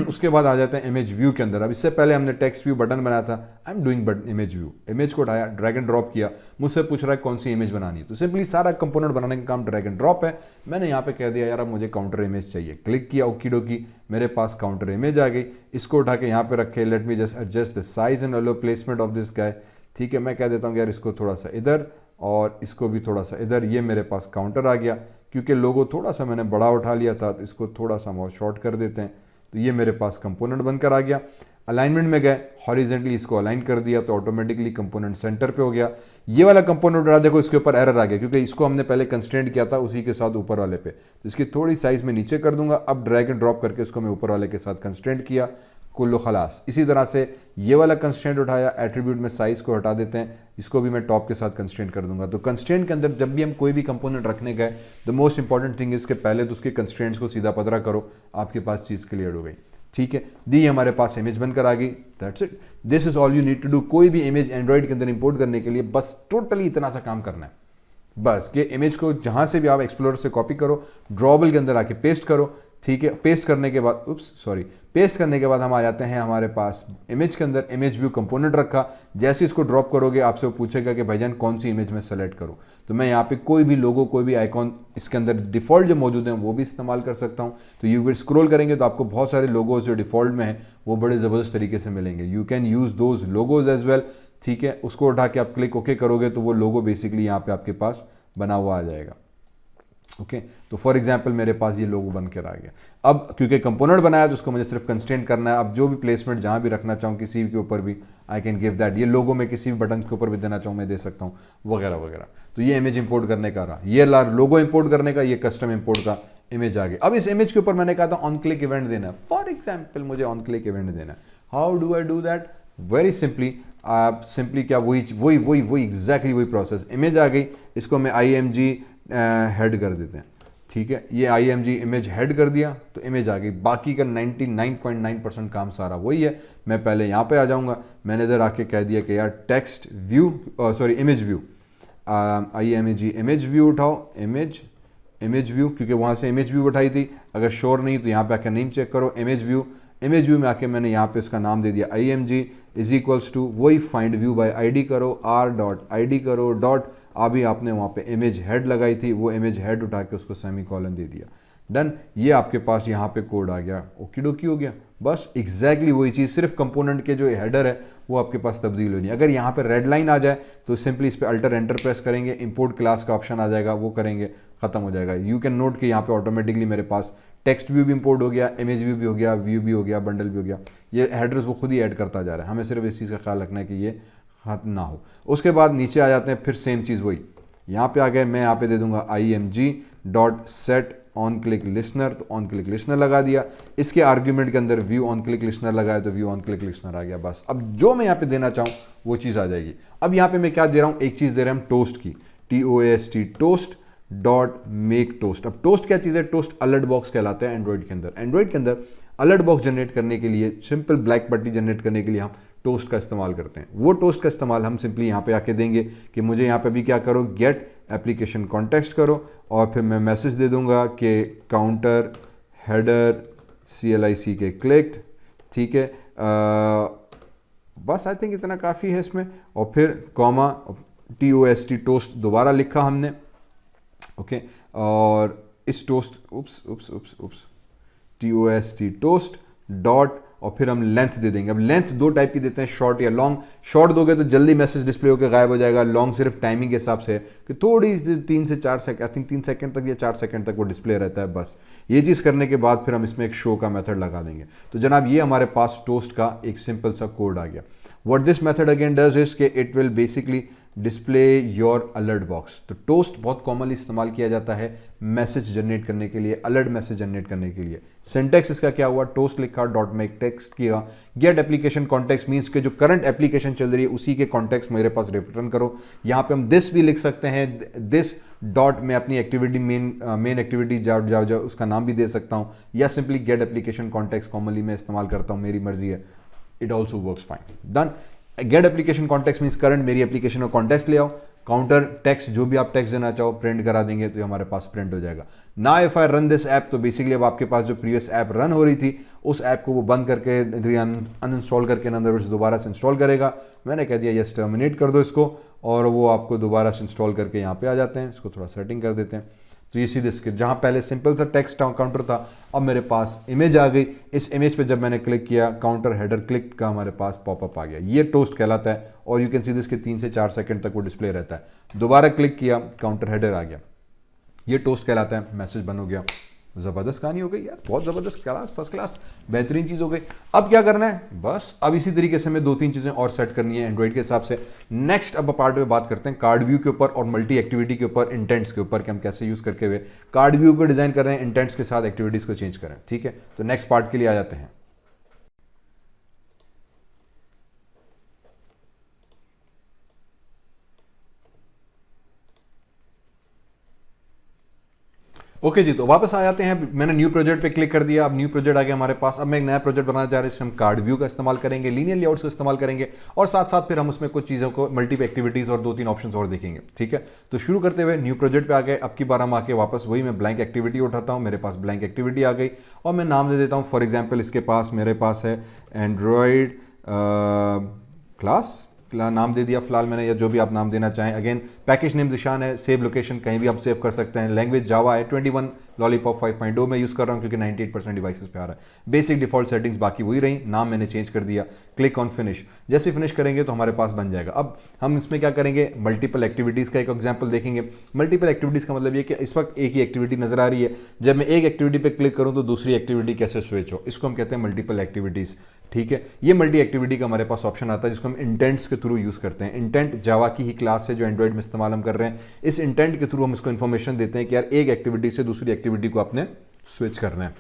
उसके बाद आ जाते हैं इमेज व्यू के अंदर। अब इससे पहले हमने टेक्स्ट व्यू बटन बनाया था, I am doing but image view. Image को उठाया, ड्रैग एंड ड्रॉप किया, मुझसे पूछ रहा है कौन सी इमेज बनानी है। तो सिंपली सारा कंपोनेंट बनाने का काम ड्रैग एंड ड्रॉप है। मैंने यहाँ पे कह दिया यार अब मुझे काउंटर इमेज चाहिए, क्लिक किया, ओकी डोकी, मेरे पास काउंटर इमेज आ गई। इसको उठा के यहाँ पे रखे, let me just adjust the size and allow placement of this guy, ठीक है। मैं कह देता हूँ यार इसको थोड़ा सा इधर और इसको भी थोड़ा सा इधर। ये मेरे पास काउंटर आ गया, क्योंकि लोगो थोड़ा सा मैंने बड़ा उठा लिया था, तो इसको थोड़ा सा हम और शॉर्ट कर देते हैं। तो ये मेरे पास कंपोनेंट बनकर आ गया। अलाइनमेंट में गए, हॉरिजेंटली इसको अलाइन कर दिया, तो ऑटोमेटिकली कंपोनेंट सेंटर पे हो गया। ये वाला कंपोनेंट उठा, देखो इसके ऊपर एरर आ गया, क्योंकि इसको हमने पहले कंस्ट्रेंट किया था उसी के साथ ऊपर वाले पे। तो इसकी थोड़ी साइज में नीचे कर दूंगा। अब ड्रैग एंड ड्रॉप करके इसको मैं ऊपर वाले के साथ कंस्ट्रेंट किया, कुल्लो खलास। इसी तरह से ये वाला कंस्ट्रेंट उठाया, एट्रीब्यूट में साइज को हटा देते हैं, इसको भी मैं टॉप के साथ कंस्ट्रेंट कर दूंगा। तो कंस्ट्रेंट के अंदर जब भी हम कोई भी कंपोनेंट रखने गए, द मोस्ट इंपॉर्टेंट थिंग इसके पहले तो उसके कंस्ट्रेंट्स को सीधा पतरा करो, आपके पास चीज़ क्लियर हो गई, ठीक है। दी हमारे पास इमेज बनकर आ गई, that's it, this is all you need to do. कोई भी इमेज एंड्रॉइड के अंदर इंपोर्ट करने के लिए बस टोटली इतना सा काम करना है, बस कि इमेज को जहां से भी आप एक्सप्लोरर से कॉपी करो, ड्रॉबल के अंदर आके पेस्ट करो, ठीक है। पेस्ट करने के बाद पेस्ट करने के बाद हम आ जाते हैं हमारे पास इमेज के अंदर, इमेज व्यू कंपोनेंट रखा। जैसे इसको ड्रॉप करोगे आपसे वो पूछेगा कि भाईजान कौन सी इमेज में सेलेक्ट करूं। तो मैं यहाँ पे कोई भी लोगो, कोई भी आइकॉन इसके अंदर डिफॉल्ट जो मौजूद हैं वो भी इस्तेमाल कर सकता हूँ। तो यू विल स्क्रॉल करेंगे तो आपको बहुत सारे लोगोज जो डिफॉल्ट में हैं वो बड़े ज़बरदस्त तरीके से मिलेंगे। You can use those logos as well, ठीक है। उसको उठा के आप क्लिक ओके करोगे तो वो लोगो बेसिकली यहाँ पे आपके पास बना हुआ आ जाएगा, ओके। तो फॉर एग्जांपल मेरे पास ये लोगो बन कर आ गया। अब क्योंकि कंपोनेंट बनाया तो उसको मुझे सिर्फ कंस्ट्रेंट करना है। अब जो भी प्लेसमेंट जहां भी रखना चाहूँ किसी के ऊपर भी आई कैन गिव दैट। ये लोगो मैं किसी भी बटन के ऊपर भी देना चाहूँ मैं दे सकता हूँ, वगैरह वगैरह। तो ये इमेज इंपोर्ट करने का रहा, ये लोगो इंपोर्ट करने का, ये कस्टम इंपोर्ट का इमेज आ गया। अब इस इमेज के ऊपर मैंने कहा था ऑन क्लिक इवेंट देना है। फॉर एग्जाम्पल मुझे ऑन क्लिक इवेंट देना है। How do I do that? Very simply, आप सिंपली क्या वही एग्जैक्टली वही प्रोसेस। इमेज आ गई, इसको मैं IMG हेड कर देते हैं, ठीक है। ये IMG इमेज हेड कर दिया तो इमेज आ गई। बाकी का 99.9% काम सारा वही है। मैं पहले यहाँ पे आ जाऊँगा, मैंने इधर आके कह दिया कि यार text view, image view, IMG image view उठाओ, इमेज व्यू, क्योंकि वहाँ से इमेज व्यू उठाई थी। अगर श्योर नहीं तो यहाँ पे आके नेम चेक करो, इमेज व्यू में आके मैंने यहाँ पे इसका नाम दे दिया IMG इज इक्वल्स टू वही फाइंड व्यू बाय ID करो, r.id करो डॉट, अभी आपने वहाँ पे इमेज हेड लगाई थी, वो इमेज हेड उठा के उसको सेमीकोलन दे दिया, डन। ये आपके पास यहाँ पे कोड आ गया, ओकी डोकी हो गया। बस एग्जैक्टली वही चीज़, सिर्फ कंपोनेंट के जो हेडर है वो आपके पास तब्दील होनी है। अगर यहाँ पे रेड लाइन आ जाए तो सिंपली इस पर अल्टर एंटर प्रेस करेंगे, इंपोर्ट क्लास का ऑप्शन आ जाएगा, वो करेंगे, खत्म हो जाएगा। यू कैन नोट कि यहाँ पे ऑटोमेटिकली मेरे पास टेक्स्ट व्यू भी इंपोर्ट हो गया, इमेज व्यू भी हो गया, व्यू भी हो गया, बंडल भी हो गया। ये हेडर्स वो खुद ही ऐड करता जा रहा है, हमें सिर्फ इस चीज़ का ख्याल रखना है कि ये खत्म ना हो। उसके बाद नीचे आ जाते हैं, फिर सेम चीज़ वही, यहाँ पे आ गए, मैं यहाँ पे दे दूंगा IMG.set ऑन क्लिक लिसनर, तो ऑन क्लिक लिसनर लगा दिया। इसके आर्ग्यूमेंट के अंदर व्यू ऑन क्लिक लिसनर लगाया तो व्यू ऑन क्लिक लिसनर आ गया। बस अब जो मैं यहाँ पे देना चाहूँ वो चीज़ आ जाएगी। अब यहाँ पे मैं क्या दे रहा हूँ, एक चीज़ दे रहे हैं हम टोस्ट की, TOAST toast dot make toast. अब टोस्ट क्या चीज़ है, टोस्ट अलर्ट बॉक्स कहलाता है एंड्रॉइड के अंदर। एंड्रॉइड के अंदर अलर्ट बॉक्स जनरेट करने के लिए, सिंपल ब्लैक पट्टी जनरेट करने के लिए हम टोस्ट का इस्तेमाल करते हैं। वो टोस्ट का इस्तेमाल हम सिंपली यहाँ पे आके देंगे कि मुझे यहाँ पे भी क्या करो, गेट एप्लीकेशन कॉन्टेक्स्ट करो, और फिर मैं मैसेज दे दूंगा कि काउंटर हेडर CLIC के क्लिक्ड, ठीक है। बस आई थिंक इतना काफ़ी है इसमें, और फिर कॉमा TOST टोस्ट दोबारा लिखा हमने, ओके। और इस टोस्ट TOST टोस्ट डॉट, और फिर हम लेंथ दे देंगे। अब लेंथ दो टाइप की देते हैं, शॉर्ट या लॉन्ग। शॉर्ट दोगे तो जल्दी मैसेज डिस्प्ले होकर गायब हो जाएगा, लॉन्ग सिर्फ टाइमिंग के हिसाब से है कि थोड़ी 3 से 4 सेकंड, आई थिंक 3 सेकंड तक या 4 सेकंड तक वो डिस्प्ले रहता है। बस ये चीज़ करने के बाद फिर हम इसमें एक शो का मेथड लगा देंगे। तो जनाब ये हमारे पास टोस्ट का एक सिंपल सा कोड आ गया। What this method again does is कि it will basically display your alert box। तो टोस्ट बहुत कॉमनली इस्तेमाल किया जाता है मैसेज जनरेट करने के लिए, अलर्ट मैसेज जनरेट करने के लिए। सिंटेक्स इसका क्या हुआ, टोस्ट लिखा, डॉट मेक टेक्स्ट किया, गेट एप्लीकेशन कॉन्टेक्स्ट मीन्स के जो करंट एप्लीकेशन चल रही है उसी के कॉन्टेक्स्ट मेरे पास रिटर्न करो। यहाँ पे हम दिस भी लिख सकते हैं, दिस डॉट में अपनी एक्टिविटी मेन एक्टिविटी जाओ उसका नाम भी दे सकता हूँ, या simply get application context commonly मैं इस्तेमाल करता हूँ, मेरी मर्जी है। It also works fine. Done. Get application context means current मेरी एप्लीकेशन का कॉन्टेक्स्ट ले आओ, काउंटर टेक्स्ट जो भी आप टेक्स्ट देना चाहो प्रिंट करा देंगे तो हमारे पास प्रिंट हो जाएगा। ना if I run this app, तो बेसिकली अब आपके पास जो प्रीवियस ऐप रन हो रही थी उस ऐप को वो बंद करके अनइंस्टॉल करके अंदर दोबारा से इंस्टॉल करेगा। मैंने कह दिया यस टर्मिनेट कर दो इसको, और वो आपको दोबारा से इंस्टॉल करके यहाँ पे आ जाते हैं। इसको थोड़ा सेटिंग कर देते हैं। तो ये सीधे स्क्रिप्ट, जहाँ पहले सिंपल सा टेक्स्ट काउंटर था, अब मेरे पास इमेज आ गई। इस इमेज पे जब मैंने क्लिक किया, काउंटर हेडर क्लिक का हमारे पास पॉपअप आ गया। ये टोस्ट कहलाता है, और यू कैन सी दिस के 3 से 4 सेकंड तक वो डिस्प्ले रहता है। दोबारा क्लिक किया, काउंटर हेडर आ गया, ये टोस्ट कहलाता है। मैसेज बन हो गया। ज़बरदस्त कहानी हो गई यार, बहुत ज़बरदस्त, क्लास, फर्स्ट क्लास, बेहतरीन चीज़ हो गई। अब क्या करना है, बस अब इसी तरीके से हमें 2-3 चीज़ें और सेट करनी है एंड्रॉइड के हिसाब से। नेक्स्ट अब पार्ट में बात करते हैं कार्ड व्यू के ऊपर और मल्टी एक्टिविटी के ऊपर, इंटेंट्स के ऊपर, कि हम कैसे यूज़ करके हुए कार्ड व्यू को डिज़ाइन कर रहे हैं, इंटेंट्स के साथ एक्टिविटीज़ को चेंज करें। ठीक है, तो नेक्स्ट पार्ट के लिए आ जाते हैं। ओके जी, तो वापस आ जाते हैं। मैंने न्यू प्रोजेक्ट पे क्लिक कर दिया, अब न्यू प्रोजेक्ट आ गया हमारे पास। अब मैं एक नया प्रोजेक्ट बनाना चाह रहा हूं, इसमें हम कार्ड व्यू का इस्तेमाल करेंगे, लीनियर लेआउट्स को इस्तेमाल करेंगे, और साथ साथ फिर हम उसमें कुछ चीज़ों को, मल्टीपल एक्टिविटीज़ और 2-3 ऑप्शंस और देखेंगे। ठीक है, तो शुरू करते हुए न्यू प्रोजेक्ट पे आ गए। अब की बार हम आके वापस वही मैं ब्लैंक एक्टिविटी उठाता हूँ। मेरे पास ब्लैंक एक्टिविटी आ गई और मैं नाम दे देता हूँ। फॉर एग्जाम्पल इसके पास मेरे पास है एंड्रॉयड क्लास, नाम दे दिया फिलहाल मैंने, या जो भी आप नाम देना चाहें। अगेन पैकेज नेम ज़ीशान है, सेव लोकेशन कहीं भी आप सेव कर सकते हैं। लैंग्वेज जावा है, 21 लॉलीपॉप 5.0 में यूज़ कर रहा हूँ क्योंकि 98% डिवाइसेस पे आ रहा है। बेसिक डिफॉल्ट सेटिंग्स बाकी वही रही, नाम मैंने चेंज कर दिया। क्लिक ऑन फिनिश, जैसे फिनिश करेंगे तो हमारे पास बन जाएगा। अब हम इसमें क्या करेंगे, मल्टीपल एक्टिविटीज़ का एक एग्जाम्पल देखेंगे। मल्टीपल एक्टिविटीज़ का मतलब ये कि इस वक्त एक ही एक्टिविटी नजर आ रही है, जब मैं एक एक्टिविटी पर क्लिक करूँ तो दूसरी एक्टिविटी कैसे स्विच हो, इसको हम कहते हैं मल्टीपल एक्टिविटीज़। ठीक है, ये मल्टी एक्टिविटी का हमारे पास ऑप्शन आता है जिसको हम इंटेंट्स के थ्रू यूज़ करते हैं। इंटेंट जावा की ही क्लास है जो एंड्रॉइड में इस्तेमाल हम कर रहे हैं। इस इंटेंट के थ्रू हम इसको इन्फॉर्मेशन देते हैं कि यार एक एक्टिविटी से दूसरी एक्टिविटी को आपने स्विच करना है,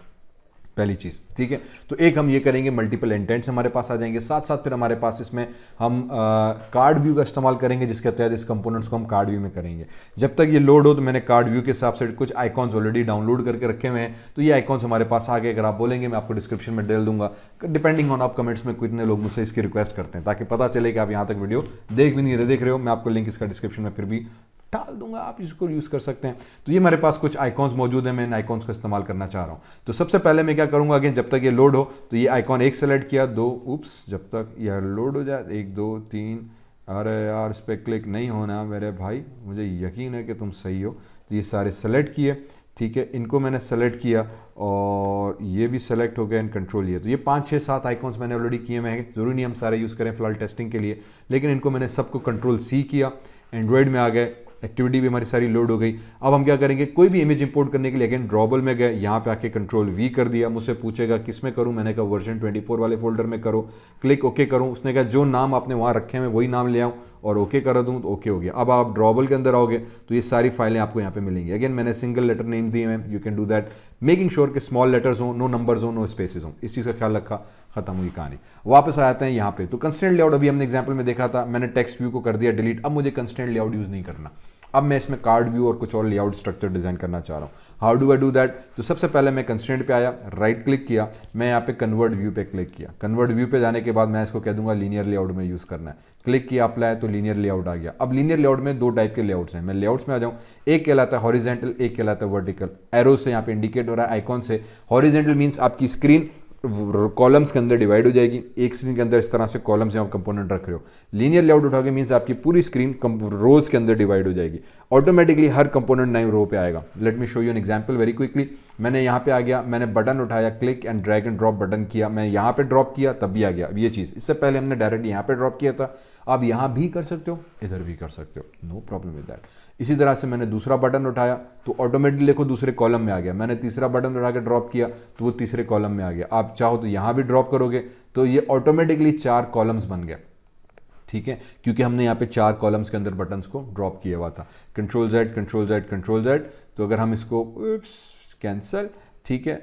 पहली चीज़। ठीक है, तो एक हम ये करेंगे, मल्टीपल इंटेंट्स हमारे पास आ जाएंगे। साथ साथ फिर हमारे पास इसमें हम कार्ड व्यू का इस्तेमाल करेंगे, जिसके तहत इस कंपोनेंट्स को हम कार्ड व्यू में करेंगे। जब तक ये लोड हो तो मैंने कार्ड व्यू के हिसाब से कुछ आइकॉन्स ऑलरेडी डाउनलोड करके रखे हुए हैं, तो ये आइकॉन्स हमारे पास आ गए। अगर आप बोलेंगे मैं आपको डिस्क्रिप्शन में डाल दूंगा, डिपेंडिंग ऑन आप कमेंट्स में कितने लोग मुझसे इसकी रिक्वेस्ट करते हैं, ताकि पता चले कि आप यहाँ तक वीडियो देख भी नहीं देख रहे हो। मैं आपको लिंक इसका डिस्क्रिप्शन में फिर भी डाल दूंगा, आप इसको यूज़ कर सकते हैं। तो ये हमारे पास कुछ आइकॉन्स मौजूद हैं, मैं इन आइकॉन्स का इस्तेमाल करना चाह रहा हूँ। तो सबसे पहले मैं क्या करूँगा, अगेन जब तक ये लोड हो तो ये आइकॉन एक सेलेक्ट किया, 2 जब तक यह लोड हो जाए, 1 2 3, अरे यार इस पर क्लिक नहीं होना मेरे भाई, मुझे यकीन है कि तुम सही हो। तो ये सारे सेलेक्ट किए, ठीक है, इनको मैंने सेलेक्ट किया और ये भी सेलेक्ट हो गया, इन कंट्रोल ये। तो ये 5 6 7 आइकॉन्स मैंने ऑलरेडी किए हुए हैं, जरूरी नहीं हम सारे यूज़ करें फिलहाल टेस्टिंग के लिए, लेकिन इनको मैंने सबको कंट्रोल C किया, एंड्रॉयड में आ गए, एक्टिविटी भी हमारी सारी लोड हो गई। अब हम क्या करेंगे, कोई भी इमेज इंपोर्ट करने के लिए अगेन ड्रॉबल में गए, यहाँ पे आके कंट्रोल V कर दिया। मुझसे पूछेगा किस में करूँ, मैंने कहा वर्जन 24 वाले फोल्डर में करो। क्लिक ओके करूँ, उसने कहा जो नाम आपने वहाँ रखे हैं वही नाम ले आऊँ, और ओके कर दूँ तो ओके हो गया। अब आप ड्रॉबल के अंदर आओगे तो ये सारी फाइलें आपको यहाँ पे मिलेंगी। अगेन मैंने सिंगल लेटर नेम दिए हैं, you can do that, making sure कि स्मॉल लेटर्स हो, नो नंबर्स हो, नो स्पेसेस हो, इस चीज़ का ख्याल रखा, खत्म हुई कहानी। वापस आ जाते हैं यहाँ पे। तो कंस्ट्रेंट लेआउट अभी हमने एग्जाम्पल में देखा था, मैंने टेक्स्ट व्यू को कर दिया डिलीट। अब मुझे कंस्ट्रेंट लेआउट यूज़ नहीं करना, अब मैं इसमें कार्ड व्यू और कुछ और लेआउट स्ट्रक्चर डिजाइन करना चाह रहा हूँ। How do I do that? तो सबसे पहले मैं कंस्ट्रेंट पे आया, राइट क्लिक किया, मैं यहाँ पे कन्वर्ट व्यू पे क्लिक किया। कन्वर्ट व्यू पे जाने के बाद मैं इसको कह दूंगा लीनियर लेआउट में यूज़ करना है। क्लिक किया, अप्लाई, तो लीनियर लेआउट आ गया। अब लीनियर लेआउट में दो टाइप के लेआउट्स हैं, मैं लेआउट्स में आ जाऊँ। एक कहलाता है हॉरिजेंटल, एक कहलाता है वर्टिकल। एरो से यहाँ पे इंडिकेट हो रहा है आइकॉन से। हॉरिजेंटल मीन्स आपकी स्क्रीन कॉलम्स के अंदर डिवाइड हो जाएगी, एक स्क्रीन के अंदर इस तरह से कॉलम्स या कंपोनेंट रख रहे हो। लीनियर लेआउट उठाओगे मींस आपकी पूरी स्क्रीन रोज के अंदर डिवाइड हो जाएगी, ऑटोमेटिकली हर कंपोनेंट नए रो पे आएगा। Let me show you an example very quickly. मैंने यहाँ पे आ गया, मैंने बटन उठाया, click and drag and drop button किया, मैं यहाँ पे ड्रॉप किया तब भी आ गया। अब ये चीज़ इससे पहले हमने डायरेक्ट यहाँ पे ड्रॉप किया था, आप यहाँ भी कर सकते हो, इधर भी कर सकते हो, नो प्रॉब्लम विद दैट। इसी तरह से मैंने दूसरा बटन उठाया तो ऑटोमेटिकली देखो दूसरे कॉलम में आ गया। मैंने तीसरा बटन उठा के ड्रॉप किया तो वो तीसरे कॉलम में आ गया। आप चाहो तो यहाँ भी ड्रॉप करोगे तो ये ऑटोमेटिकली 4 कॉलम्स बन गए, ठीक है, क्योंकि हमने यहाँ पे 4 कॉलम्स के अंदर बटन्स को ड्रॉप किया हुआ था। Control Z, control Z, control Z. तो अगर हम इसको कैंसिल, ठीक है,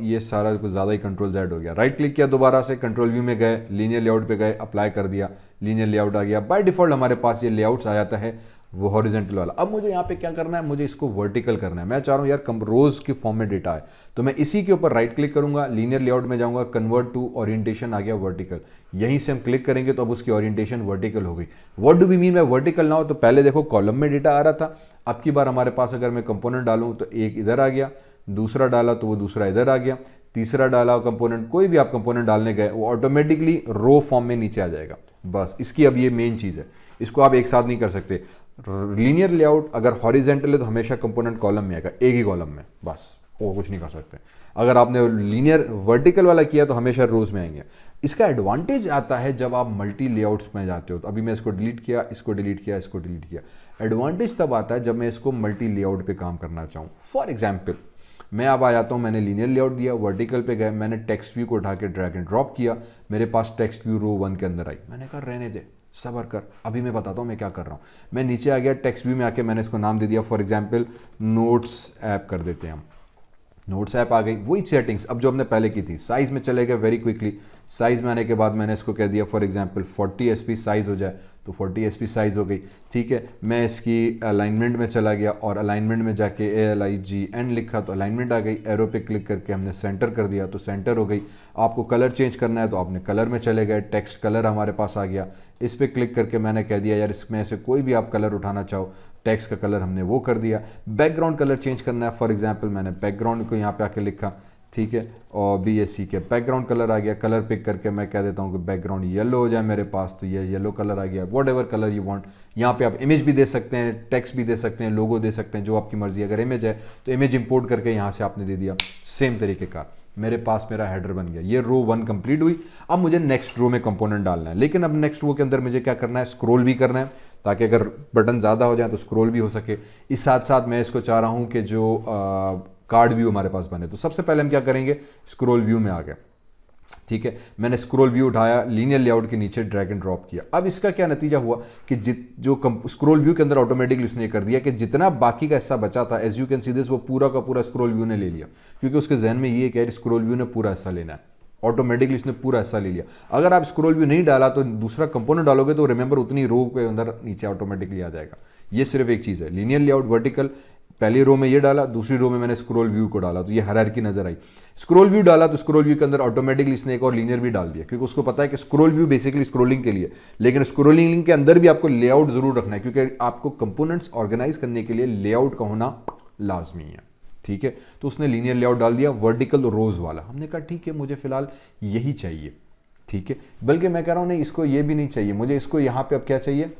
ये सारा कुछ ज़्यादा ही कंट्रोल जेड हो गया। राइट क्लिक किया, दोबारा से कंट्रोल व्यू में गए, लीनियर लेआउट पे गए, अप्लाई कर दिया, लीनियर लेआउट आ गया। बाय डिफॉल्ट हमारे पास ये लेआउट्स आ जाता है वो हॉरिजेंटल वाला। अब मुझे यहाँ पे क्या करना है, मुझे इसको वर्टिकल करना है। मैं चाह रहा हूँ यार रोज के फॉर्म में डेटा है, तो मैं इसी के ऊपर राइट क्लिक करूंगा, लीनियर लेआउट में जाऊंगा, कन्वर्ट टू ओरिएंटेशन आ गया वर्टिकल। यहीं से हम क्लिक करेंगे तो अब उसकी ओरिएंटेशन वर्टिकल हो गई। What do we mean by vertical now? तो पहले देखो कॉलम में डेटा आ रहा था, अब की बार हमारे पास अगर मैं कंपोनेंट डालूं तो एक इधर आ गया, दूसरा डाला तो वो दूसरा इधर आ गया, तीसरा डाला कंपोनेंट, कोई भी आप कंपोनेंट डालने गए वो ऑटोमेटिकली रो फॉर्म में नीचे आ जाएगा। बस इसकी अब ये मेन चीज़ है, इसको आप एक साथ नहीं कर सकते। लीनियर लेआउट अगर हॉरिजेंटल है तो हमेशा कंपोनेंट कॉलम में आएगा, एक ही कॉलम में, बस वो कुछ नहीं कर सकते। अगर आपने लीनियर वर्टिकल वाला किया तो हमेशा रोज में आएंगे। इसका एडवांटेज आता है जब आप मल्टी लेआउट्स में जाते हो। तो अभी मैं इसको डिलीट किया, इसको डिलीट किया, इसको डिलीट किया। एडवांटेज तब आता है जब मैं इसको मल्टी लेआउट पे काम करना चाहूँ। फॉर एग्जाम्पल मैं अब आ जाता हूँ, मैंने लीनियर लेआउट दिया, वर्टिकल पे गए, मैंने टेक्स्ट व्यू को उठा के ड्रैग एंड ड्रॉप किया, मेरे पास टेक्स्ट व्यू रो 1 के अंदर आई। मैंने कहा रहने दे, सबर कर, अभी मैं बताता हूँ मैं क्या कर रहा हूँ। मैं नीचे आ गया, टेक्स्ट व्यू में आके मैंने इसको नाम दे दिया, फॉर एग्जाम्पल नोट्स ऐप कर देते हैं हम। नोट्स ऐप आ गई, वही सेटिंग्स अब जो हमने पहले की थी। साइज में चले गए वेरी क्विकली, साइज में आने के बाद मैंने इसको कह दिया फॉर एग्जांपल 40 SP साइज हो जाए, तो 40 SP साइज हो गई, ठीक है। मैं इसकी अलाइनमेंट में चला गया और अलाइनमेंट में जाके ALIGN लिखा तो अलाइनमेंट आ गई। एरो पे क्लिक करके हमने सेंटर कर दिया तो सेंटर हो गई। आपको कलर चेंज करना है तो आपने कलर में चले गए, टेक्स्ट कलर हमारे पास आ गया। इस पर क्लिक करके मैंने कह दिया यार इसमें से कोई भी आप कलर उठाना चाहो, टेक्स्ट का कलर हमने वो कर दिया। बैकग्राउंड कलर चेंज करना है, फॉर एग्जांपल मैंने बैकग्राउंड को यहाँ पे आके लिखा, ठीक है, और BSC के बैकग्राउंड कलर आ गया। कलर पिक करके मैं कह देता हूँ कि बैकग्राउंड येलो हो जाए मेरे पास, तो ये येलो कलर आ गया। What ever colour you want, यहाँ पे आप इमेज भी दे सकते हैं, टेक्स्ट भी दे सकते हैं, लोगो दे सकते हैं, जो आपकी मर्जी। अगर इमेज है तो इमेज इंपोर्ट करके यहाँ से आपने दे दिया। सेम तरीके का मेरे पास मेरा हेडर बन गया। ये रो 1 कंप्लीट हुई। अब मुझे नेक्स्ट रो में कंपोनेंट डालना है, लेकिन अब नेक्स्ट रो के अंदर मुझे क्या करना है, स्क्रॉल भी करना है, ताकि अगर बटन ज़्यादा हो जाए तो स्क्रॉल भी हो सके। इस साथ साथ मैं इसको चाह रहा हूँ कि जो कार्ड व्यू हमारे पास बने। तो सबसे पहले हम क्या करेंगे, स्क्रॉल व्यू में आ गए, ठीक है। मैंने स्क्रॉल व्यू उठाया, लीनियर लेआउट के नीचे ड्रैग एंड ड्रॉप किया। अब इसका क्या नतीजा हुआ कि जो स्क्रॉल व्यू के अंदर ऑटोमेटिकली उसने कर दिया कि जितना बाकी का हिस्सा बचा था, as you can see this, वो पूरा का पूरा स्क्रॉल व्यू ने ले लिया, क्योंकि उसके जहन में ये है स्क्रॉल व्यू ने पूरा हिस्सा लेना है। ऑटोमेटिकली उसने पूरा हिस्सा ले लिया। अगर आप स्क्रॉल व्यू नहीं डाला तो दूसरा कंपोनेंट डालोगे तो रिमेंबर उतनी रो के अंदर नीचे ऑटोमेटिकली आ जाएगा। ये सिर्फ एक चीज़ है। लीनियर लेआउट वर्टिकल, पहली रो में ये डाला, दूसरी रो में मैंने स्क्रॉल व्यू को डाला, तो ये हायरार्की नजर आई। स्क्रॉल व्यू डाला तो स्क्रॉल व्यू के अंदर ऑटोमेटिकली इसने एक और लीनियर भी डाल दिया, क्योंकि उसको पता है कि स्क्रॉल व्यू बेसिकली स्क्रॉलिंग के लिए, लेकिन स्क्रॉलिंग के अंदर भी आपको लेआउट जरूर रखना है, क्योंकि आपको कंपोनेंट्स ऑर्गेनाइज करने के लिए लेआउट का होना लाजमी है, ठीक है। तो उसने लीनियर लेआउट डाल दिया, वर्टिकल रोज वाला। हमने कहा ठीक है, मुझे फिलहाल यही चाहिए, ठीक है। बल्कि मैं कह रहा हूं नहीं, इसको ये भी नहीं चाहिए मुझे, इसको यहां पे अब क्या चाहिए,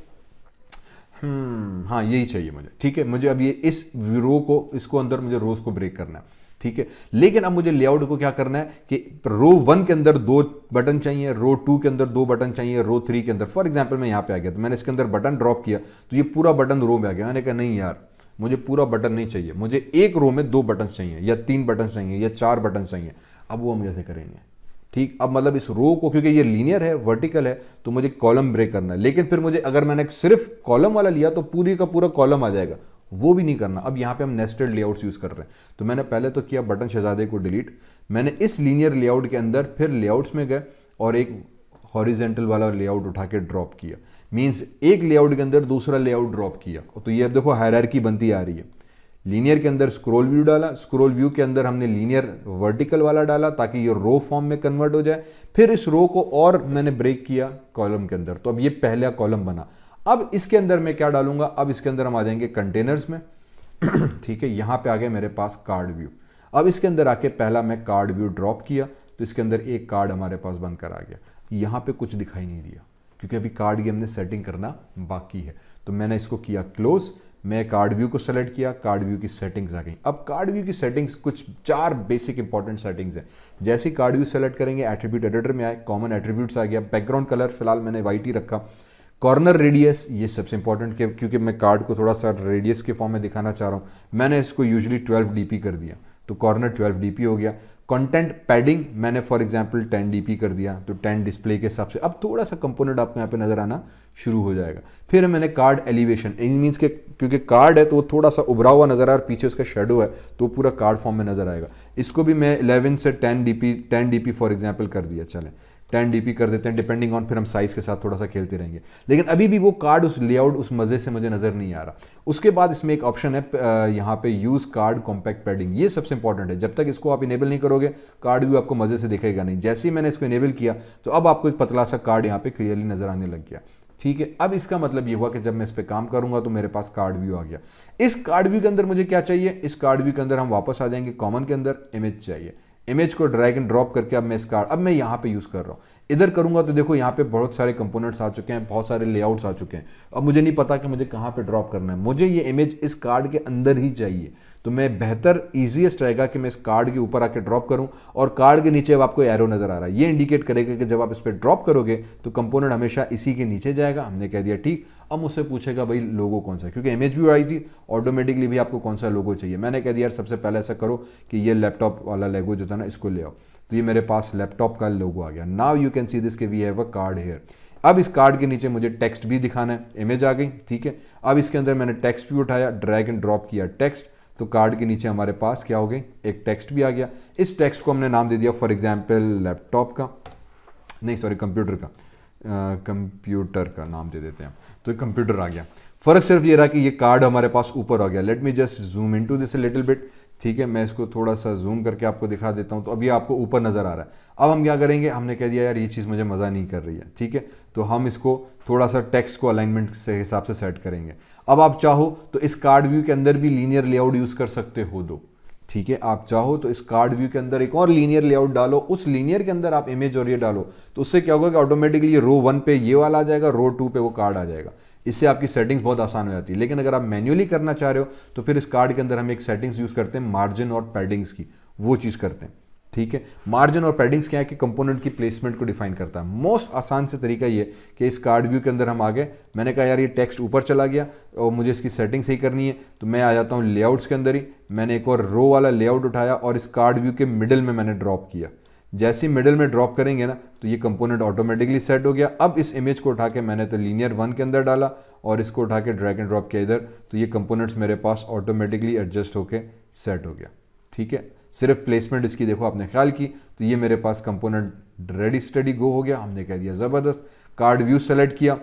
हाँ यही चाहिए मुझे, ठीक है। मुझे अब ये इस रो को, इसको अंदर मुझे रोज को ब्रेक करना है, ठीक है। लेकिन अब मुझे लेआउट को क्या करना है कि रो 1 के अंदर 2 बटन चाहिए, रो 2 के अंदर 2 बटन चाहिए, रो 3 के अंदर। फॉर एग्जांपल मैं यहाँ पे आ गया तो मैंने इसके अंदर बटन ड्रॉप किया तो ये पूरा बटन रो में आ गया। मैंने कहा नहीं यार, मुझे पूरा बटन नहीं चाहिए, मुझे एक रो में 2 बटन चाहिए, या 3 बटन चाहिए, या 4 बटन चाहिए। अब वो हम कैसे करेंगे, ठीक, अब मतलब इस रो को, क्योंकि ये लीनियर है, वर्टिकल है, तो मुझे कॉलम ब्रेक करना है। लेकिन फिर मुझे अगर मैंने सिर्फ कॉलम वाला लिया तो पूरी का पूरा कॉलम आ जाएगा, वो भी नहीं करना। अब यहाँ पे हम नेस्टेड लेआउट्स यूज कर रहे हैं, तो मैंने पहले तो किया बटन शहजादे को डिलीट, मैंने इस लीनियर लेआउट के अंदर फिर लेआउट्स में गए और एक हॉरिजेंटल वाला लेआउट उठा के ड्रॉप किया। मींस एक लेआउट के अंदर दूसरा लेआउट ड्रॉप किया, तो ये अब देखो हायरार्की बनती आ रही है। लीनियर के अंदर स्क्रॉल व्यू डाला, स्क्रॉल व्यू के अंदर हमने लीनियर वर्टिकल वाला डाला ताकि ये रो फॉर्म में कन्वर्ट हो जाए। फिर इस रो को और मैंने ब्रेक किया कॉलम के अंदर, तो अब ये पहला कॉलम बना। अब इसके अंदर मैं क्या डालूंगा, अब इसके अंदर हम आ जाएंगे कंटेनर्स में। ठीक है, यहां पे आ गए मेरे पास कार्ड व्यू। अब इसके अंदर आके पहला मैं कार्ड व्यू ड्रॉप किया, तो इसके अंदर एक कार्ड हमारे पास बनकर आ गया। यहां पे कुछ दिखाई नहीं दिया क्योंकि अभी कार्ड की हमने सेटिंग करना बाकी है, तो मैंने इसको किया क्लोज। मैं कार्ड व्यू को सेलेक्ट किया, कार्ड व्यू की सेटिंग्स आ गई। अब कार्ड व्यू की सेटिंग्स कुछ 4 बेसिक इंपॉर्टेंट सेटिंग्स हैं। जैसे कार्ड व्यू सेलेक्ट करेंगे, एट्रीब्यूट एडिटर में आए, कॉमन एट्रीब्यूट्स आ गया, बैकग्राउंड कलर फिलहाल मैंने वाइट ही रखा, कॉर्नर रेडियस ये सबसे इंपॉर्टेंट, क्योंकि मैं कार्ड को थोड़ा सा रेडियस के फॉर्म में दिखाना चाह रहा हूँ, मैंने इसको यूजुअली 12 dp कर दिया, तो कॉर्नर 12 dp हो गया। कंटेंट पैडिंग मैंने फॉर एग्जांपल 10 dp कर दिया, तो 10 डिस्प्ले के हिसाब से अब थोड़ा सा कंपोनेंट आपको यहाँ पे नजर आना शुरू हो जाएगा। फिर मैंने कार्ड एलिवेशन, मीन्स के क्योंकि कार्ड है तो वो थोड़ा सा उभरा हुआ नजर आ रहा है और पीछे उसका शेडो है, तो पूरा कार्ड फॉर्म में नजर आएगा। इसको भी मैं 11 से 10 dp फॉर एग्जाम्पल कर दिया, चलें 10 dp कर देते हैं, डिपेंडिंग ऑन, फिर हम साइज के साथ थोड़ा सा खेलते रहेंगे। लेकिन अभी भी वो कार्ड उस लेआउट उस मजे से मुझे नजर नहीं आ रहा। उसके बाद इसमें एक ऑप्शन है यहाँ पे यूज कार्ड कॉम्पैक्ट पैडिंग, ये सबसे इंपॉर्टेंट है। जब तक इसको आप इनेबल नहीं करोगे कार्ड व्यू आपको मजे से दिखेगा नहीं। जैसे ही मैंने इसको इनेबल किया तो अब आपको एक पतला सा कार्ड यहाँ पे क्लियरली नजर आने लग गया। ठीक है, अब इसका मतलब ये हुआ कि जब मैं इस पर काम करूंगा तो मेरे पास कार्ड व्यू आ गया। इस कार्ड व्यू के अंदर मुझे क्या चाहिए, इस कार्ड व्यू के अंदर हम वापस आ जाएंगे, कॉमन के अंदर इमेज चाहिए। इमेज को ड्रैग एंड ड्रॉप करके अब मैं इस कार्ड, अब मैं यहाँ पे यूज कर रहा हूँ। इधर करूंगा तो देखो यहाँ पे बहुत सारे कंपोनेंट्स आ चुके हैं, बहुत सारे लेआउट्स आ चुके हैं। अब मुझे नहीं पता कि मुझे कहाँ पे ड्रॉप करना है, मुझे ये इमेज इस कार्ड के अंदर ही चाहिए। तो मैं बेहतर ईजीएस्ट रहेगा कि मैं इस कार्ड के ऊपर आके ड्रॉप करूं, और कार्ड के नीचे अब आपको एरो नजर आ रहा है, ये इंडिकेट करेगा कि जब आप इस पर ड्रॉप करोगे तो कंपोनेंट हमेशा इसी के नीचे जाएगा। हमने कह दिया ठीक। अब मुझसे पूछेगा भाई लोगो कौन सा, क्योंकि इमेज भी आई थी ऑटोमेटिकली भी आपको कौन सा लोगो चाहिए। मैंने कह दिया यार सबसे पहले ऐसा करो कि ये लैपटॉप वाला लोगो जो था ना इसको ले आओ, तो ये मेरे पास लैपटॉप का लोगो आ गया। Now you can see this कि we have a card here. अब इस कार्ड के नीचे मुझे टेक्स्ट भी दिखाना है, इमेज आ गई। ठीक है, अब इसके अंदर मैंने टेक्स्ट भी उठाया, ड्रैग एंड ड्रॉप किया टेक्स्ट, तो कार्ड के नीचे हमारे पास क्या हो गई, एक टेक्स्ट भी आ गया। इस टेक्स्ट को हमने नाम दे दिया फॉर एग्जाम्पल लैपटॉप का, नहीं सॉरी कंप्यूटर का, कंप्यूटर का नाम दे देते हैं, तो कंप्यूटर आ गया। फर्क सिर्फ ये रहा कि ये कार्ड हमारे पास ऊपर आ गया। Late me just zoom into this little bit. ठीक है, मैं इसको थोड़ा सा जूम करके आपको दिखा देता हूं, तो अभी आपको ऊपर नजर आ रहा है। अब हम क्या करेंगे, हमने कह दिया यार ये चीज़ मुझे मज़ा नहीं कर रही है। ठीक है, तो हम इसको थोड़ा सा टेक्स्ट को अलाइनमेंट से हिसाब से सेट करेंगे। अब आप चाहो तो इस कार्ड व्यू के अंदर भी लीनियर लेआउट यूज कर सकते हो दो। ठीक है, आप चाहो तो इस कार्ड व्यू के अंदर एक और लीनियर लेआउट डालो, उस लीनियर के अंदर आप इमेज और ये डालो, तो उससे क्या होगा कि ऑटोमेटिकली ये रो 1 पे ये वाला आ जाएगा, रो 2 पे वो कार्ड आ जाएगा। इससे आपकी सेटिंग्स बहुत आसान हो जाती है। लेकिन अगर आप मैन्युअली करना चाह रहे हो तो फिर इस कार्ड के अंदर हम एक सेटिंग्स यूज करते हैं मार्जिन और पैडिंग्स की, वो चीज़ करते हैं। ठीक है, मार्जिन और पैडिंग्स क्या है कि कंपोनेंट की प्लेसमेंट को डिफाइन करता है। मोस्ट आसान से तरीका ये कि इस कार्ड व्यू के अंदर हम आ गए, मैंने कहा यार ये टेक्स्ट ऊपर चला गया और मुझे इसकी सेटिंग सही करनी है, तो मैं आ जाता हूँ लेआउट्स के अंदर ही। मैंने एक और रो वाला लेआउट उठाया और इस कार्ड व्यू के मिडिल में मैंने ड्रॉप किया। जैसे ही मिडिल में ड्रॉप करेंगे ना तो ये कंपोनेंट ऑटोमेटिकली सेट हो गया। अब इस इमेज को उठा के मैंने तो लीनियर 1 के अंदर डाला और इसको उठा के ड्रैग एंड ड्रॉप किया इधर, तो ये कंपोनेंट्स मेरे पास ऑटोमेटिकली एडजस्ट होके सेट हो गया। ठीक है, सिर्फ प्लेसमेंट इसकी देखो आपने ख्याल की, तो ये मेरे पास कंपोनेंट रेडी स्टडी गो हो गया। हमने कह दिया ज़बरदस्त, कार्ड व्यू सेलेक्ट किया,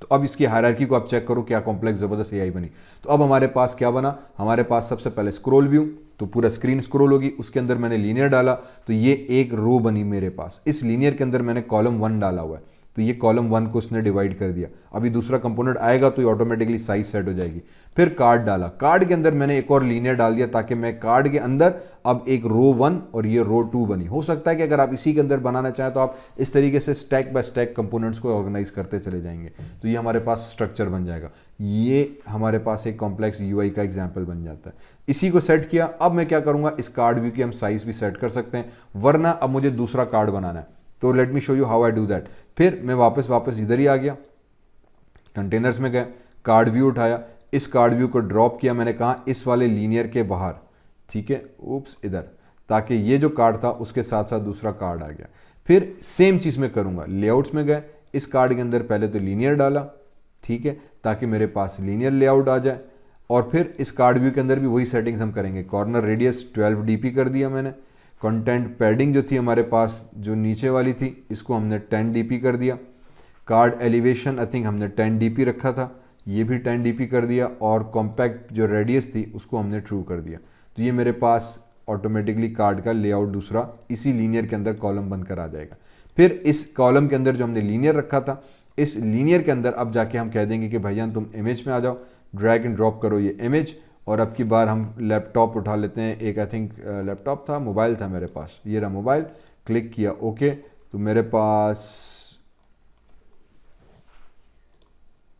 तो अब इसकी हायरार्की को आप चेक करो क्या कॉम्प्लेक्स ज़बरदस्त एआई बनी। तो अब हमारे पास क्या बना, हमारे पास सबसे पहले स्क्रॉल व्यू, तो पूरा स्क्रीन स्क्रॉल होगी, उसके अंदर मैंने लीनियर डाला तो ये एक रो बनी मेरे पास। इस लीनियर के अंदर मैंने कॉलम 1 डाला हुआ है, तो ये कॉलम 1 को उसने डिवाइड कर दिया। अभी दूसरा कंपोनेंट आएगा तो ये ऑटोमेटिकली साइज सेट हो जाएगी। फिर कार्ड डाला, कार्ड के अंदर मैंने एक और लीनियर डाल दिया ताकि मैं कार्ड के अंदर अब एक रो 1 और ये रो 2 बनी। हो सकता है कि अगर आप इसी के अंदर बनाना चाहें तो आप इस तरीके से स्टैक बाय स्टैक कंपोनेंट्स को ऑर्गेनाइज करते चले जाएंगे, तो ये हमारे पास स्ट्रक्चर बन जाएगा। ये हमारे पास एक कॉम्प्लेक्स यूआई का एग्जाम्पल बन जाता है। इसी को सेट किया, अब मैं क्या करूंगा, इस कार्ड व्यू की हम साइज भी सेट कर सकते हैं, वरना अब मुझे दूसरा कार्ड बनाना है। तो let me show you how I do that. फिर मैं वापस इधर ही आ गया, कंटेनर्स में गए, कार्ड व्यू उठाया, इस कार्ड व्यू को ड्रॉप किया, मैंने कहा इस वाले लीनियर के बाहर। ठीक है, उप्स इधर, ताकि ये जो कार्ड था उसके साथ साथ दूसरा कार्ड आ गया। फिर सेम चीज़ मैं करूँगा, लेआउट्स में गए, इस कार्ड के अंदर पहले तो लीनियर डाला, ठीक है, ताकि मेरे पास लीनियर लेआउट आ जाए। और फिर इस कार्ड व्यू के अंदर भी वही सेटिंग्स हम करेंगे। कॉर्नर रेडियस 12 dp कर दिया मैंने। कंटेंट पैडिंग जो थी हमारे पास जो नीचे वाली थी इसको हमने 10 dp कर दिया। कार्ड एलिवेशन आई थिंक हमने 10 dp रखा था, ये भी 10 dp कर दिया। और कॉम्पैक्ट जो रेडियस थी उसको हमने ट्रू कर दिया। तो ये मेरे पास ऑटोमेटिकली कार्ड का लेआउट दूसरा इसी लीनियर के अंदर कॉलम बनकर आ जाएगा। फिर इस कॉलम के अंदर जो हमने लीनियर रखा था, इस लीनियर के अंदर अब जाके हम कह देंगे कि भैया तुम इमेज में आ जाओ, ड्रैग एंड ड्रॉप करो ये इमेज। और अब की बार हम लैपटॉप उठा लेते हैं, एक आई थिंक लैपटॉप था, मोबाइल था मेरे पास, ये रहा मोबाइल, क्लिक किया ओके, तो मेरे पास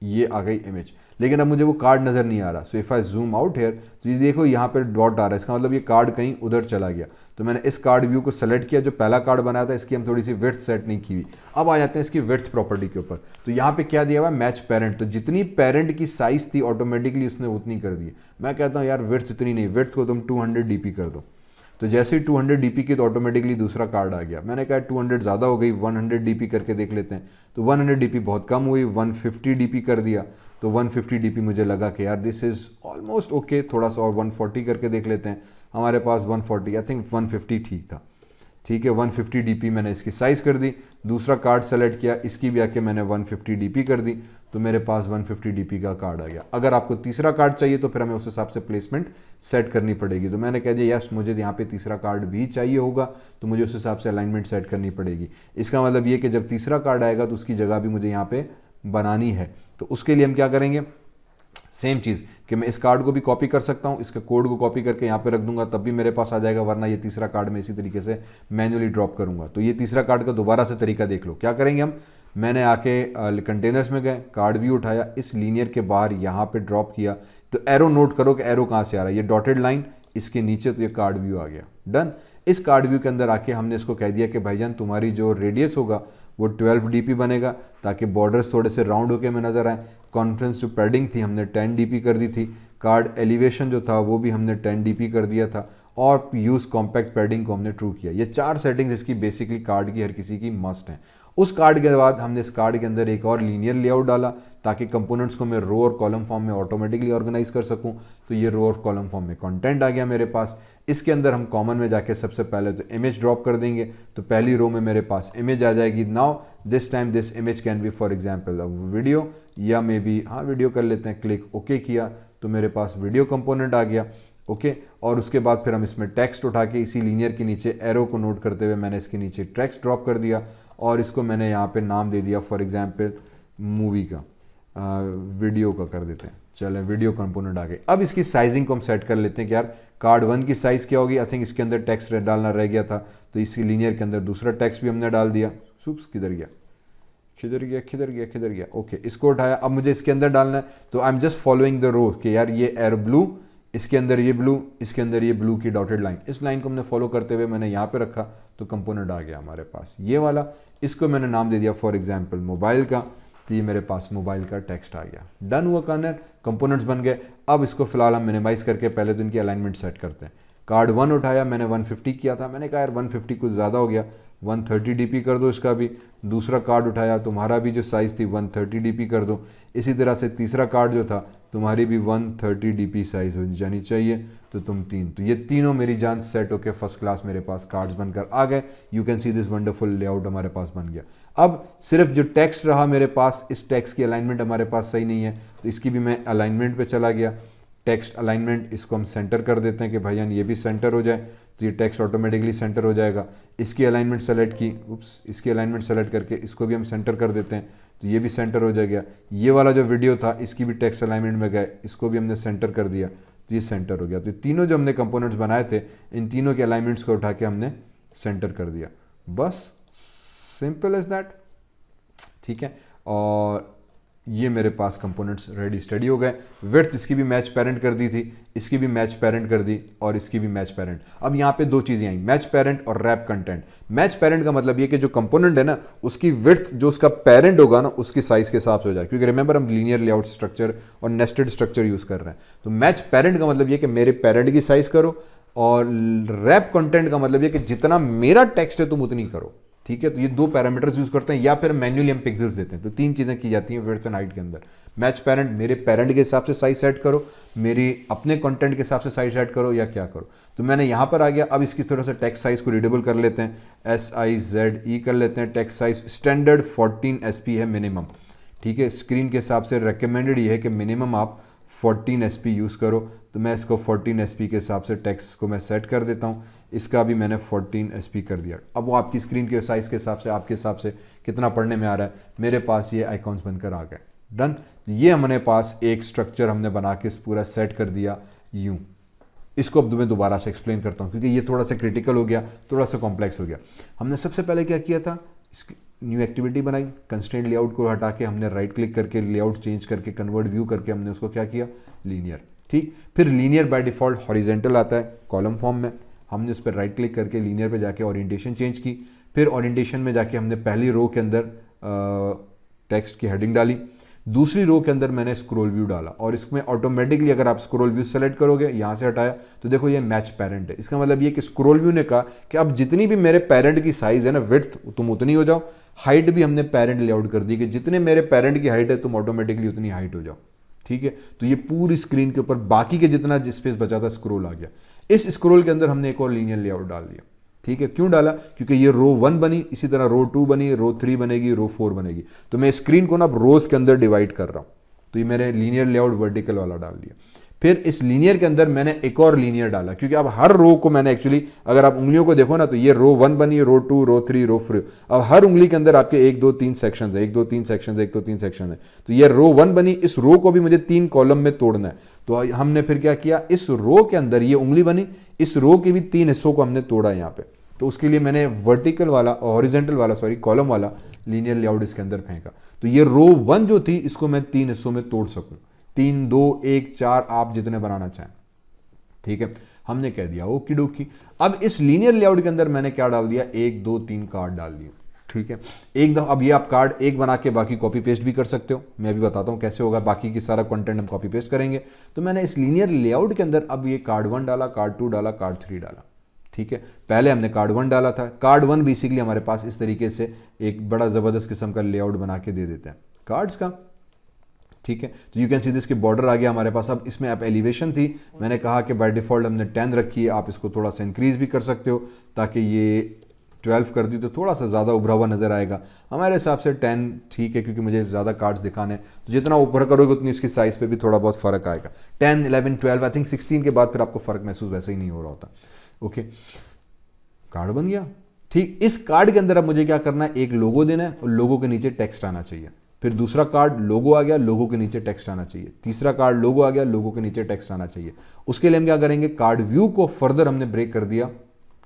ये आ गई इमेज। लेकिन अब मुझे वो कार्ड नज़र नहीं आ रहा। So if I zoom out here तो ये देखो यहाँ पे डॉट आ रहा है, इसका मतलब ये कार्ड कहीं उधर चला गया। तो मैंने इस कार्ड व्यू को सेलेक्ट किया, जो पहला कार्ड बनाया था इसकी हम थोड़ी सी विड्थ सेट नहीं की हुई। अब आ जाते हैं इसकी विड्थ प्रॉपर्टी के ऊपर। तो यहाँ पे क्या दिया हुआ है, मैच पेरेंट। तो जितनी पेरेंट की साइज थी ऑटोमेटिकली उसने उतनी कर दी। मैं कहता हूँ यार विड्थ इतनी नहीं, विड्थ को तुम 200 dp कर दो। तो जैसे ही 200 dp की तो ऑटोमेटिकली दूसरा कार्ड आ गया। मैंने कहा 200 ज़्यादा हो गई, 100 dp करके देख लेते हैं। तो 100 dp बहुत कम हुई, 150 dp कर दिया। तो 150 dp मुझे लगा कि यार दिस इज़ ऑलमोस्ट ओके, थोड़ा सा और 140 करके देख लेते हैं। हमारे पास 140 आई थिंक 150 ठीक था, ठीक है। 150 dp मैंने इसकी साइज़ कर दी। दूसरा कार्ड सेलेक्ट किया, इसकी भी आके मैंने 150 dp कर दी। तो मेरे पास 150 dp का कार्ड आ गया। अगर आपको तीसरा कार्ड चाहिए तो फिर हमें उस हिसाब से प्लेसमेंट सेट करनी पड़ेगी। तो मैंने कह दिया यस मुझे यहाँ पे तीसरा कार्ड भी चाहिए होगा, तो मुझे उस हिसाब से अलाइनमेंट सेट करनी पड़ेगी। इसका मतलब ये कि जब तीसरा कार्ड आएगा तो उसकी जगह भी मुझे यहाँ पे बनानी है। तो उसके लिए हम क्या करेंगे, सेम चीज़ कि मैं इस कार्ड को भी कॉपी कर सकता हूँ, इसके कोड को कॉपी करके यहाँ पे रख दूंगा तब भी मेरे पास आ जाएगा, वरना ये तीसरा कार्ड मैं इसी तरीके से मैन्युअली ड्रॉप करूँगा। तो ये तीसरा कार्ड का दोबारा से तरीका देख लो। क्या करेंगे हम, मैंने आके कंटेनर्स में गए, कार्ड भी उठाया, इस लीनियर के बाहर यहाँ पे ड्रॉप किया। तो एरो नोट करो कि एरो कहाँ से आ रहा है, ये डॉटेड लाइन इसके नीचे, तो ये कार्ड व्यू आ गया। डन। इस कार्ड व्यू के अंदर आके हमने इसको कह दिया कि भाईजान तुम्हारी जो रेडियस होगा वो 12 dp बनेगा, ताकि बॉर्डर्स थोड़े से राउंड होके में नज़र आए। कॉन्फ्रेंस जो पैडिंग थी हमने 10 dp कर दी थी। कार्ड एलिवेशन जो था वो भी हमने 10 dp कर दिया था। और यूज़ कॉम्पैक्ट पैडिंग को हमने ट्रू किया। ये 4 सेटिंग्स इसकी बेसिकली कार्ड की हर किसी की मस्ट हैं। उस कार्ड के बाद हमने इस कार्ड के अंदर एक और लीनियर लेआउट डाला, ताकि कंपोनेंट्स को मैं रो और कॉलम फॉर्म में ऑटोमेटिकली ऑर्गेनाइज कर सकूं। तो ये रो और कॉलम फॉर्म में कंटेंट आ गया मेरे पास। इसके अंदर हम कॉमन में जाके सबसे पहले तो इमेज ड्रॉप कर देंगे। तो पहली रो में मेरे पास इमेज आ जाएगी। Now this time this image can be for example video, या मे बी हाँ वीडियो कर लेते हैं। क्लिक ओके किया तो मेरे पास वीडियो कंपोनेंट आ गया। ओके और उसके बाद फिर हम इसमें टेक्स्ट उठा के इसी लीनियर के नीचे एरो को नोट करते हुए मैंने इसके नीचे टेक्स्ट ड्रॉप कर दिया। और इसको मैंने यहाँ पे नाम दे दिया फॉर एग्जांपल मूवी का, वीडियो का कर देते हैं। चलें वीडियो कंपोनेंट आ गए। अब इसकी साइजिंग को हम सेट कर लेते हैं कि यार कार्ड 1 की साइज़ क्या होगी। आई थिंक इसके अंदर टेक्स्ट डालना रह गया था, तो इसी लीनियर के अंदर दूसरा टेक्स्ट भी हमने डाल दिया। सूप्स किधर गया, किधर गया, किधर गया, किधर गया। ओके इसको उठाया। अब मुझे इसके अंदर डालना है, तो I am just following the row कि यार ये एरो ब्लू, इसके अंदर ये ब्लू, इसके अंदर ये ब्लू की डॉटेड लाइन, इस लाइन को हमने फॉलो करते हुए मैंने यहाँ पे रखा, तो कंपोनेंट आ गया हमारे पास ये वाला। इसको मैंने नाम दे दिया फॉर एग्जांपल मोबाइल का, तो ये मेरे पास मोबाइल का टेक्स्ट आ गया। डन हुआ कॉर्नर, कंपोनेंट्स बन गए। अब इसको फिलहाल हम मिनिमाइज करके पहले तो इनकी अलाइनमेंट सेट करते हैं। कार्ड 1 उठाया, मैंने 150 किया था। मैंने कहा यार 150 कुछ ज़्यादा हो गया, 130 dp कर दो इसका भी। दूसरा कार्ड उठाया, तुम्हारा भी जो साइज़ थी 130 dp कर दो। इसी तरह से तीसरा कार्ड जो था तुम्हारी भी 130 dp साइज़ हो जानी चाहिए, तो तुम 3। तो ये तीनों मेरी जान सेट होके फर्स्ट क्लास मेरे पास कार्ड्स बनकर आ गए। You can see this wonderful layout हमारे पास बन गया। अब सिर्फ जो टेक्स्ट रहा मेरे पास, इस टेक्स्ट की अलाइनमेंट हमारे पास सही नहीं है, तो इसकी भी मैं अलाइनमेंट पे चला गया। टेक्स्ट अलाइनमेंट, इसको हम सेंटर कर देते हैं कि भाईजान ये भी सेंटर हो जाए, तो ये टेक्स्ट ऑटोमेटिकली सेंटर हो जाएगा। इसकी अलाइनमेंट सेलेक्ट की, इसकी अलाइनमेंट सेलेक्ट करके इसको भी हम सेंटर कर देते हैं, तो ये भी सेंटर हो जाएगा। ये वाला जो वीडियो था इसकी भी टेक्स्ट अलाइनमेंट में गए, इसको भी हमने सेंटर कर दिया, तो ये सेंटर हो गया। तो तीनों जो हमने कंपोनेंट्स बनाए थे, इन तीनों के अलाइनमेंट्स को उठा के हमने सेंटर कर दिया। बस सिंपल एज दैट, ठीक है। और ये मेरे पास कंपोनेंट्स रेडी स्टडी हो गए। विड्थ इसकी भी मैच पेरेंट कर दी थी, इसकी भी मैच पेरेंट कर दी, और इसकी भी मैच पेरेंट। अब यहाँ पे 2 चीज़ें आई, मैच पेरेंट और रैप कंटेंट। मैच पेरेंट का मतलब ये कि जो कंपोनेंट है ना, उसकी विड्थ जो उसका पेरेंट होगा ना, उसकी साइज के हिसाब से हो जाए, क्योंकि रिमेंबर हम लीनियर लेआउट स्ट्रक्चर और नेस्टेड स्ट्रक्चर यूज़ कर रहे हैं। तो मैच पेरेंट का मतलब ये कि मेरे पेरेंट की साइज़ करो, और रैप कंटेंट का मतलब ये कि जितना मेरा टेक्स्ट है तुम उतनी करो, ठीक है। तो ये दो पैरामीटर्स यूज करते हैं, या फिर मैन्युअली हम पिक्सेल्स देते हैं। तो तीन चीजें की जाती हैं विड्थ एंड हाइट के अंदर। मैच पेरेंट, मेरे पेरेंट के हिसाब से साइज सेट करो, मेरी अपने कंटेंट के हिसाब से साइज सेट करो, या क्या करो। तो मैंने यहां पर आ गया। अब इसकी थोड़ा सा टेक्स्ट साइज को रीडेबल कर लेते हैं, SIZE कर लेते हैं। टेक्स्ट साइज स्टैंडर्ड 14 SP है मिनिमम, ठीक है। स्क्रीन के हिसाब से रिकमेंडेड ये है कि मिनिमम आप 14 SP यूज़ करो। तो मैं इसको 14 SP के हिसाब से टेक्स्ट को मैं सेट कर देता हूँ। इसका भी मैंने 14 SP कर दिया। अब वो आपकी स्क्रीन के साइज़ के हिसाब से, आपके हिसाब से कितना पढ़ने में आ रहा है। मेरे पास ये आइकॉन्स बनकर आ गए, डन। ये हमारे पास एक स्ट्रक्चर हमने बना के पूरा सेट कर दिया यूँ। इसको अब मैं दोबारा से एक्सप्लेन करता हूँ क्योंकि ये थोड़ा सा क्रिटिकल हो गया, थोड़ा सा कॉम्प्लेक्स हो गया। हमने सबसे पहले क्या किया था, न्यू एक्टिविटी बनाई, कंस्ट्रेंट लेआउट को हटा के हमने राइट क्लिक करके लेआउट चेंज करके कन्वर्ट व्यू करके हमने उसको क्या किया, लीनियर, ठीक। फिर लीनियर बाय डिफॉल्ट हॉरिजेंटल आता है कॉलम फॉर्म में, हमने उस पर राइट क्लिक करके लीनियर पे जाके ओरिएंटेशन चेंज की। फिर ओरिएंटेशन में जाके हमने पहली रो के अंदर टेक्स्ट की हेडिंग डाली, दूसरी रो के अंदर मैंने स्क्रॉल व्यू डाला, और इसमें ऑटोमेटिकली अगर आप स्क्रॉल व्यू सेलेक्ट करोगे, यहां से हटाया, तो देखो ये मैच पेरेंट है। इसका मतलब ये कि स्क्रॉल व्यू ने कहा कि अब जितनी भी मेरे पेरेंट की साइज है ना, विड्थ तुम उतनी हो जाओ, हाइट भी हमने पेरेंट लेआउट कर दी कि जितने मेरे पेरेंट की हाइट है तुम ऑटोमेटिकली उतनी हाइट हो जाओ, ठीक है। तो ये पूरी स्क्रीन के ऊपर बाकी के जितना स्पेस बचा था स्क्रॉल आ गया। इस स्क्रॉल के अंदर हमने एक और लीनियर लेआउट डाल दिया, ठीक है। क्यों डाला, क्योंकि ये रो 1 बनी, इसी तरह रो 2 बनी, रो 3 बनेगी, रो 4 बनेगी। तो मैं स्क्रीन को ना अब रोज के अंदर डिवाइड कर रहा हूं। तो ये मैंने लीनियर लेआउट वर्टिकल वाला डाल दिया। फिर इस लीनियर के अंदर मैंने एक और लीनियर डाला, क्योंकि अब हर रो को मैंने एक्चुअली, अगर आप उंगलियों को देखो ना, तो ये रो 1 बनी, रो 2, रो 3, रो 4। अब हर उंगली के अंदर आपके 1 2 3 सेक्शन है, 1 2 3 सेक्शन, 1 2 3 सेक्शन है। तो ये रो 1 बनी, इस रो को भी मुझे 3 कॉलम में तोड़ना है। तो हमने फिर क्या किया, इस रो के अंदर ये उंगली बनी, इस रो के भी 3 हिस्सों को हमने तोड़ा यहाँ पे। तो उसके लिए मैंने वर्टिकल वाला, हॉरिजॉन्टल वाला, सॉरी कॉलम वाला लीनियर लेआउट इसके अंदर फेंका। तो ये रो 1 जो थी, इसको मैं 3 हिस्सों में तोड़ सकूं, 3 2 1 4, आप जितने बनाना चाहें, ठीक है। हमने कह दिया ओकी डोकी। अब इस लीनियर लेआउट के अंदर मैंने क्या डाल दिया, 1 2 3 कार्ड डाल दिए, ठीक है। एक दफा अब ये आप कार्ड एक बना के बाकी कॉपी पेस्ट भी कर सकते हो, मैं अभी बताता हूं कैसे होगा। बाकी की सारा कंटेंट हम कॉपी पेस्ट करेंगे। तो मैंने इस लीनियर लेआउट के अंदर अब ये कार्ड 1 डाला, कार्ड 2 डाला, कार्ड 3 डाला, ठीक है। पहले हमने कार्ड 1 डाला था। कार्ड 1 बेसिकली हमारे पास इस तरीके से एक बड़ा जबरदस्त किस्म का लेआउट बना के दे देते हैं कार्ड्स का, ठीक है। तो यू कैन सी दिस के बॉर्डर आ गया हमारे पास। अब इसमें आप एलिवेशन थी, मैंने कहा कि बाय डिफॉल्ट हमने 10 रखी है, आप इसको थोड़ा सा इंक्रीज भी कर सकते हो, ताकि ये 12 कर दी तो थोड़ा सा ज़्यादा उभरा हुआ नजर आएगा। हमारे हिसाब से 10 ठीक है, क्योंकि मुझे ज़्यादा कार्ड्स दिखाने हैं। तो जितना ऊपर करोगे उतनी उसकी साइज़ पे भी थोड़ा बहुत फ़र्क आएगा। 10 11 12, आई थिंक 16 के बाद फिर आपको फ़र्क महसूस वैसे ही नहीं हो रहा होता। ओके, कार्ड बन गया, ठीक। इस कार्ड के अंदर अब मुझे क्या करना है, एक लोगो देना है और लोगो के नीचे टेक्स्ट आना चाहिए। फिर दूसरा कार्ड लोगो आ गया, लोगो के नीचे टेक्स्ट आना चाहिए। तीसरा कार्ड लोगो आ गया, लोगो के नीचे टेक्स्ट आना चाहिए। उसके लिए हम क्या करेंगे, कार्ड व्यू को फर्दर हमने ब्रेक कर दिया।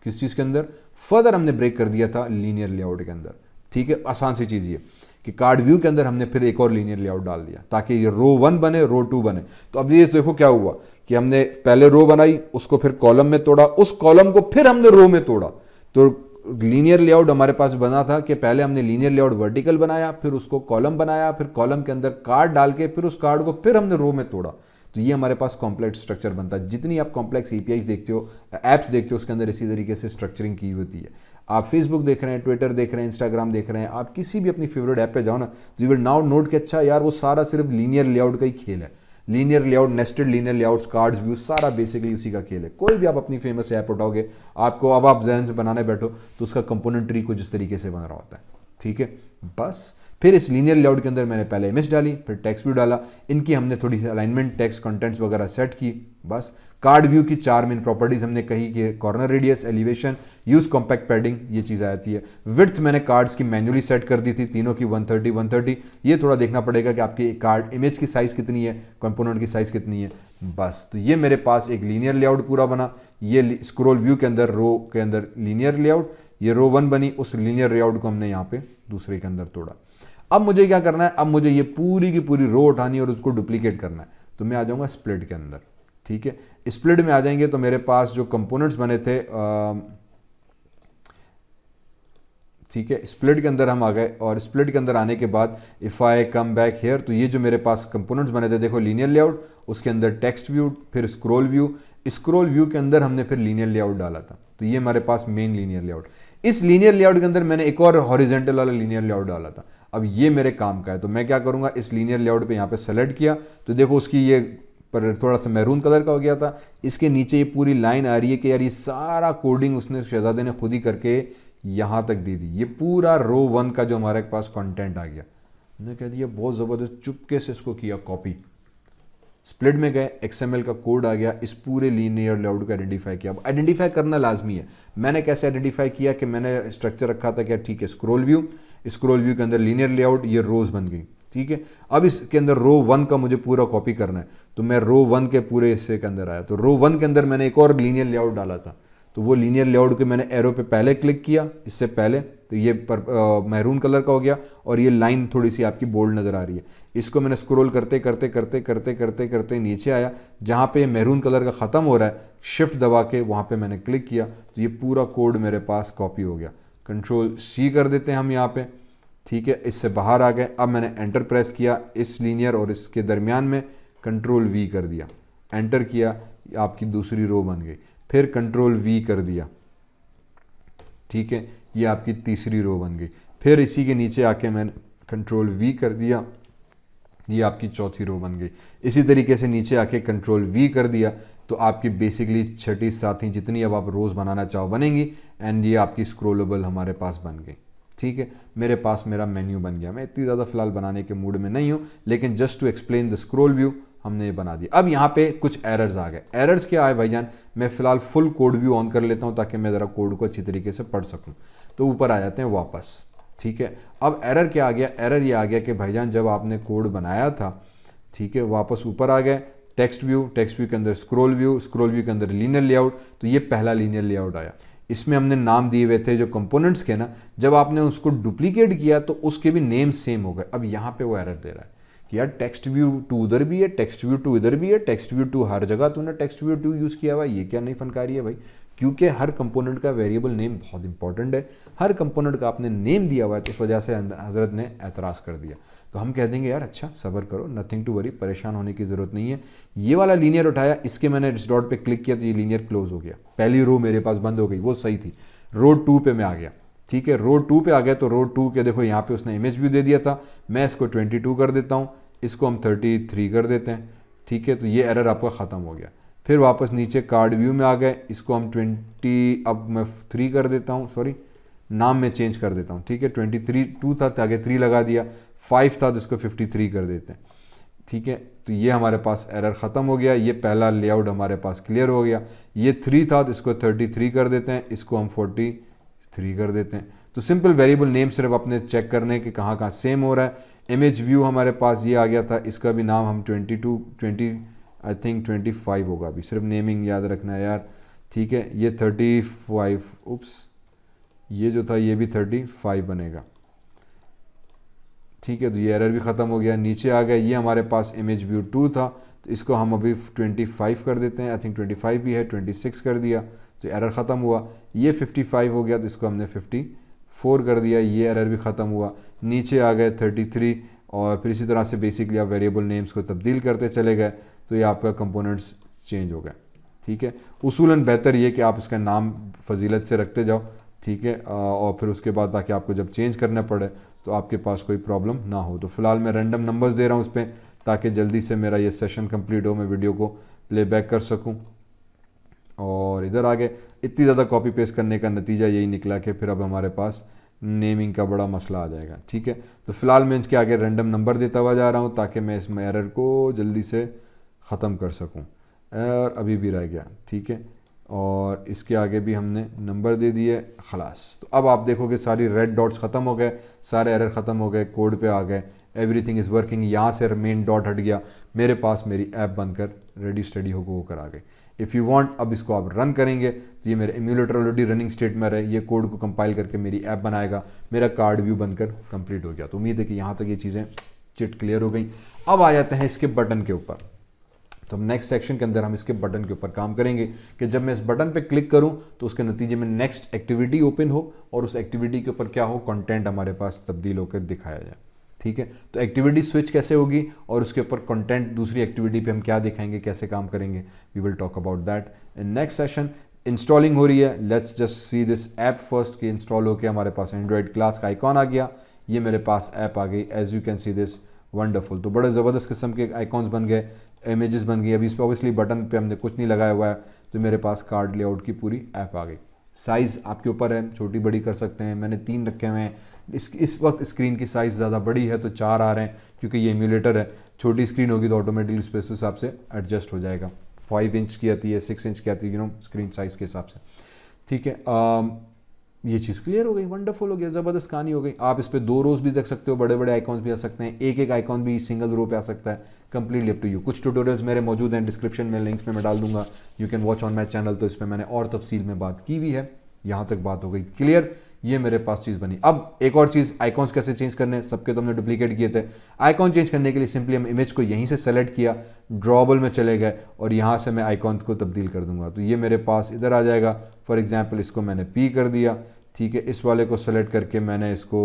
किस चीज़ के अंदर, फर्दर हमने ब्रेक कर दिया था लीनियर लेआउट के अंदर, ठीक है। आसान सी चीज़ ये कि कार्ड व्यू के अंदर हमने फिर एक और लीनियर लेआउट डाल दिया, ताकि ये रो 1 बने, रो 2 बने। तो अब ये देखो क्या हुआ कि हमने पहले रो बनाई, उसको फिर कॉलम में तोड़ा, उस कॉलम को फिर हमने रो में तोड़ा। तो लीनियर लेआउट हमारे पास बना था कि पहले हमने लीनियर लेआउट वर्टिकल बनाया, फिर उसको कॉलम बनाया, फिर कॉलम के अंदर कार्ड डाल के फिर उस कार्ड को फिर हमने रो में तोड़ा। तो ये हमारे पास कॉम्प्लेक्स स्ट्रक्चर बनता है। जितनी आप कॉम्प्लेक्स एपीआईज देखते हो, ऐप्स देखते हो, उसके अंदर इसी तरीके से स्ट्रक्चरिंग की होती है। आप फेसबुक देख रहे हैं, ट्विटर देख रहे हैं, इंस्टाग्राम देख रहे हैं, आप किसी भी अपनी फेवरेट ऐप पे जाओ ना, यू विल नाउ नोट कि अच्छा यार वो सारा सिर्फ लीनियर लेआउट का ही खेल है। Linear layout, nested linear layouts, cards, views, सारा बेसिकली उसी का खेल है। कोई भी आप अपनी फेमस ऐप उठाओगे, आपको अब आप जहन से बनाने बैठो तो उसका कंपोनेंट ट्री कुछ इस तरीके से बन रहा होता है, ठीक है। बस फिर इस लीनियर लेआउट के अंदर मैंने पहले इमेज डाली, फिर टेक्स्ट व्यू डाला, इनकी हमने थोड़ी अलाइनमेंट, टेक्स्ट, कंटेंट्स वगैरह सेट की। बस कार्ड व्यू की 4 मेन प्रॉपर्टीज हमने कही कि corner radius, elevation, use compact padding, ये चीज़ आती है। विड्थ मैंने कार्ड्स की मैन्युअली सेट कर दी थी, तीनों की 130 130। ये थोड़ा देखना पड़ेगा कि आपकी कार्ड इमेज की साइज़ कितनी है, कंपोनेंट की साइज़ कितनी है। बस तो ये मेरे पास एक लीनियर लेआउट पूरा बना। ये स्क्रॉल व्यू के अंदर रो के अंदर लीनियर लेआउट, ये रो 1 बनी, उस लीनियर लेआउट को हमने यहाँ पे दूसरे के अंदर तोड़ा। अब मुझे क्या करना है, अब मुझे ये पूरी की पूरी रो उठानी है और उसको डुप्लीकेट करना है। तो मैं आ जाऊंगा स्प्लिट के अंदर, ठीक है। स्प्लिट में आ जाएंगे तो मेरे पास जो कंपोनेंट्स बने थे, ठीक है, स्प्लिट के अंदर हम आ गए और स्प्लिट के अंदर आने के बाद if I come back here, तो ये जो मेरे पास कंपोनेंट्स बने थे देखो, लीनियर लेआउट, उसके अंदर टेक्स्ट व्यू, फिर स्क्रॉल व्यू के अंदर हमने फिर लीनियर लेआउट डाला था, तो ये हमारे पास मेन लीनियर लेआउट। इस लीनियर लेआउट के अंदर मैंने एक और हॉरिजेंटल वाला लीनियर लेआउट डाला था। अब ये मेरे काम का है, तो मैं क्या करूँगा, इस लीनियर लेआउट पे यहाँ पे सेलेक्ट किया, तो देखो उसकी ये पर थोड़ा सा मैरून कलर का हो गया था। इसके नीचे ये पूरी लाइन आ रही है कि यार ये सारा कोडिंग उसने, शहजादे ने खुद ही करके यहाँ तक दे दी। ये पूरा रो 1 का जो हमारे पास कंटेंट आ गया, मैंने कह दिया बहुत ज़बरदस्त, चुपके से इसको किया कॉपी, स्प्लिट में गए, XML का कोड आ गया, इस पूरे लीनियर लेआउट को आइडेंटिफाई किया। अब आइडेंटिफाई करना लाजमी है। मैंने कैसे आइडेंटिफाई किया कि मैंने स्ट्रक्चर रखा था क्या, ठीक है, स्क्रॉल व्यू के अंदर लीनियर लेआउट, ये रोज बन गई, ठीक है। अब इसके अंदर रो 1 का मुझे पूरा कॉपी करना है, तो मैं रो 1 के पूरे हिस्से के अंदर आया, तो रो 1 के अंदर मैंने एक और लीनियर लेआउट डाला था, तो वो लीनियर लेआउट के मैंने एरो पे पहले क्लिक किया, इससे पहले, तो ये मैरून कलर का हो गया और ये लाइन थोड़ी सी आपकी बोल्ड नज़र आ रही है। इसको मैंने स्क्रॉल करते करते करते करते करते करते नीचे आया, जहाँ पे मैरून कलर का ख़त्म हो रहा है, शिफ्ट दबा के वहाँ पे मैंने क्लिक किया, तो ये पूरा कोड मेरे पास कॉपी हो गया। Ctrl+C कर देते हैं हम यहाँ पे, ठीक है, इससे बाहर आ गए। अब मैंने एंटर प्रेस किया, इस लीनियर और इसके दरमियान में Ctrl+V कर दिया, एंटर किया, आपकी दूसरी रो बन गई, फिर Ctrl+V कर दिया, ठीक है, ये आपकी तीसरी रो बन गई, फिर इसी के नीचे आके मैंने Ctrl+V कर दिया, ये आपकी चौथी रो बन गई। इसी तरीके से नीचे आके Ctrl+V कर दिया, तो आपकी बेसिकली छठी सातवीं जितनी अब आप रोज़ बनाना चाहो बनेंगी, एंड ये आपकी स्क्रोलेबल हमारे पास बन गई, ठीक है। मेरे पास मेरा मेन्यू बन गया। मैं इतनी ज़्यादा फिलहाल बनाने के मूड में नहीं हूँ, लेकिन just to explain the scroll view हमने ये बना दिया। अब यहाँ पे कुछ एरर्स आ गए। एरर्स क्या आए भाईजान, मैं फिलहाल फुल कोड व्यू ऑन कर लेता हूँ ताकि मैं ज़रा कोड को अच्छी तरीके से पढ़ सकूँ। तो ऊपर आ जाते हैं वापस, ठीक है। अब एरर क्या आ गया, एरर ये आ गया कि भाईजान जब आपने कोड बनाया था, ठीक है, वापस ऊपर आ गए, टेक्स्ट व्यू के अंदर स्क्रॉल व्यू के अंदर लीनियर लेआउट, तो ये पहला लीनियर लेआउट आया। इसमें हमने नाम दिए हुए थे जो कंपोनेंट्स के ना, जब आपने उसको डुप्लीकेट किया तो उसके भी नेम सेम हो गए। अब यहाँ पे वो एरर दे रहा है कि यार टेक्स्ट व्यू 2 उधर भी है, टेक्स्ट व्यू 2 इधर भी है, टेक्स्ट व्यू 2 हर जगह तूने टेक्स्ट व्यू 2 यूज़ किया हुआ, ये क्या नई फनकारी है भाई। क्योंकि हर कंपोनेंट का वेरिएबल नेम बहुत इंपॉर्टेंट है, हर कंपोनेंट का आपने नेम दिया हुआ है, तो इस वजह से हज़रत ने एतराज़ कर दिया। तो हम कह देंगे यार अच्छा सब्र करो, नथिंग टू वरी, परेशान होने की ज़रूरत नहीं है। ये वाला लीनियर उठाया, इसके मैंने इस डॉट पे क्लिक किया तो ये लीनियर क्लोज हो गया, पहली रो मेरे पास बंद हो गई, वो सही थी। रो 2 पे मैं आ गया, ठीक है, रो 2 पे आ गया, तो रो 2 के देखो यहाँ पे उसने इमेज व्यू दे दिया था, मैं इसको 22 कर देता हूँ, इसको हम 33 कर देते हैं, ठीक है। तो ये एरर आपका ख़त्म हो गया। फिर वापस नीचे कार्ड व्यू में आ गए, इसको हम 20 अब मैं 3 कर देता हूँ, सॉरी नाम में चेंज कर देता हूँ, ठीक है। 2 था तो आगे 3 लगा दिया, 5 था तो इसको 53 कर देते हैं, ठीक है। तो ये हमारे पास एरर ख़त्म हो गया, ये पहला लेआउट हमारे पास क्लियर हो गया। ये 3 था तो इसको 33 कर देते हैं, इसको हम 43 कर देते हैं। तो सिंपल वेरिएबल नेम सिर्फ अपने चेक करने के कहाँ कहाँ सेम हो रहा है। इमेज व्यू हमारे पास ये आ गया था, इसका भी नाम हम 20 आई थिंक 25 होगा, अभी सिर्फ नेमिंग याद रखना है यार, ठीक है। ये 35, उप्स, ये जो था ये भी 35 बनेगा, ठीक है। तो ये एरर भी ख़त्म हो गया। नीचे आ गया, ये हमारे पास इमेज व्यू 2 था, तो इसको हम अभी 25 कर देते हैं, आई थिंक 25 भी है, 26 कर दिया तो एरर ख़त्म हुआ। ये 55 हो गया तो इसको हमने 54 कर दिया, ये एरर भी ख़त्म हुआ। नीचे आ गए 33, और फिर इसी तरह से बेसिकली आप वेरिएबल नेम्स को तब्दील करते चले गए, तो ये आपका कंपोनेंट्स चेंज हो गए, ठीक है। उसूलन बेहतर ये कि आप इसका नाम फजीलत से रखते जाओ, ठीक है, और फिर उसके बाद ताकि आपको जब चेंज करना पड़े तो आपके पास कोई प्रॉब्लम ना हो। तो फिलहाल मैं रैंडम नंबर्स दे रहा हूँ उस पर, ताकि जल्दी से मेरा ये सेशन कंप्लीट हो, मैं वीडियो को प्लेबैक कर सकूँ। और इधर आगे इतनी ज़्यादा कॉपी पेस्ट करने का नतीजा यही निकला कि फिर अब हमारे पास नेमिंग का बड़ा मसला आ जाएगा, ठीक है। तो फिलहाल मैं इसके आगे रैंडम नंबर देता हुआ जा रहा हूँ ताकि मैं इसमें एरर को जल्दी से ख़त्म कर सकूँ। और अभी भी रह गया, ठीक है, और इसके आगे भी हमने नंबर दे दिए, खलास। तो अब आप देखोगे सारी रेड डॉट्स ख़त्म हो गए, सारे एरर ख़त्म हो गए, कोड पे आ गए, एवरीथिंग इज़ वर्किंग। यहाँ से मेन डॉट हट गया, मेरे पास मेरी ऐप बनकर रेडी स्टडी होकर आ गई। इफ़ यू वांट, अब इसको आप रन करेंगे तो ये मेरे एम्यूलेटर ऑलरेडी रनिंग स्टेट में रहे, ये कोड को कंपाइल करके मेरी ऐप बनाएगा, मेरा कार्ड व्यू बनकर कंप्लीट हो गया। तो उम्मीद है कि यहाँ तक ये चीज़ें चिट क्लियर हो गई। अब आ जाते हैं इसके बटन के ऊपर, तो हम नेक्स्ट सेक्शन के अंदर हम इसके बटन के ऊपर काम करेंगे कि जब मैं इस बटन पे क्लिक करूं तो उसके नतीजे में नेक्स्ट एक्टिविटी ओपन हो और उस एक्टिविटी के ऊपर क्या हो, कंटेंट हमारे पास तब्दील होकर दिखाया जाए। ठीक है, तो एक्टिविटी स्विच कैसे होगी और उसके ऊपर कंटेंट दूसरी एक्टिविटी पे हम क्या दिखाएंगे, कैसे काम करेंगे, we will talk about that in next session. Installing हो रही है, let's just see this app first कि इंस्टॉल होकर हमारे पास एंड्रॉयड क्लास का आइकॉन आ गया, ये मेरे पास ऐप आ गई, as you can see this wonderful. तो बड़े ज़बरदस्त किस्म के आइकॉन्स बन गए, इमेजेस बन गई। अभी इस पर ऑब्वियसली बटन पे हमने कुछ नहीं लगाया हुआ है, तो मेरे पास कार्ड लेआउट की पूरी ऐप आ गई। साइज़ आपके ऊपर है, छोटी बड़ी कर सकते हैं, मैंने 3 रखे हुए हैं। इस वक्त स्क्रीन की साइज़ ज़्यादा बड़ी है तो 4 आ रहे हैं क्योंकि ये एम्यूलेटर है। छोटी स्क्रीन होगी तो ऑटोमेटिकली उस हिसाब से एडजस्ट हो जाएगा। 5 इंच की आती है, 6 इंच की आती है, स्क्रीन साइज़ के हिसाब से। ठीक है, ये चीज़ क्लियर हो गई, वंडरफुल हो गया, ज़बरदस्त कहानी हो गई। आप इस पे 2 रोज़ भी देख सकते हो, बड़े बड़े आइकॉन्स भी आ सकते हैं, एक आइकॉन भी सिंगल रो पे आ सकता है, कंप्लीटली अप टू यू। कुछ ट्यूटोरियल्स मेरे मौजूद हैं डिस्क्रिप्शन में, लिंक्स में मैं डाल दूंगा, you can watch on my channel. तो इस पर मैंने और तफसील में बात की हुई है। यहाँ तक बात हो गई क्लियर, ये मेरे पास चीज़ बनी। अब एक और चीज़, आइकॉन्स कैसे चेंज करने, सबके तो हमने डुप्लीकेट किए थे। आइकॉन चेंज करने के लिए सिंपली हम इमेज को यहीं से सेलेक्ट किया, ड्रॉबल में चले गए और यहाँ से मैं आइकॉन को तब्दील कर दूंगा, तो ये मेरे पास इधर आ जाएगा। फॉर एग्जाम्पल इसको मैंने पी कर दिया। ठीक है, इस वाले को सेलेक्ट करके मैंने इसको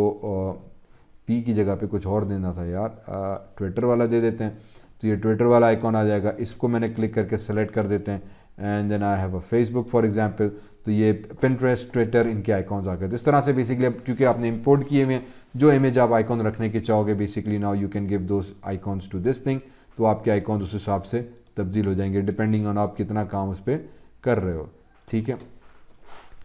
पी की जगह पे कुछ और देना था यार, ट्विटर वाला दे देते हैं, तो ये ट्विटर वाला आइकॉन आ जाएगा। इसको मैंने क्लिक करके सेलेक्ट कर देते हैं and then I have a Facebook for example, तो ये पिंटरेस्ट, ट्विटर, इनके आइकॉन्स आ गए। तो इस तरह से बेसिकली अब क्योंकि आपने इंपोर्ट किए हुए हैं, जो इमेज आप आइकॉन रखने के चाहोगे basically now you can give those icons to this thing, तो आपके आइकॉन्स उस हिसाब से तब्दील हो जाएंगे डिपेंडिंग ऑन आप कितना काम उस पर कर रहे हो। ठीक है,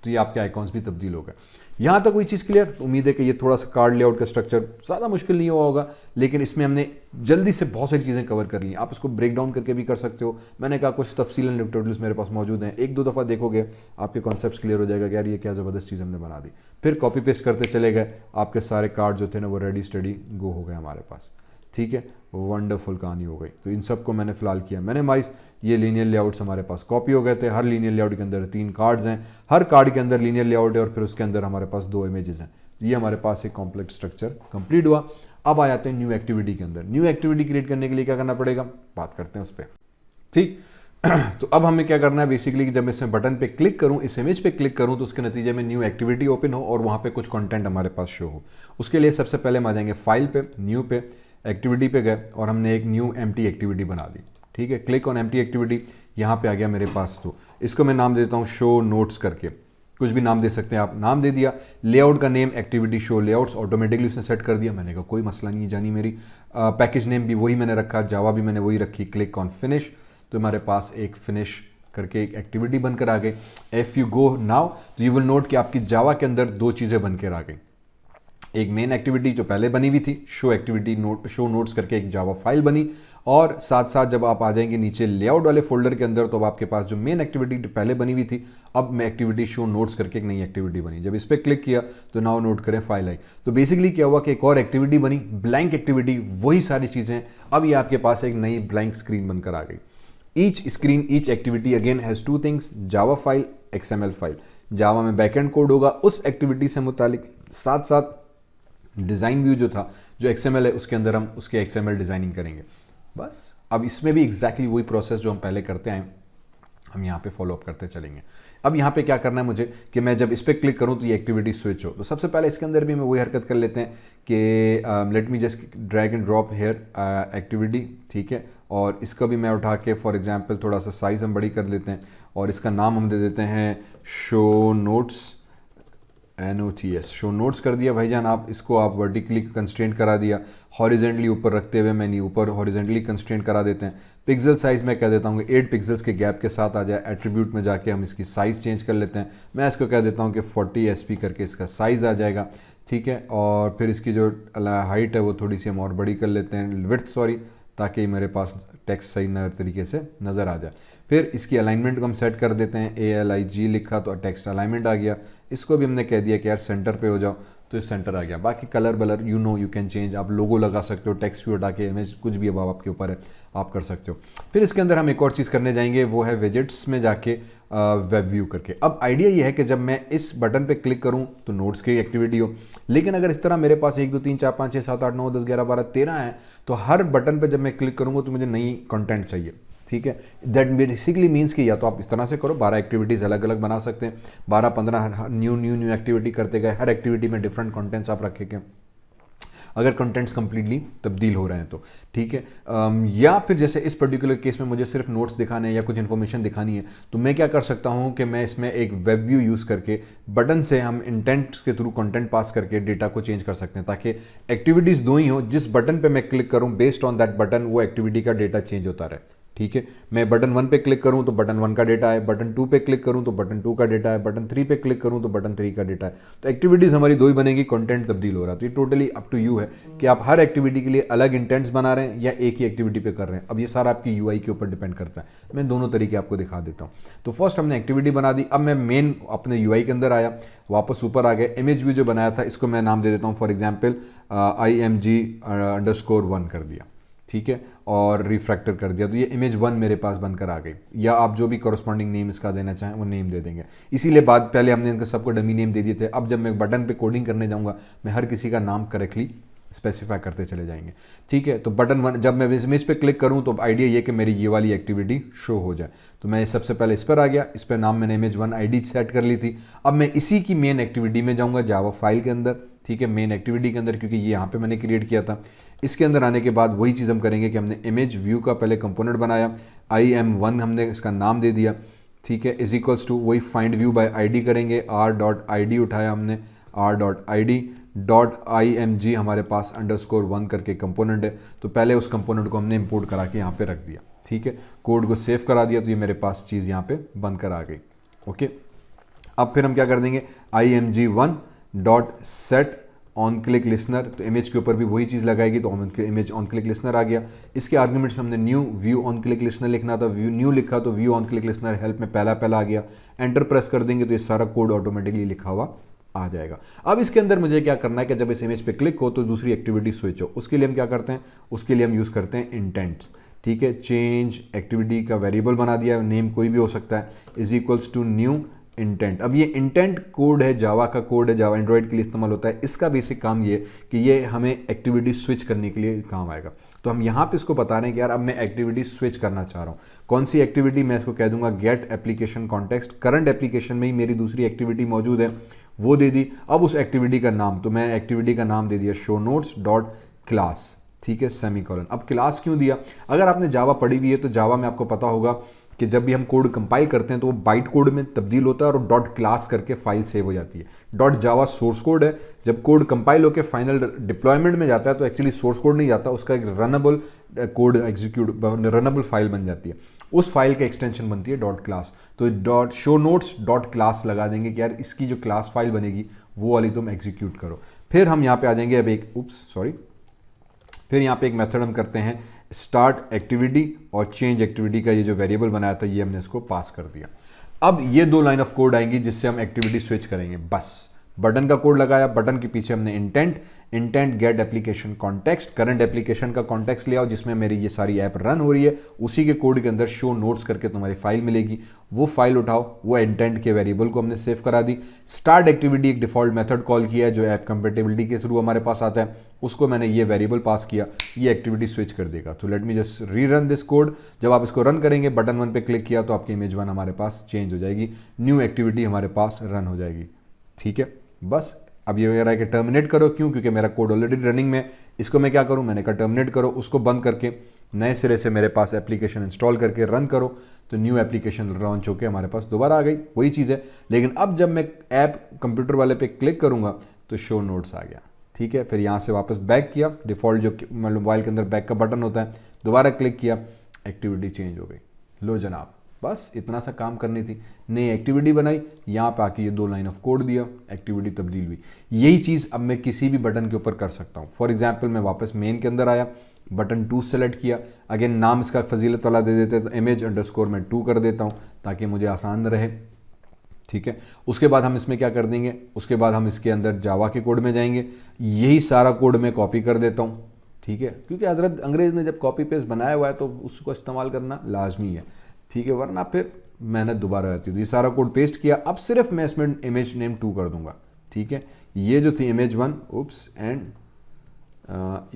तो ये आपके आइकॉन्स भी तब्दील हो गए। यहाँ तक कोई चीज़ क्लियर? उम्मीद है कि ये थोड़ा सा कार्ड लेआउट का स्ट्रक्चर ज़्यादा मुश्किल नहीं हुआ होगा, लेकिन इसमें हमने जल्दी से बहुत सारी चीज़ें कवर कर ली। आप इसको ब्रेक डाउन करके भी कर सकते हो, मैंने कहा कुछ तफसीलन ट्यूटोरियल्स मेरे पास मौजूद हैं, 1-2 दफ़ा देखोगे आपके कॉन्सेप्ट्स क्लियर हो जाएगा कि यार ये क्या ज़बरदस्त चीज़ हमने बना दी। फिर कॉपी पेस्ट करते चले गए, आपके सारे कार्ड जो थे ना वो रेडी स्टडी गो हो गए हमारे पास। ठीक है, वंडरफुल कहानी हो गई। तो इन सब को मैंने फिलहाल किया मिनिमाइज। ये लीनियर लेआउट्स हमारे पास कॉपी हो गए थे। हर लीनियर लेआउट के अंदर 3 कार्ड्स हैं, हर कार्ड के अंदर लीनियर लेआउट है और फिर उसके अंदर हमारे पास 2 इमेजेस हैं। ये हमारे पास एक कॉम्प्लेक्स स्ट्रक्चर कंप्लीट हुआ। अब आ जाते हैं न्यू एक्टिविटी के अंदर। न्यू एक्टिविटी क्रिएट करने के लिए क्या करना पड़ेगा, बात करते हैं उस पर। ठीक तो अब हमें क्या करना है बेसिकली कि जब मैं इसमें बटन पे क्लिक करूं, इस इमेज पे क्लिक करूं, तो उसके नतीजे में न्यू एक्टिविटी ओपन हो और वहां पे कुछ कंटेंट हमारे पास शो हो। उसके लिए सबसे पहले हम आ जाएंगे फाइल पे, न्यू पे, एक्टिविटी पे गए और हमने एक न्यू एम्प्टी एक्टिविटी बना दी। ठीक है, क्लिक ऑन एम्प्टी एक्टिविटी, यहाँ पे आ गया मेरे पास। तो इसको मैं नाम देता हूँ शो नोट्स करके, कुछ भी नाम दे सकते हैं आप। नाम दे दिया, लेआउट का name activity show layouts, automatically उसने सेट कर दिया। मैंने कहा कोई मसला नहीं है जानी मेरी। पैकेज नेम भी वही मैंने रखा, जावा भी मैंने वही रखी। क्लिक ऑन फिनिश, तो हमारे पास एक फिनिश करके एक एक्टिविटी बनकर आ गई। इफ यू गो नाउ तो यू विल नोट कि आपकी जावा के अंदर 2 चीज़ें बनकर आ गई। एक मेन एक्टिविटी जो पहले बनी हुई थी, show activity note, show notes करके एक जावा फाइल बनी, और साथ साथ जब आप आ जाएंगे नीचे लेआउट वाले फोल्डर के अंदर, तो अब आपके पास जो मेन एक्टिविटी पहले बनी हुई थी, अब मैं एक्टिविटी शो नोट्स करके एक नई एक्टिविटी बनी। जब इस पर क्लिक किया तो नाउ नोट करें फाइल आई। तो बेसिकली क्या हुआ कि एक और एक्टिविटी बनी, ब्लैंक एक्टिविटी, वही सारी चीज़ें। अब ये आपके पास एक नई ब्लैंक स्क्रीन बनकर आ गई। Each screen, each activity again has 2 things, Java file, XML file. Java में बैकएंड कोड होगा उस एक्टिविटी से मुतालिक, साथ साथ डिज़ाइन व्यू जो था, जो XML है उसके अंदर हम उसके XML डिज़ाइनिंग करेंगे। बस अब इसमें भी एग्जैक्टली वही प्रोसेस जो हम पहले करते हैं हम यहाँ पे फॉलो अप करते चलेंगे। अब यहाँ पे क्या करना है मुझे कि मैं जब इस पर क्लिक करूँ तो ये एक्टिविटी स्विच हो। तो सबसे पहले इसके अंदर भी मैं वही हरकत कर लेते हैं कि let me just drag and drop here activity. ठीक है, और इसका भी मैं उठा के फॉर एग्जांपल थोड़ा सा साइज़ हम बड़ी कर लेते हैं और इसका नाम हम दे देते हैं show notes, NOTS, show notes कर दिया भाईजान। आप इसको आप वर्टिकली कंस्ट्रेंट करा दिया, हॉरिजेंटली ऊपर रखते हुए मैंने ऊपर हॉरिजेंटली कंस्ट्रेंट करा देते हैं। पिक्सल साइज़ मैं कह देता हूँ कि 8 पिक्सल्स के गैप के साथ आ जाए। एट्रीब्यूट में जाके हम इसकी साइज़ चेंज कर लेते हैं। मैं इसको कह देता हूँ कि 40 SP करके इसका साइज़ आ जाएगा। ठीक है, और फिर इसकी जो हाइट है वो थोड़ी सी हम और बड़ी कर लेते हैं, विड्थ सॉरी, ताकि मेरे पास टेक्स्ट सही तरीके से नज़र आ जाए। फिर इसकी अलाइनमेंट को हम सेट कर देते हैं, ALIG लिखा तो टेक्स्ट अलाइनमेंट आ गया। इसको भी हमने कह दिया कि यार सेंटर पे हो जाओ, तो सेंटर आ गया। बाकी कलर बलर यू कैन चेंज, आप लोगो लगा सकते हो, टेक्स्ट भी उठा के, इमेज, कुछ भी अब आपके ऊपर है, आप कर सकते हो। फिर इसके अंदर हम एक और चीज़ करने जाएंगे, वो है विजेट्स में जाके वेब व्यू करके। अब आइडिया ये है कि जब मैं इस बटन पे क्लिक करूं तो नोट्स की एक्टिविटी हो, लेकिन अगर इस तरह मेरे पास 1 2 3 4 5 6 7 8 9 10 11 12 13 है, तो हर बटन पे जब मैं क्लिक करूंगा तो मुझे नई कंटेंट चाहिए। ठीक है। दैट बेसिकली मीन्स कि या तो आप इस तरह से करो, 12 एक्टिविटीज़ अलग अलग बना सकते हैं, 12-15 न्यू एक्टिविटी करते गए, हर एक्टिविटी में डिफरेंट कंटेंट्स आप रखेंगे अगर कंटेंट्स कंप्लीटली तब्दील हो रहे हैं तो, ठीक है। या फिर जैसे इस पर्टिकुलर केस में मुझे सिर्फ नोट्स दिखाने हैं या कुछ इन्फॉर्मेशन दिखानी है, तो मैं क्या कर सकता हूं कि मैं इसमें एक वेब व्यू यूज़ करके बटन से हम इंटेंट्स के थ्रू कंटेंट पास करके डेटा को चेंज कर सकते हैं, ताकि एक्टिविटीज़ दो ही हो, जिस बटन पे मैं क्लिक करूं बेस्ड ऑन दैट बटन वो एक्टिविटी का डेटा चेंज होता रहे, ठीक है। मैं बटन 1 पे क्लिक करूं तो बटन 1 का डेटा है, बटन 2 पे क्लिक करूं तो बटन 2 का डेटा है, बटन 3 पे क्लिक करूं तो बटन 3 का डेटा है। तो एक्टिविटीज़ हमारी दो ही बनेगी, कंटेंट तब्दील हो रहा है। तो ये टोटली अप टू यू है कि आप हर एक्टिविटी के लिए अलग इंटेंट्स बना रहे हैं या एक ही एक्टिविटी पे कर रहे हैं। अब ये सारा आपकी यूआई के ऊपर डिपेंड करता है। मैं दोनों तरीके आपको दिखा देता हूँ। तो फर्स्ट हमने एक्टिविटी बना दी। अब मैं मेन अपने यूआई के अंदर आया, वापस ऊपर आ गया, इमेज व्यू जो बनाया था इसको मैं नाम दे देता हूँ फॉर एग्जाम्पल IMG_1 कर दिया, ठीक है, और रिफ्रैक्टर कर दिया, तो ये इमेज 1 मेरे पास बनकर आ गई। या आप जो भी कॉरस्पॉन्डिंग नेम इसका देना चाहें वो नेम दे देंगे। इसीलिए बाद पहले हमने इनका सबको डमी नेम दे दिए थे। अब जब मैं बटन पे कोडिंग करने जाऊंगा मैं हर किसी का नाम करेक्टली स्पेसिफाई करते चले जाएंगे, ठीक है। तो बटन 1 जब मैं इमेज पे क्लिक करूं तो आइडिया ये कि मेरी ये वाली एक्टिविटी शो हो जाए। तो मैं सबसे पहले इस पर आ गया, इस पर नाम मैंने इमेज 1 ID सेट कर ली थी। अब मैं इसी की मेन एक्टिविटी में जाऊँगा जावा फाइल के अंदर, ठीक है, मेन एक्टिविटी के अंदर, क्योंकि ये यहाँ पे मैंने क्रिएट किया था। इसके अंदर आने के बाद वही चीज़ हम करेंगे कि हमने इमेज व्यू का पहले कंपोनेंट बनाया, IM1 हमने इसका नाम दे दिया, ठीक है, इज इक्वल्स टू वही फाइंड व्यू बाय ID करेंगे, R.ID उठाया हमने, R.ID.IMG हमारे पास _1 करके कंपोनेंट है। तो पहले उस कंपोनेंट को हमने इंपोर्ट करा के यहाँ पे रख दिया, ठीक है, कोड को सेव करा दिया, तो ये मेरे पास चीज़ यहाँ पे बनकर आ गई, ओके। अब फिर हम क्या कर देंगे, IMG1.set ऑन क्लिक लिसनर, तो इमेज के ऊपर भी वही चीज़ लगाएगी, तो इमेज ऑन क्लिक लिसनर आ गया। इसके आर्गुमेंट्स में हमने new view on click listener लिखना था, व्यू न्यू लिखा तो view on click listener help में पहला आ गया। एंटर प्रेस कर देंगे तो ये सारा कोड ऑटोमेटिकली लिखा हुआ आ जाएगा। अब इसके अंदर मुझे क्या करना है कि जब इस इमेज पे क्लिक हो तो दूसरी एक्टिविटी स्विच हो, उसके लिए हम क्या करते हैं, उसके लिए हम यूज़ करते हैं इंटेंट्स, ठीक है। चेंज एक्टिविटी का वेरिएबल बना दिया, नेम कोई भी हो सकता है, is equals to new intent. अब ये इंटेंट कोड है, जावा का कोड है, जावा एंड्रॉइड के लिए इस्तेमाल होता है। इसका बेसिक काम ये कि ये हमें एक्टिविटी स्विच करने के लिए काम आएगा। तो हम यहाँ पे इसको बता रहे हैं कि यार अब मैं एक्टिविटी स्विच करना चाह रहा हूँ। कौन सी एक्टिविटी, मैं इसको कह दूंगा get application context, current application में ही मेरी दूसरी एक्टिविटी मौजूद है, वो दे दी। अब उस एक्टिविटी का नाम, तो मैं एक्टिविटी का नाम दे दिया शो नोट्स डॉट क्लास, ठीक है, सेमीकोलन। अब क्लास क्यों दिया, अगर आपने जावा पढ़ी हुई है तो जावा में आपको पता होगा कि जब भी हम कोड कंपाइल करते हैं तो वो बाइट कोड में तब्दील होता है और डॉट क्लास करके फाइल सेव हो जाती है। डॉट जावा सोर्स कोड है, जब कोड कंपाइल होकर फाइनल डिप्लॉयमेंट में जाता है तो एक्चुअली सोर्स कोड नहीं जाता, उसका एक रनएबल कोड एग्जीक्यूट रनएबल फाइल बन जाती है, उस फाइल की एक्सटेंशन बनती है डॉट क्लास। तो dot show notes dot class लगा देंगे कि यार इसकी जो क्लास फाइल बनेगी वो वाली तुम एग्जीक्यूट करो। फिर हम यहाँ पे आ जाएंगे, अब एक फिर यहाँ पे एक मेथड हम करते हैं स्टार्ट एक्टिविटी और चेंज एक्टिविटी का ये जो वेरिएबल बनाया था ये हमने इसको पास कर दिया। अब ये 2 लाइन ऑफ कोड आएंगी जिससे हम एक्टिविटी स्विच करेंगे। बस बटन का कोड लगाया, बटन के पीछे हमने intent get application context, current application का कॉन्टेक्स्ट ले आओ जिसमें मेरी ये सारी ऐप रन हो रही है, उसी के कोड के अंदर शो नोट्स करके तुम्हारी फाइल मिलेगी, वो फाइल उठाओ, वो इंटेंट के वेरिएबल को हमने सेव करा दी। स्टार्ट एक्टिविटी एक डिफॉल्ट मेथड कॉल किया है जो ऐप कंपेटेबिलिटी के थ्रू हमारे पास आता है, उसको मैंने ये वेरिएबल पास किया, ये एक्टिविटी स्विच कर देगा। तो late me just rerun this code. जब आप इसको रन करेंगे, बटन 1 पे क्लिक किया तो आपकी इमेज 1 हमारे पास चेंज हो जाएगी, न्यू एक्टिविटी हमारे पास रन हो जाएगी, ठीक है। बस अब ये वगैरह है कि टर्मिनेट करो, क्यों, क्योंकि मेरा कोड ऑलरेडी रनिंग में। इसको मैं क्या करूं, मैंने कहा टर्मिनेट करो, उसको बंद करके नए सिरे से मेरे पास एप्लीकेशन इंस्टॉल करके रन करो, तो न्यू एप्लीकेशन लॉन्च होकर हमारे पास दोबारा आ गई, वही चीज़ है। लेकिन अब जब मैं ऐप कंप्यूटर वाले पे क्लिक करूंगा तो शो नोट्स आ गया, ठीक है। फिर यहाँ से वापस बैक किया, डिफ़ॉल्ट जो मोबाइल के अंदर बैक का बटन होता है, दोबारा क्लिक किया, एक्टिविटी चेंज हो गई। लो जनाब, बस इतना सा काम करनी थी। नई एक्टिविटी बनाई, यहाँ पे आके ये 2 लाइन ऑफ कोड दिया, एक्टिविटी तब्दील हुई। यही चीज़ अब मैं किसी भी बटन के ऊपर कर सकता हूँ। फॉर एग्जाम्पल मैं वापस मेन के अंदर आया, बटन 2 सेलेक्ट किया, अगेन नाम इसका फजीलत वाला दे देते तो image_, मैं 2 कर देता हूँ ताकि मुझे आसान रहे, ठीक है। उसके बाद हम इसमें क्या कर देंगे, उसके बाद हम इसके अंदर जावा के कोड में जाएंगे, यही सारा कोड मैं कॉपी कर देता हूँ, ठीक है, क्योंकि हजरत अंग्रेज़ ने जब कॉपी पेस्ट बनाया हुआ है तो उसको इस्तेमाल करना लाजमी है, ठीक है, वरना फिर मेहनत दोबारा रहती है। तो ये सारा कोड पेस्ट किया, अब सिर्फ मैं इसमें इमेज नेम 2 कर दूंगा, ठीक है। ये जो थी इमेज 1 एंड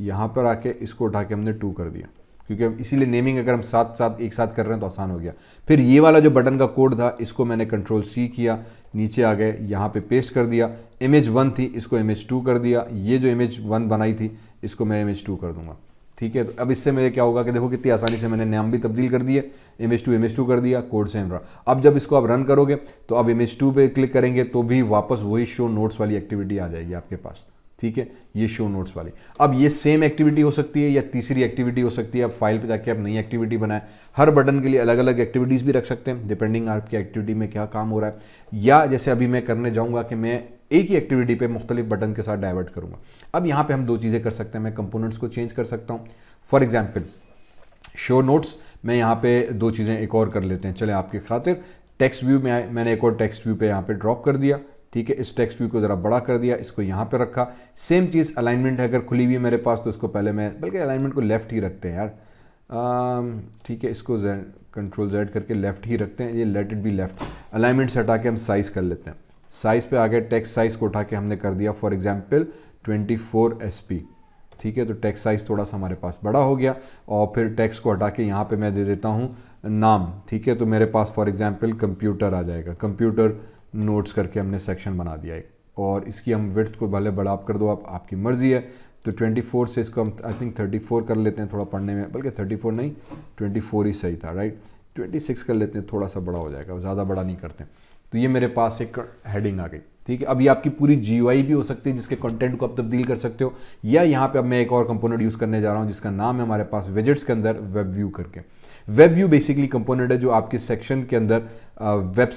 यहाँ पर आके इसको उठा के हमने 2 कर दिया, क्योंकि इसीलिए नेमिंग अगर हम साथ साथ एक साथ कर रहे हैं तो आसान हो गया। फिर ये वाला जो बटन का कोड था इसको मैंने कंट्रोल सी किया, नीचे आ गए, यहाँ पे पेस्ट कर दिया। इमेज 1 थी, इसको इमेज 2 कर दिया। ये जो इमेज 1 बनाई थी इसको मैं इमेज 2 कर दूंगा, ठीक है। तो अब इससे मेरे क्या होगा कि देखो कितनी आसानी से मैंने नाम भी तब्दील कर दिए, इमेज 2 कर दिया, कोड सेम रहा। अब जब इसको आप रन करोगे तो अब इमेज 2 पे क्लिक करेंगे तो भी वापस वही शो नोट्स वाली एक्टिविटी आ जाएगी आपके पास, ठीक है, ये शो नोट्स वाली। अब ये सेम एक्टिविटी हो सकती है या तीसरी एक्टिविटी हो सकती है। आप फाइल पे जाके आप नई एक्टिविटी बनाएं। हर बटन के लिए अलग अलग एक्टिविटीज़ भी रख सकते हैं डिपेंडिंग आपकी एक्टिविटी में क्या काम हो रहा है। या जैसे अभी मैं करने जाऊंगा कि मैं एक ही एक्टिविटी पे मुख्तलिफ बटन के साथ डाइवर्ट करूंगा। अब यहाँ पे हम दो चीज़ें कर सकते हैं। मैं कंपोनेंट्स को चेंज कर सकता हूँ। फॉर एग्जाम्पल शो नोट्स में यहाँ पे दो चीज़ें एक और कर लेते हैं, चले आपकी खातिर। टेक्स्ट व्यू में मैंने एक और टेक्स्ट व्यू पे यहाँ पे ड्रॉप कर दिया, ठीक है। इस टेक्स्ट व्यू को ज़रा बड़ा कर दिया, इसको यहाँ पे रखा। सेम चीज़ अलाइनमेंट है, अगर खुली हुई है मेरे पास तो इसको पहले मैं, बल्कि अलाइनमेंट को लेफ्ट ही रखते हैं यार, ठीक है। इसको कंट्रोल Z करके लेफ्ट ही रखते हैं, ये let it be left. Alignment से हटा के हम साइज़ कर लेते हैं। साइज़ पे आ गए, टेक्स्ट साइज़ को उठा के हमने कर दिया फॉर एग्जाम्पल 24 SP, ठीक है। तो टेक्स्ट साइज़ थोड़ा सा हमारे पास बड़ा हो गया। और फिर टेक्स्ट को हटा के यहाँ पे मैं दे देता हूँ नाम, ठीक है। तो मेरे पास फॉर एग्जाम्पल कंप्यूटर आ जाएगा, कंप्यूटर नोट्स करके हमने सेक्शन बना दिया है। और इसकी हम विड्थ को भले बड़ा आप कर दो, आपकी मर्ज़ी है। तो 24 से इसको हम आई थिंक 34 कर लेते हैं, थोड़ा पढ़ने में, बल्कि 34 नहीं 24 ही सही था, राइट। 26 कर लेते हैं, थोड़ा सा बड़ा हो जाएगा, ज़्यादा बड़ा नहीं करते। तो ये मेरे पास एक हेडिंग आ गई, ठीक है। अब ये आपकी पूरी GUI भी हो सकती है जिसके कंटेंट को आप तब्दील कर सकते हो। या यहाँ पे अब मैं एक और कंपोनेंट यूज़ करने जा रहा हूँ जिसका नाम है हमारे पास विजेट्स के अंदर वेब व्यू करके। वेब व्यू बेसिकली कंपोनेंट है जो आपके सेक्शन के अंदर वेब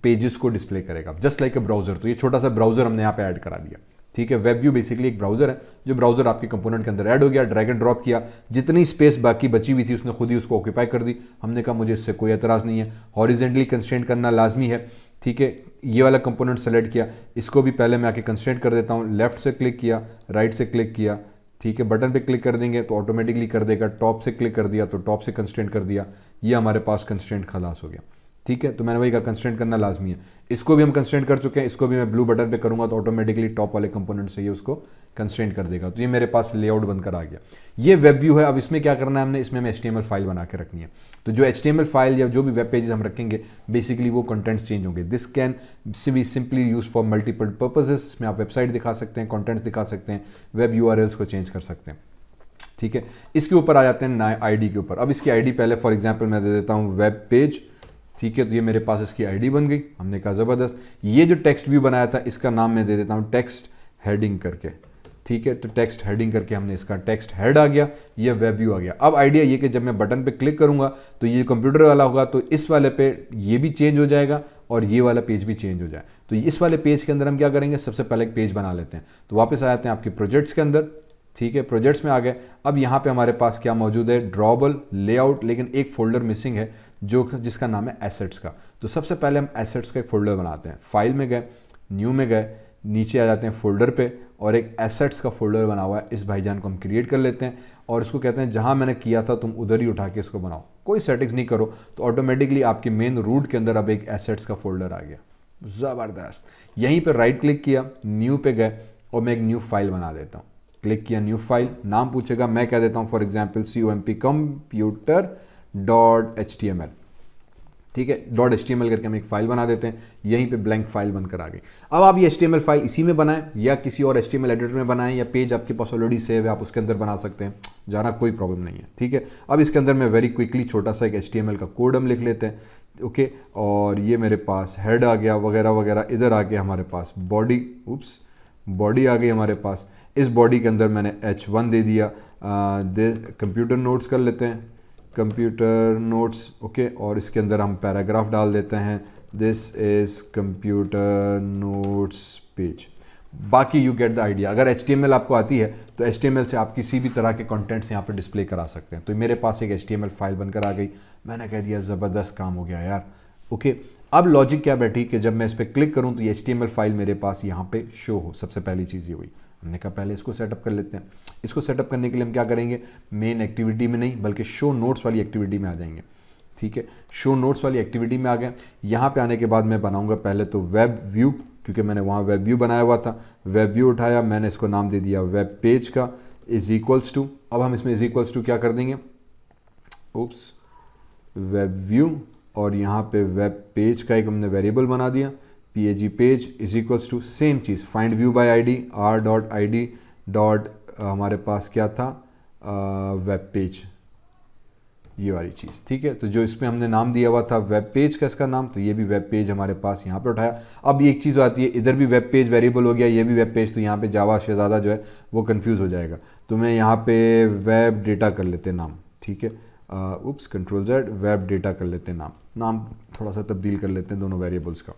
पेजेस को डिस्प्ले करेगा, जस्ट लाइक अ ब्राउजर। तो ये छोटा सा ब्राउजर हमने यहाँ पे ऐड करा दिया, ठीक है। वेब व्यू बेसिकली एक ब्राउजर है, जो ब्राउजर आपके कंपोनेंट के अंदर ऐड हो गया, ड्रैग एंड ड्रॉप किया, जितनी स्पेस बाकी बची हुई थी उसने खुद ही उसको ऑक्यूपाई कर दी। हमने कहा मुझे इससे कोई एतराज़ नहीं है, हॉरिजेंटली कंस्ट्रेंट करना लाजमी है, ठीक है। ये वाला कंपोनेंट सेलेक्ट किया, इसको भी पहले मैं आके कंस्ट्रेंट कर देता हूँ। लेफ्ट से क्लिक किया, राइट से क्लिक किया, ठीक है। बटन पे क्लिक कर देंगे तो ऑटोमेटिकली कर देगा। टॉप से क्लिक कर दिया तो टॉप से कंस्ट्रेंट कर दिया। ये हमारे पास कंस्ट्रेंट खलास हो गया, ठीक है। तो मैंने वही कहा कंस्ट्रेंट करना लाजमी है। इसको भी हम कंस्ट्रेंट कर चुके हैं, इसको भी मैं ब्लू बटन पे करूंगा तो ऑटोमेटिकली टॉप वाले कंपोनेंट से ये उसको कंस्ट्रेंट कर देगा। तो ये मेरे पास लेआउट बनकर आ गया। ये वेब व्यू है। अब इसमें क्या करना है हमने, इसमें हमें HTML फाइल बना के रखनी है। तो जो HTML फाइल या जो भी वेब पेजेस हम रखेंगे बेसिकली वो कंटेंट्स चेंज होंगे। This can be simply use for multiple purposes. इसमें आप वेबसाइट दिखा सकते हैं, कॉन्टेंट्स दिखा सकते हैं, वेब URLs को चेंज कर सकते हैं, ठीक है। इसके ऊपर आ जाते हैं ID के ऊपर। अब इसकी ID पहले फॉर एग्जाम्पल मैं दे देता हूँ वेब पेज, ठीक है। तो ये मेरे पास इसकी ID बन गई। हमने कहा ज़बरदस्त। ये जो टेक्स्ट व्यू बनाया था इसका नाम मैं दे देता हूँ टेक्स्ट हेडिंग करके, ठीक है। तो टेक्स्ट हेडिंग करके हमने इसका टेक्स्ट हेड आ गया, ये वेब व्यू आ गया। अब आइडिया ये कि जब मैं बटन पे क्लिक करूंगा तो ये कंप्यूटर वाला होगा, तो इस वाले पे ये भी चेंज हो जाएगा और ये वाला पेज भी चेंज हो जाए। तो इस वाले पेज के अंदर हम क्या करेंगे, सबसे पहले एक पेज बना लेते हैं। तो वापस आ जाते हैं आपके प्रोजेक्ट्स के अंदर, ठीक है। प्रोजेक्ट्स में आ गए। अब यहाँ पे हमारे पास क्या मौजूद है, ड्रॉबल, लेआउट, लेकिन एक फोल्डर मिसिंग है जो जिसका नाम है एसेट्स का। तो सबसे पहले हम एसेट्स का एक फोल्डर बनाते हैं। फाइल में गए, न्यू में गए, नीचे आ जाते हैं फोल्डर पे और एक एसेट्स का फोल्डर बना हुआ है, इस भाईजान को हम क्रिएट कर लेते हैं और इसको कहते हैं जहाँ मैंने किया था तुम उधर ही उठा के इसको बनाओ, कोई सेटिंग्स नहीं करो। तो ऑटोमेटिकली आपके मेन रूट के अंदर अब एक एसेट्स का फोल्डर आ गया, ज़बरदस्त। यहीं पर राइट क्लिक किया, न्यू पे गए और मैं एक न्यू फाइल बना देता हूँ। क्लिक किया, न्यू फाइल, नाम पूछेगा, मैं कह देता हूँ फॉर एग्जाम्पल COMP computer.html, ठीक है। .html करके हम एक फाइल बना देते हैं। यहीं पे ब्लैंक फाइल बनकर आ गई। अब आप ये HTML फाइल इसी में बनाएं या किसी और HTML एडिटर में बनाएं, या पेज आपके पास ऑलरेडी सेव है आप उसके अंदर बना सकते हैं, जाना कोई प्रॉब्लम नहीं है, ठीक है। अब इसके अंदर मैं वेरी क्विकली छोटा सा एक HTML का कोड हम लिख लेते हैं, ओके। और ये मेरे पास हेड आ गया वगैरह वगैरह। इधर आ गया हमारे पास बॉडी, बॉडी आ गई हमारे पास। इस बॉडी के अंदर मैंने H1 दे दिया। कंप्यूटर नोट्स कर लेते हैं, कंप्यूटर नोट्स, ओके। और इसके अंदर हम पैराग्राफ डाल देते हैं, this is computer notes page. बाकी यू गेट द आइडिया। अगर HTML आपको आती है तो HTML से आप किसी भी तरह के कंटेंट्स यहाँ पे डिस्प्ले करा सकते हैं। तो मेरे पास एक HTML फाइल बनकर आ गई, मैंने कह दिया ज़बरदस्त काम हो गया यार, ओके। अब लॉजिक क्या बैठी कि जब मैं इस पर क्लिक करूँ तो ये HTML फाइल मेरे पास यहाँ पे शो हो। सबसे पहली चीज़ ये हुई, हमने कहा पहले इसको सेटअप कर लेते हैं। इसको सेटअप करने के लिए हम क्या करेंगे, मेन एक्टिविटी में नहीं बल्कि शो नोट्स वाली एक्टिविटी में आ जाएंगे, ठीक है। शो नोट्स वाली एक्टिविटी में आ गए। यहाँ पे आने के बाद मैं बनाऊंगा पहले तो वेब व्यू, क्योंकि मैंने वहाँ वेब व्यू बनाया हुआ था। वेब व्यू उठाया, मैंने इसको नाम दे दिया वेब पेज का, इज इक्वल्स टू। अब हम इसमें इज इक्वल्स टू क्या कर देंगे, उप्स वेब व्यू, और यहाँ पे वेब पेज का एक हमने वेरिएबल बना दिया, pag page is equals to same चीज़ find view by ID r dot id dot हमारे पास क्या था वेब पेज, ये वाली चीज़। ठीक है, तो जो इसमें हमने नाम दिया हुआ था वेब पेज का इसका नाम, तो ये भी वेब पेज हमारे पास यहाँ पे उठाया। अब ये एक चीज़ आती है, इधर भी वेब पेज वेरिएबल हो गया, ये भी वेब पेज, तो यहाँ पे जावा शहजादा जो है वो कंफ्यूज हो जाएगा। तो मैं यहाँ पे वेब डेटा कर लेते हैं नाम। ठीक है, उप्स कंट्रोल Z, वेब डेटा कर लेते हैं नाम थोड़ा सा तब्दील कर लेते हैं दोनों वेरिएबल्स का,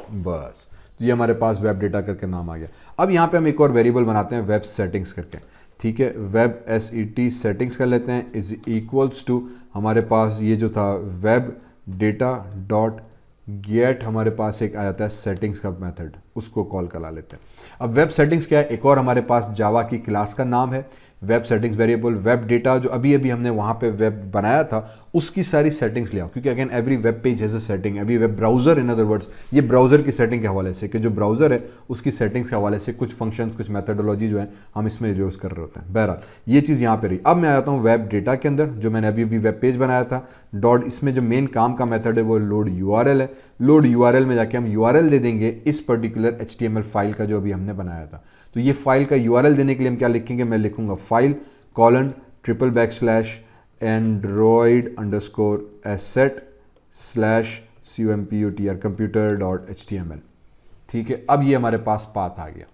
बस। तो ये हमारे पास वेब डेटा करके नाम आ गया। अब यहाँ पे हम एक और वेरिएबल बनाते हैं वेब सेटिंग्स करके। ठीक है, वेब SET सेटिंग्स कर लेते हैं इज इक्वल्स टू हमारे पास ये जो था वेब डेटा डॉट गेट, हमारे पास एक आया था सेटिंग्स का मेथड, उसको कॉल करा लेते हैं। अब वेब सेटिंग्स क्या है, एक और हमारे पास जावा की क्लास का नाम है web settings variable. Web data जो अभी अभी हमने वहाँ पे वेब बनाया था उसकी सारी सेटिंग्स ले आओ, क्योंकि again every web page has a setting, every web browser, in other words ये ब्राउजर की सेटिंग के हवाले से, कि जो ब्राउजर है उसकी सेटिंग्स के हवाले से कुछ फंक्शंस, कुछ मेथडोलॉजी जो है हम इसमें यूज़ कर रहे होते हैं। बहरहाल ये चीज़ यहाँ पे रही। अब मैं आता हूँ वेब डेटा के अंदर, जो मैंने अभी अभी वेब पेज बनाया था डॉट, इसमें जो मेन काम का मेथड है वो लोड URL है। लोड URL में जाके हम URL दे देंगे इस पर्टिकुलर HTML फाइल का जो अभी हमने बनाया था। तो ये फाइल का URL देने के लिए हम क्या लिखेंगे, मैं लिखूंगा file colon // Android underscore asset slash computr computer.html। ठीक है, अब ये हमारे पास पाथ आ गया।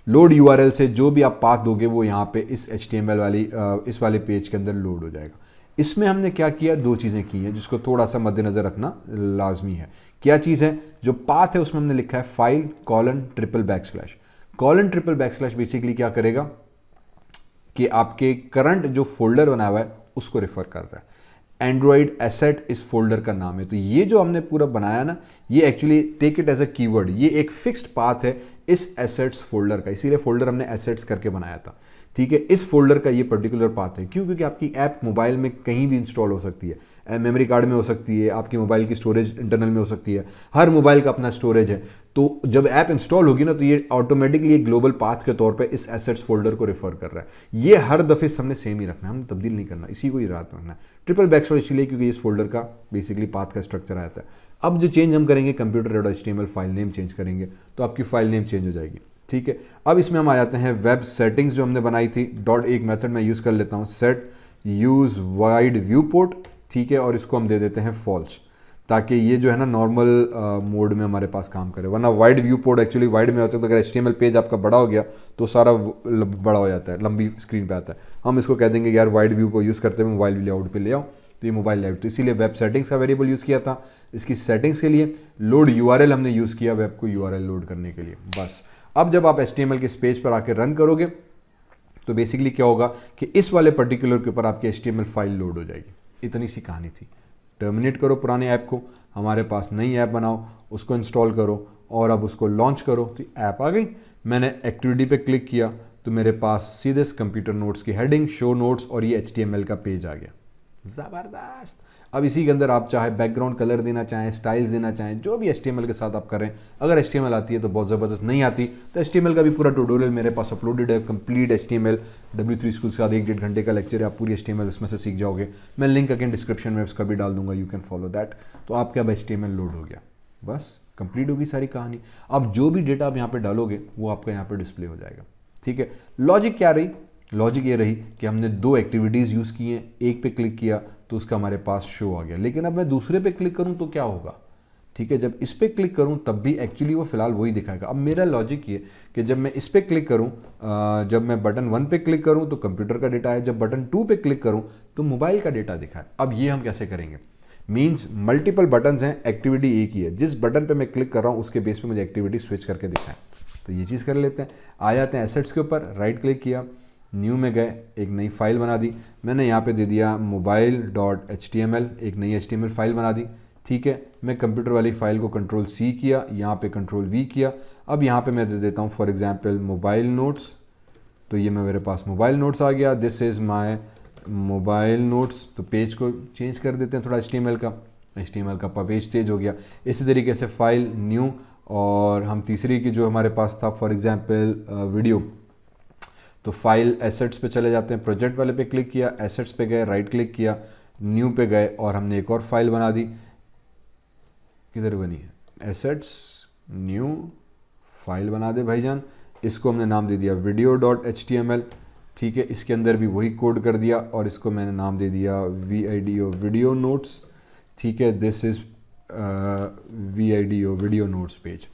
लोड URL से जो भी आप पाथ दोगे वो यहाँ पे इस HTML वाली इस वाले पेज के अंदर लोड हो जाएगा। इसमें हमने क्या किया, दो चीज़ें की हैं जिसको थोड़ा सा मद्देनज़र रखना लाजमी है। क्या चीज़ है, जो पाथ है उसमें हमने लिखा है फाइल कॉलन // कॉलन // बेसिकली क्या करेगा कि आपके करंट जो फोल्डर बना हुआ है उसको रेफर कर रहा है। एंड्रॉयड एसेट इस फोल्डर का नाम है। तो ये जो हमने पूरा बनाया ना, ये actually take it as a keyword, ये एक फिक्स्ड पाथ है इस एसेट्स फोल्डर का, इसीलिए फोल्डर हमने एसेट्स करके बनाया था। ठीक है, इस फोल्डर का ये पर्टिकुलर पाथ है। क्यों? क्योंकि आपकी ऐप मोबाइल में कहीं भी इंस्टॉल हो सकती है, मेमोरी कार्ड में हो सकती है, आपकी मोबाइल की स्टोरेज इंटरनल में हो सकती है, हर मोबाइल का अपना स्टोरेज है। तो जब ऐप इंस्टॉल होगी ना, तो ये ऑटोमेटिकली एक ग्लोबल पाथ के तौर पे इस एसेट्स फोल्डर को रेफर कर रहा है। ये हर दफ़े हमने सेम ही रखना है, हम तब्दील नहीं करना, इसी को ही याद रखना है। // इसलिए क्योंकि इस फोल्डर का बेसिकली पाथ का स्ट्रक्चर आता है। अब जो चेंज हम करेंगे computer.html फाइल नेम चेंज करेंगे, तो आपकी फाइल नेम चेंज हो जाएगी। ठीक है, अब इसमें हम आ जाते हैं वेब सेटिंग्स जो हमने बनाई थी डॉट, एक मेथड मैं यूज़ कर लेता हूँ set use wide view port. ठीक है, और इसको हम दे देते हैं फॉल्स, ताकि ये जो है ना नॉर्मल मोड में हमारे पास काम करे। वरना wide view port actually wide में होता है, तो अगर HTML पेज आपका बड़ा हो गया तो सारा बड़ा हो जाता है, लंबी स्क्रीन पे आता है। हम इसको कह देंगे यार वाइड व्यू को यूज़ करते हुए मोबाइल लेआउट पे ले आओ, तो ये मोबाइल लेआउट। तो इसीलिए वेब सेटिंग्स का वेरिएबल यूज़ किया था। इसकी सेटिंग्स के लिए लोड URL हमने यूज़ किया वेब को URL लोड करने के लिए, बस। अब जब आप HTML के इस पेज पर आकर रन करोगे तो बेसिकली क्या होगा कि इस वाले पर्टिकुलर के ऊपर आपकी HTML फाइल लोड हो जाएगी। इतनी सी कहानी थी। टर्मिनेट करो पुराने ऐप को, हमारे पास नई ऐप बनाओ, उसको इंस्टॉल करो और अब उसको लॉन्च करो, तो ऐप आ गई। मैंने एक्टिविटी पे क्लिक किया तो मेरे पास सीधे कंप्यूटर नोट्स की हेडिंग, शो नोट्स और ये HTML का पेज आ गया। ज़बरदस्त। अब इसी के अंदर आप चाहे बैकग्राउंड कलर देना चाहें, स्टाइल्स देना चाहें, जो भी HTML के साथ आप करें। अगर HTML आती है तो बहुत ज़बरदस्त, नहीं आती तो HTML का भी पूरा ट्यूटोरियल मेरे पास अपलोडेड है, कंप्लीट HTML W3 स्कूल के साथ 1-1.5 घंटे का लेक्चर है, आप पूरी HTML उसमें से सीख जाओगे। मैं लिंक अगेन डिस्क्रिप्शन में उसका भी डाल दूंगा, यू कैन फॉलो दैट। तो आपके अब HTML लोड हो गया, बस कंप्लीट होगी सारी कहानी। अब जो भी डेटा आप यहाँ पर डालोगे वो आपका यहाँ पर डिस्प्ले हो जाएगा। ठीक है, लॉजिक क्या रही? लॉजिक ये रही कि हमने 2 एक्टिविटीज़ यूज़ की हैं, एक पे क्लिक किया तो उसका हमारे पास शो आ गया, लेकिन अब मैं दूसरे पे क्लिक करूं तो क्या होगा? ठीक है, जब इस पे क्लिक करूं तब भी एक्चुअली वो फिलहाल वही दिखाएगा। अब मेरा लॉजिक ये कि जब मैं इस पे क्लिक करूं, जब मैं बटन 1 पे क्लिक करूं तो कंप्यूटर का डेटा है, जब बटन 2 पे क्लिक करूं तो मोबाइल का डेटा दिखाए। अब ये हम कैसे करेंगे? मीन्स मल्टीपल बटन्स हैं, एक्टिविटी एक ही है, जिस बटन पे मैं क्लिक कर रहा हूँ उसके बेस पे मुझे एक्टिविटी स्विच करके दिखाएं। तो ये चीज़ कर लेते हैं। आ जाते हैं एसेट्स के ऊपर, राइट क्लिक किया, न्यू में गए, एक नई फाइल बना दी। मैंने यहाँ पे दे दिया mobile.html, एक नई HTML फाइल बना दी। ठीक है, मैं कंप्यूटर वाली फाइल को Ctrl+C किया, यहाँ पे Ctrl+V किया। अब यहाँ पे मैं दे देता हूँ फॉर एग्जांपल मोबाइल नोट्स, तो ये मेरे पास मोबाइल नोट्स आ गया, this is my mobile notes. तो पेज को चेंज कर देते हैं थोड़ा, HTML का पेज चेंज हो गया। इसी तरीके से फाइल न्यू, और हम तीसरी की जो हमारे पास था फॉर एग्जांपल वीडियो, तो फाइल एसेट्स पे चले जाते हैं, प्रोजेक्ट वाले पे क्लिक किया, एसेट्स पे गए, राइट क्लिक किया, न्यू पे गए और हमने एक और फाइल बना दी, किधर बनी है, एसेट्स, न्यू फाइल बना दे भाईजान। इसको हमने नाम दे दिया video.html, ठीक है। इसके अंदर भी वही कोड कर दिया और इसको मैंने नाम दे दिया VIDO वीडियो नोट्स, ठीक है। This is VIDO video notes page.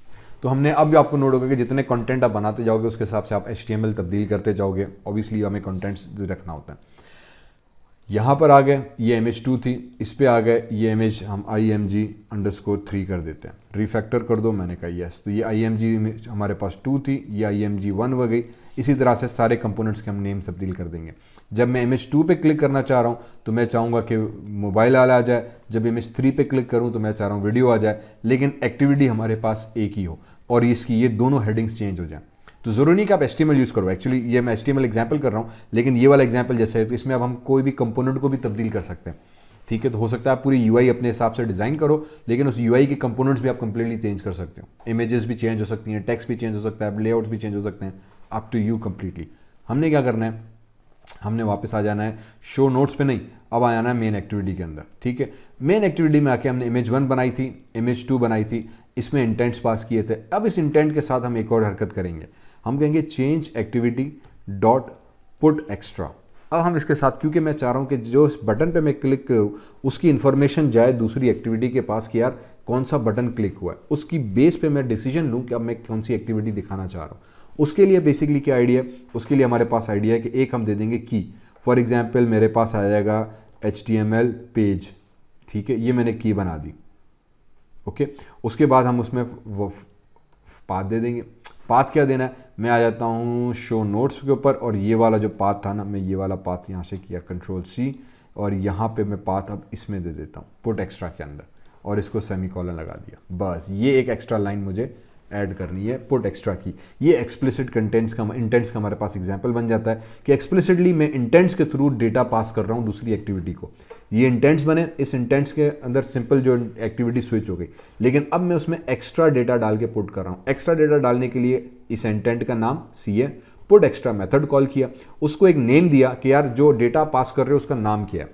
तो हमने अब आपको नोट होगा कि जितने कंटेंट आप बनाते जाओगे उसके हिसाब से आप HTML तब्दील करते जाओगे। ऑब्वियसली हमें कंटेंट्स रखना होता है। यहाँ पर आ गए, ये image2 थी, इस पे आ गए, ये इमेज हम img_3 कर देते हैं। रिफैक्टर कर दो, मैंने कहा यस। तो ये img हमारे पास 2 थी, ये img1 हो गई। इसी तरह से सारे कंपोनेंट्स के हम नेम तब्दील कर देंगे। जब मैं image2 पे क्लिक करना चाह रहा हूँ तो मैं चाहूँगा कि मोबाइल आ जाए। जब image3 पे क्लिक करूँ तो मैं चाह रहा हूँ वीडियो आ जाए, लेकिन एक्टिविटी हमारे पास एक ही हो और इसकी ये दोनों हेडिंग्स चेंज हो जाएं। तो ज़रूरी नहीं कि आप HTML यूज़ करो। एक्चुअली ये मैं HTML एग्जाम्पल कर रहा हूँ, लेकिन ये वाला एग्जाम्पल जैसे है तो इसमें अब हम कोई भी कंपोनेंट को भी तब्दील कर सकते हैं, ठीक है। तो हो सकता है आप पूरी UI अपने हिसाब से डिज़ाइन करो, लेकिन उस UI के कंपोनेंट्स भी आप कंप्लीटली चेंज कर सकते हो। इमेजेस भी चेंज हो सकती हैं, टेक्स्ट भी चेंज हो सकता है, लेआउट्स भी चेंज हो सकते हैं, अप टू यू कंप्लीटली। हमने क्या करना है, हमने वापस आ जाना है शो नोट्स पे नहीं, अब आ जाना है मेन एक्टिविटी के अंदर, ठीक है। मेन एक्टिविटी में आके हमने image1 बनाई थी, image2 बनाई थी, इसमें इंटेंट्स पास किए थे। अब इस इंटेंट के साथ हम एक और हरकत करेंगे, हम कहेंगे change activity dot put extra. अब हम इसके साथ, क्योंकि मैं चाह रहा हूँ कि जो इस बटन पे मैं क्लिक करूँ उसकी इन्फॉर्मेशन जाए दूसरी एक्टिविटी के पास कि यार कौन सा बटन क्लिक हुआ है, उसकी बेस पे मैं डिसीजन लूँ कि अब मैं कौन सी एक्टिविटी दिखाना चाह रहा हूँ। उसके लिए बेसिकली क्या आइडिया है, उसके लिए हमारे पास आइडिया है कि एक हम दे देंगे की। फॉर एग्जाम्पल मेरे पास आ जाएगा HTML पेज, ठीक है, ये मैंने की बना दी, ओके। उसके बाद हम उसमें वो पाथ दे देंगे। पाथ क्या देना है, मैं आ जाता हूँ शो नोट्स के ऊपर और ये वाला जो पाथ था ना, मैं ये वाला पाथ यहाँ से किया Ctrl+C और यहाँ पे मैं पाथ अब इसमें दे देता हूँ पुट एक्स्ट्रा के अंदर और इसको सेमीकोलन लगा दिया। बस ये एक एक्स्ट्रा लाइन मुझे ऐड करनी है पुट एक्स्ट्रा की। ये एक्सप्लिसिट इंटेंट्स का हमारे पास एग्जांपल बन जाता है कि एक्सप्लिसिटली मैं इंटेंट्स के थ्रू डेटा पास कर रहा हूँ दूसरी एक्टिविटी को। ये इंटेंट्स बने, इस इंटेंट्स के अंदर सिंपल जो एक्टिविटी स्विच हो गई, लेकिन अब मैं उसमें एक्स्ट्रा डेटा डाल के पुट कर रहा हूँ। एक्स्ट्रा डेटा डालने के लिए इस इंटेंट का नाम सी है, पुट एक्स्ट्रा मेथड कॉल किया, उसको एक नेम दिया कि यार जो डेटा पास कर रहे हो उसका नाम क्या है,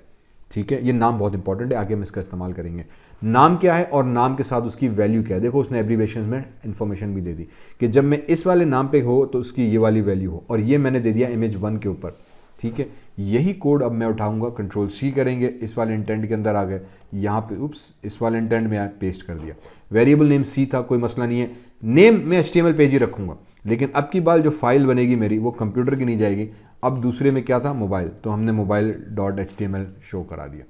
ठीक है। ये नाम बहुत इंपॉर्टेंट है, आगे हम इसका इस्तेमाल करेंगे। नाम क्या है और नाम के साथ उसकी वैल्यू क्या है। देखो उसने एब्रीविएशंस में इंफॉर्मेशन भी दे दी कि जब मैं इस वाले नाम पे हो तो उसकी ये वाली वैल्यू हो, और ये मैंने दे दिया image1 के ऊपर, ठीक है। यही कोड अब मैं उठाऊंगा, Ctrl+C करेंगे, इस वाले इंटेंट के अंदर आ गए, यहाँ पे उप्स इस वाले इंटेंट में पेस्ट कर दिया। वेरिएबल नेम सी था, कोई मसला नहीं है। नेम मैं HTML पेज ही रखूंगा, लेकिन अब की बार जो फाइल बनेगी मेरी वो कंप्यूटर की नहीं जाएगी। अब दूसरे में क्या था, मोबाइल, तो हमने mobile.html शो करा दिया।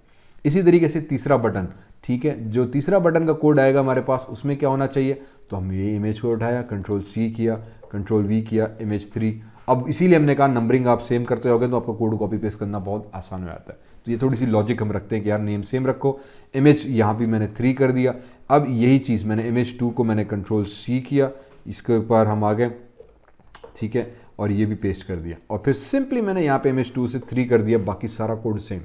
इसी तरीके से तीसरा बटन, ठीक है, जो तीसरा बटन का कोड आएगा हमारे पास उसमें क्या होना चाहिए, तो हम ये इमेज को उठाया, Ctrl+C किया, Ctrl+V किया, image3। अब इसीलिए हमने कहा नंबरिंग आप सेम करते जाओगे तो आपका कोड कॉपी पेस्ट करना बहुत आसान हो जाता है। तो ये थोड़ी सी लॉजिक हम रखते हैं कि यार नेम सेम रखो। इमेज यहाँ भी मैंने 3 कर दिया। अब यही चीज़ मैंने image2 को मैंने Ctrl+C किया, इसके ऊपर हम आ गए, ठीक है, और ये भी पेस्ट कर दिया, और फिर सिंपली मैंने यहाँ पे image2 से 3 कर दिया, बाकी सारा कोड सेम।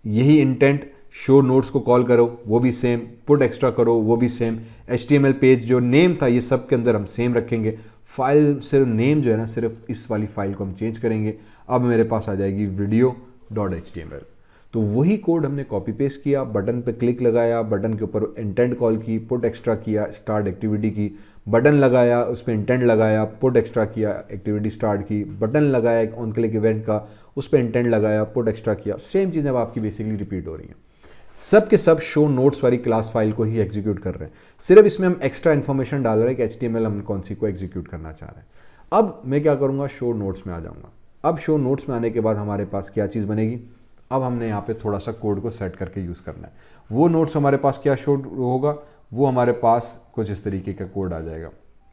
यही इंटेंट शो नोट्स को कॉल करो वो भी सेम, पुट एक्स्ट्रा करो वो भी सेम, HTML पेज जो नेम था ये सब के अंदर हम सेम रखेंगे। फाइल सिर्फ नेम जो है ना, सिर्फ इस वाली फाइल को हम चेंज करेंगे। अब मेरे पास आ जाएगी video.html। तो वही कोड हमने कॉपी पेस्ट किया, बटन पे क्लिक लगाया, बटन के ऊपर इंटेंट कॉल की, पुट एक्स्ट्रा किया, स्टार्ट एक्टिविटी की, बटन लगाया, उस पर इंटेंट लगाया, पुट एक्स्ट्रा किया, एक्टिविटी स्टार्ट की, बटन लगाया एक ऑन क्लिक इवेंट का, उस पर इंटेंट लगाया, पुट एक्स्ट्रा किया। सेम चीज़ें अब आपकी बेसिकली रिपीट हो रही हैं। सब के सब शो नोट्स वाली क्लास फाइल को ही एग्जीक्यूट कर रहे हैं, सिर्फ इसमें हम एक्स्ट्रा इन्फॉर्मेशन डाल रहे हैं कि HTML हम कौन सी को एग्जीक्यूट करना चाह रहे हैं। अब मैं क्या करूँगा, शो नोट्स में आ जाऊँगा। अब शो नोट्स में आने के बाद हमारे पास क्या चीज़ बनेगी, अब हमने यहाँ पे थोड़ा सा कोड को सेट करके यूज़ करना है। वो नोट्स हमारे पास क्या शो होगा, वो हमारे पास कुछ इस तरीके का कोड आ जाएगा,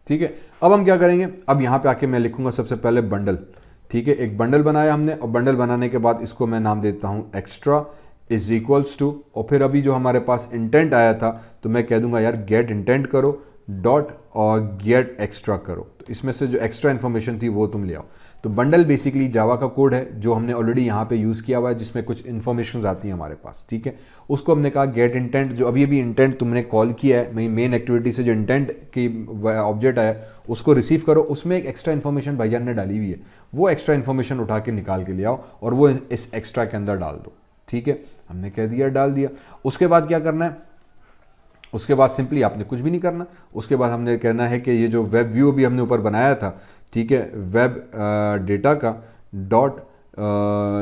ठीक है। अब हम क्या करेंगे, अब यहाँ पे आके मैं लिखूंगा सबसे पहले बंडल, ठीक है। एक बंडल बनाया हमने, और बंडल बनाने के बाद इसको मैं नाम देता हूँ एक्स्ट्रा इज इक्वल्स टू, और फिर अभी जो हमारे पास इंटेंट आया था तो मैं कह दूंगा यार गेट इंटेंट करो डॉट और गेट एक्स्ट्रा करो। तो इसमें से जो एक्स्ट्रा इन्फॉर्मेशन थी वो तुम ले आओ। तो बंडल बेसिकली जावा का कोड है जो हमने ऑलरेडी यहाँ पे यूज़ किया हुआ है, जिसमें कुछ इन्फॉर्मेशन आती हैं हमारे पास, ठीक है। उसको हमने कहा गेट इंटेंट, जो अभी अभी इंटेंट तुमने कॉल किया है मेन एक्टिविटी से, जो इंटेंट की ऑब्जेक्ट आया उसको रिसीव करो। उसमें एक एक्स्ट्रा इन्फॉर्मेशन भाईजान ने डाली हुई है, वो एक्स्ट्रा इन्फॉर्मेशन उठा के निकाल के ले आओ और वो इस एक्स्ट्रा के अंदर डाल दो, ठीक है। हमने कह दिया डाल दिया। उसके बाद क्या करना है, उसके बाद सिंपली आपने कुछ भी नहीं करना। उसके बाद हमने कहना है कि ये जो वेब व्यू भी हमने ऊपर बनाया था, ठीक है, वेब डेटा का डॉट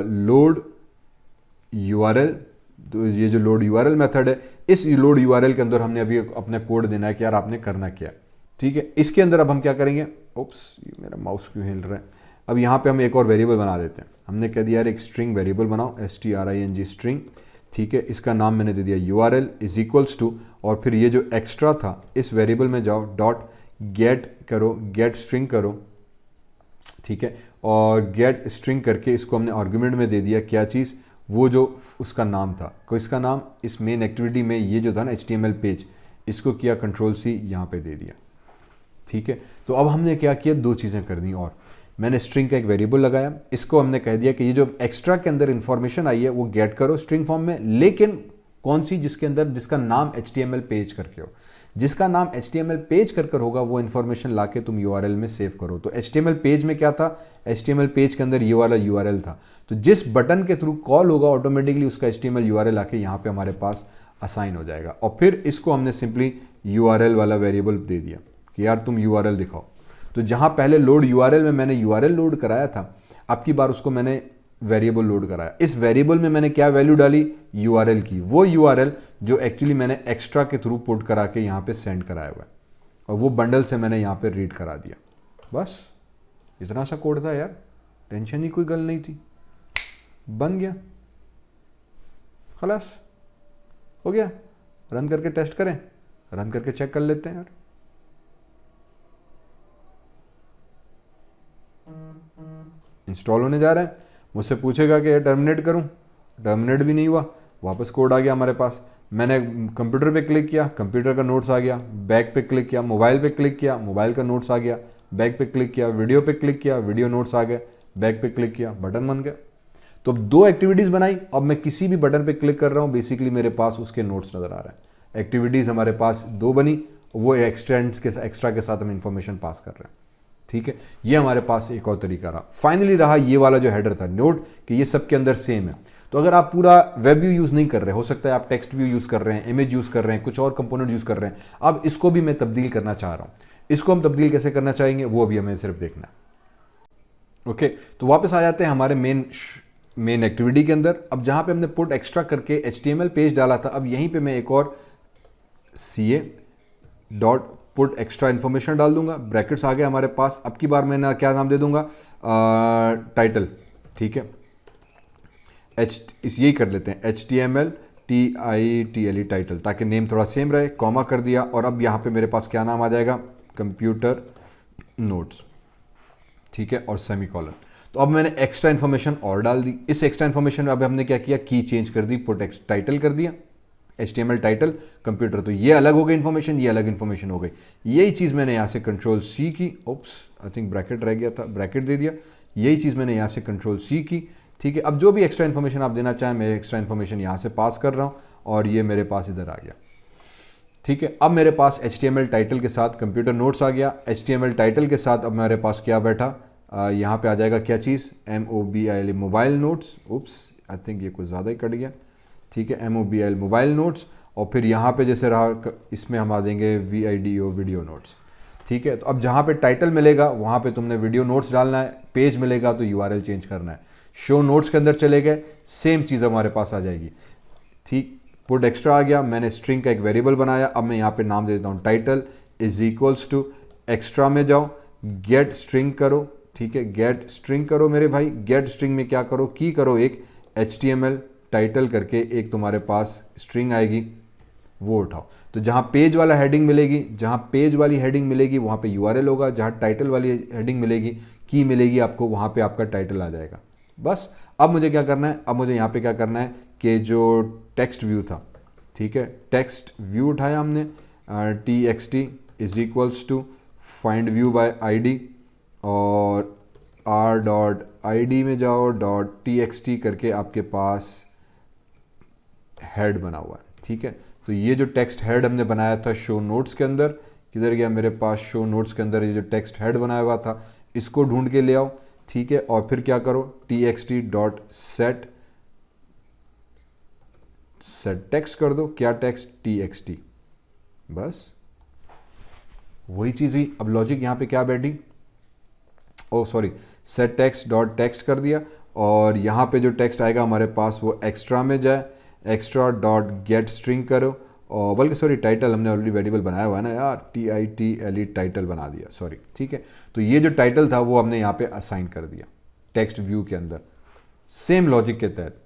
लोड यूआरएल, तो ये जो लोड यूआरएल मेथड है, इस लोड यूआरएल के अंदर हमने अभी अपना कोड देना है कि यार आपने करना क्या है, ठीक है। इसके अंदर अब हम क्या करेंगे, ओप्स ये मेरा माउस क्यों हिल रहा है, अब यहाँ पे हम एक और वेरिएबल बना देते हैं। हमने कह दिया यार एक स्ट्रिंग वेरिएबल बनाओ, string स्ट्रिंग, ठीक है, इसका नाम मैंने दे दिया URL इज इक्वल्स टू, और फिर ये जो एक्स्ट्रा था इस वेरिएबल में जाओ, डॉट गेट करो, गेट स्ट्रिंग करो, ठीक है, और गेट स्ट्रिंग करके इसको हमने आर्गुमेंट में दे दिया क्या चीज़, वो जो उसका नाम था, को इसका नाम इस मेन एक्टिविटी में ये जो था ना HTML पेज, इसको किया Ctrl+C यहाँ पे दे दिया, ठीक है। तो अब हमने क्या किया, दो चीज़ें कर दी, और मैंने स्ट्रिंग का एक वेरिएबल लगाया, इसको हमने कह दिया कि ये जो एक्स्ट्रा के अंदर इंफॉर्मेशन आई है वो गेट करो स्ट्रिंग फॉर्म में, लेकिन कौन सी, जिसके अंदर जिसका नाम HTML पेज करके हो, जिसका नाम HTML पेज कर होगा वो इन्फॉर्मेशन लाके तुम URL में सेव करो। तो HTML पेज में क्या था, HTML पेज के अंदर ये वाला URL था, तो जिस बटन के थ्रू कॉल होगा ऑटोमेटिकली उसका HTML URL आके यहाँ पे हमारे पास असाइन हो जाएगा। और फिर इसको हमने सिंपली URL वाला वेरिएबल दे दिया कि यार तुम URL दिखाओ। तो जहाँ पहले लोड URL में मैंने URL लोड कराया था, अब की बार उसको मैंने वेरिएबल लोड कराया। इस वेरिएबल में मैंने क्या वैल्यू डाली, URL की, वो URL जो एक्चुअली मैंने एक्स्ट्रा के थ्रू पुट करा के यहाँ पे सेंड कराया हुआ है, और वो बंडल से मैंने यहाँ पे रीड करा दिया। बस इतना सा कोड था यार, टेंशन ही कोई गल नहीं थी, बन गया, खलास हो गया। रन करके टेस्ट करें, रन करके चेक कर लेते हैं यार। इंस्टॉल होने जा रहा है, मुझसे पूछेगा कि टर्मिनेट करूं, टर्मिनेट भी नहीं हुआ, वापस कोड आ गया हमारे पास। मैंने कंप्यूटर पे क्लिक किया, कंप्यूटर का नोट्स आ गया, बैक पे क्लिक किया, मोबाइल पे क्लिक किया, मोबाइल का नोट्स आ गया, बैक पे क्लिक किया, वीडियो पे क्लिक किया, वीडियो नोट्स आ गए, बैक पे क्लिक किया, बटन बन गया। तो अब दो एक्टिविटीज़ बनाई, अब मैं किसी भी बटन पे क्लिक कर रहा हूँ, बेसिकली मेरे पास उसके नोट्स नज़र आ रहा है। एक्टिविटीज़ हमारे पास दो बनी, वो एक्स्ट्रा के साथ हम इंफॉर्मेशन पास कर रहे हैं, ठीक है। ये हमारे पास एक और तरीका रहा। फाइनली रहा ये वाला जो हेडर था, नोट कि ये सब के अंदर सेम है। तो अगर आप पूरा वेब व्यू यूज़ नहीं कर रहे, हो सकता है आप टेक्स्ट व्यू यूज़ कर रहे हैं, इमेज यूज़ कर रहे हैं, कुछ और कंपोनेंट यूज़ कर रहे हैं, अब इसको भी मैं तब्दील करना चाह रहा हूँ। इसको हम तब्दील कैसे करना चाहेंगे वो अभी हमें सिर्फ देखना है। ओके, तो वापस आ जाते हैं हमारे मेन एक्टिविटी के अंदर। अब जहाँ पे हमने पुट एक्स्ट्रा करके HTML पेज डाला था, अब यहीं पे मैं एक और CA dot put extra information डाल दूंगा, ब्रैकेट्स आ गए हमारे पास। अब की बार मैं क्या नाम दे दूंगा, टाइटल, ठीक है, यही कर लेते हैं HTML TITLE टाइटल, ताकि नेम थोड़ा सेम रहे, कॉमा कर दिया। और अब यहाँ पे मेरे पास क्या नाम आ जाएगा, कंप्यूटर नोट्स, ठीक है, और सेमीकोलन। तो अब मैंने एक्स्ट्रा इन्फॉर्मेशन और डाल दी। इस एक्स्ट्रा इन्फॉर्मेशन में अब हमने क्या किया, की चेंज कर दी, पुट टाइटल कर दिया, HTML टाइटल कंप्यूटर। तो ये अलग हो गई इन्फॉर्मेशन, ये अलग इन्फॉर्मेशन हो गई। यही चीज़ मैंने यहाँ से Ctrl+C की, ओप्स आई थिंक ब्रैकेट रह गया था, ब्रैकेट दे दिया। यही चीज़ मैंने यहाँ से Ctrl+C की, ठीक है। अब जो भी एक्स्ट्रा इन्फॉर्मेशन आप देना चाहें, मैं एक्स्ट्रा इन्फॉर्मेशन यहाँ से पास कर रहा हूँ, और ये मेरे पास इधर आ गया, ठीक है। अब मेरे पास HTML टाइटल के साथ कंप्यूटर नोट्स आ गया। HTML टाइटल के साथ अब मेरे पास क्या बैठा, यहाँ पे आ जाएगा क्या चीज़, MOBIL mobile notes, oops I think ये कुछ ज़्यादा ही कट गया, ठीक है, MOBIL मोबाइल नोट्स। और फिर यहाँ पे जैसे रहा, इसमें हम आ देंगे VIDO वीडियो नोट्स, ठीक है। तो अब जहाँ पे टाइटल मिलेगा वहाँ पे तुमने वीडियो नोट्स डालना है, पेज मिलेगा तो URL चेंज करना है। शो नोट्स के अंदर चले गए, सेम चीज़ हमारे पास आ जाएगी, ठीक। पुट एक्स्ट्रा आ गया, मैंने स्ट्रिंग का एक वेरिएबल बनाया। अब मैं यहाँ पे नाम दे देता हूँ title is equals to, extra में जाओ, गेट स्ट्रिंग करो, ठीक है, गेट स्ट्रिंग करो मेरे भाई। गेट स्ट्रिंग में क्या करो, की करो एक HTML टाइटल करके एक तुम्हारे पास स्ट्रिंग आएगी, वो उठाओ। तो जहाँ पेज वाला हेडिंग मिलेगी, जहाँ पेज वाली हेडिंग मिलेगी वहाँ पे URL होगा, जहाँ टाइटल वाली हेडिंग मिलेगी, की मिलेगी आपको, वहाँ पे आपका टाइटल आ जाएगा। बस अब मुझे क्या करना है, अब मुझे यहाँ पे क्या करना है कि जो टेक्स्ट व्यू था, ठीक है, टेक्स्ट व्यू उठाया हमने, TXT is equals to find view by ID, और r.id में जाओ, .txt करके आपके पास हेड बना हुआ है, ठीक है। तो ये जो टेक्स्ट हेड हमने बनाया था शो नोट्स के अंदर, किधर गया मेरे पास, शो नोट्स के अंदर ये जो टेक्स्ट हेड बनाया हुआ था, इसको ढूंढ के ले आओ, ठीक है। और फिर क्या करो, TXT.set सेट टेक्स्ट कर दो, क्या टेक्स्ट, TXT, बस वही चीज़ हुई। अब लॉजिक यहाँ पे क्या बैठी, oh sorry, set text dot text कर दिया, और यहाँ पे जो टेक्स्ट आएगा हमारे पास वो एक्स्ट्रा में जाए, एक्स्ट्रा डॉट गेट स्ट्रिंग करो, और बल्कि सॉरी टाइटल हमने ऑलरेडी वेरिएबल बनाया हुआ है ना यार, TITLE टाइटल बना दिया, सॉरी, ठीक है। तो ये जो टाइटल था वो हमने यहाँ पे असाइन कर दिया टेक्स्ट व्यू के अंदर, सेम लॉजिक के तहत,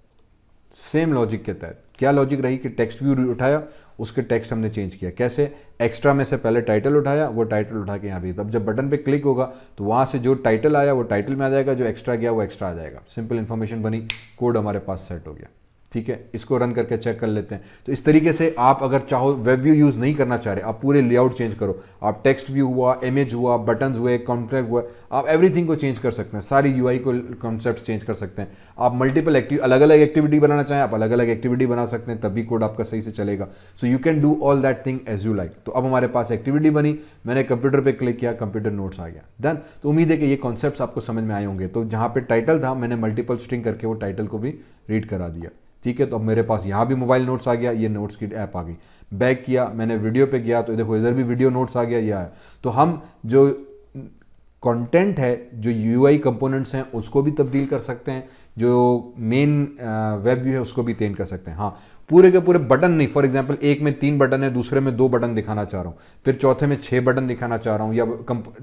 सेम लॉजिक के तहत। क्या लॉजिक रही कि टेक्स्ट व्यू उठाया, उसके टेक्स्ट हमने चेंज किया, कैसे, एक्स्ट्रा में से पहले टाइटल उठाया, वो टाइटल उठा के यहाँ भी, तब जब बटन पे क्लिक होगा तो वहाँ से जो टाइटल आया वो टाइटल में आ जाएगा, जो एक्स्ट्रा गया वो एक्स्ट्रा आ जाएगा। सिंपल इन्फॉर्मेशन बनी, कोड हमारे पास सेट हो गया, ठीक है। इसको रन करके चेक कर लेते हैं। तो इस तरीके से आप अगर चाहो वेब व्यू यूज़ नहीं करना चाह रहे, आप पूरे लेआउट चेंज करो, आप टेक्स्ट व्यू हुआ, इमेज हुआ, बटन्स हुए, कॉन्ट्रैक्ट हुआ, आप एवरीथिंग को चेंज कर सकते हैं, सारी UI को कॉन्सेप्ट चेंज कर सकते हैं। आप मल्टीपल अलग अलग एक्टिविटी बनाना चाहें, आप अलग अलग एक्टिविटी बना सकते हैं, तभी कोड आपका सही से चलेगा। So you can do all that thing as you like. तो अब हमारे पास एक्टिविटी बनी, मैंने कंप्यूटर पर क्लिक किया, कंप्यूटर नोट्स आ गया, डन। तो उम्मीद है कि ये कॉन्सेप्ट आपको समझ में आए होंगे। तो जहाँ पे टाइटल था मैंने मल्टीपल स्ट्रिंग करके वो टाइटल को भी रीड करा दिया, ठीक है। तो अब मेरे पास यहाँ भी मोबाइल नोट्स आ गया, ये नोट्स की ऐप आ गई। बैक किया, मैंने वीडियो पे गया तो देखो इधर भी वीडियो नोट्स आ गया, ये आया। तो हम जो कंटेंट है, जो UI कंपोनेंट्स हैं उसको भी तब्दील कर सकते हैं, जो मेन वेब व्यू है उसको भी चेंज कर सकते हैं। हाँ, पूरे के पूरे बटन नहीं, फॉर एग्जांपल एक में 3 बटन है, दूसरे में 2 बटन दिखाना चाह रहा हूँ, फिर चौथे में 6 बटन दिखाना चाह रहा हूँ, या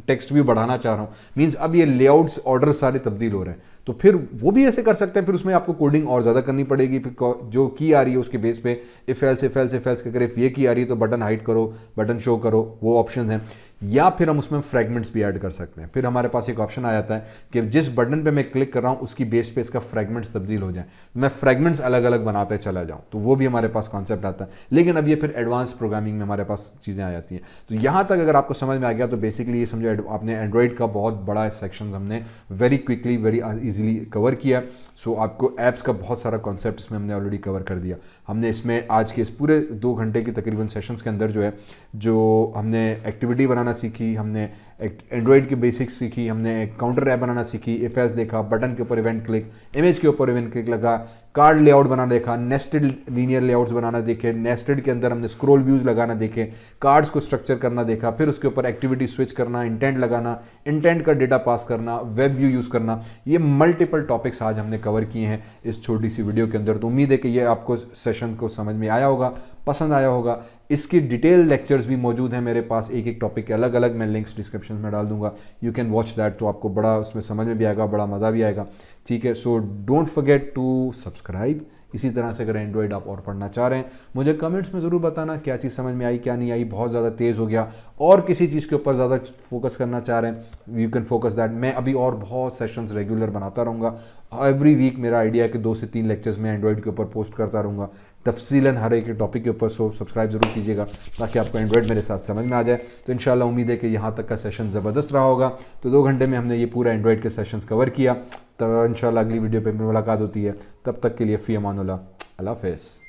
टेक्स्ट व्यू बढ़ाना चाह रहा हूँ, मीन्स अब ये लेआउट्स ऑर्डर सारे तब्दील हो रहे हैं। तो फिर वो भी ऐसे कर सकते हैं, फिर उसमें आपको कोडिंग और ज़्यादा करनी पड़ेगी, फिर जो की आ रही है उसके बेस पे इफ एल्स करके, इफ ये की आ रही है तो बटन हाइड करो, बटन शो करो, वो ऑप्शन है। या फिर हम उसमें फ्रेगमेंट्स भी ऐड कर सकते हैं। फिर हमारे पास एक ऑप्शन आ जाता है कि जिस बटन पे मैं क्लिक कर रहा हूँ उसकी बेस पे इसका फ्रेगमेंट्स तब्दील हो जाए, मैं फ्रेगमेंट्स अलग अलग बनाते चला जाऊँ, तो वो भी हमारे पास कॉन्सेप्ट आता है। लेकिन अब ये फिर एडवांस प्रोग्रामिंग में हमारे पास चीज़ें आ जाती हैं। तो यहाँ तक अगर आपको समझ में आ गया तो बेसिकली ये समझो आपने एंड्रॉइड का बहुत बड़ा सेक्शन हमने very quickly very easily cover किया। सो आपको ऐप्स का बहुत सारा कॉन्सेप्ट इसमें हमने ऑलरेडी कवर कर दिया। हमने इसमें आज के इस पूरे 2 घंटे की तकरीबन सेशंस के अंदर जो है, जो हमने एक्टिविटी बनाना सीखी, हमने एंड्रॉइड की बेसिक्स सीखी, हमने काउंटर ऐप बनाना सीखी, इफ एल्स देखा, बटन के ऊपर इवेंट क्लिक, इमेज के ऊपर इवेंट क्लिक लगा, कार्ड लेआउट बनाना देखा, नेस्टेड लीनियर लेआउट्स बनाना देखे, नेस्टेड के अंदर हमने स्क्रॉल व्यूज लगाना देखे, कार्ड्स को स्ट्रक्चर करना देखा, फिर उसके ऊपर एक्टिविटी स्विच करना, इंटेंट लगाना, इंटेंट का डेटा पास करना, वेब व्यू यूज़ करना, ये मल्टीपल टॉपिक्स आज हमने कवर किए हैं इस छोटी सी वीडियो के अंदर। तो उम्मीद है कि ये आपको सेशन को समझ में आया होगा, पसंद आया होगा। इसकी डिटेल लेक्चर्स भी मौजूद हैं मेरे पास, एक एक टॉपिक के अलग अलग, मैं लिंक्स डिस्क्रिप्शन में डाल दूंगा, यू कैन वॉच दैट। तो आपको बड़ा उसमें समझ में भी आएगा, बड़ा मज़ा भी आएगा, ठीक है। So don't forget to subscribe. इसी तरह से अगर एंड्रॉइड आप और पढ़ना चाह रहे हैं, मुझे कमेंट्स में ज़रूर बताना क्या चीज़ समझ में आई, क्या नहीं आई, बहुत ज़्यादा तेज़ हो गया, और किसी चीज़ के ऊपर ज़्यादा फोकस करना चाह रहे हैं, यू कैन फोकस दैट। मैं अभी और बहुत सेशंस रेगुलर बनाता रहूँगा, एवरी वीक मेरा आइडिया है कि 2 से 3 लेक्चर्स मैं एंड्रॉइड के ऊपर पोस्ट करता रहूँगा तफसीलन हर एक टॉपिक के ऊपर। सो सब्सक्राइब जरूर कीजिएगा ताकि आपको एंड्रॉइड मेरे साथ समझ में आ जाए। तो इंशाल्लाह उम्मीद है कि यहाँ तक का सेशन ज़बरदस्त रहा होगा। तो 2 घंटे में हमने ये पूरा एंड्रॉइड के सेशंस कवर किया। तो इंशाल्लाह अगली वीडियो पे मुलाकात होती है, तब तक के लिए फ़ी अमानुल्लाह, अल्लाह हाफ़िज़।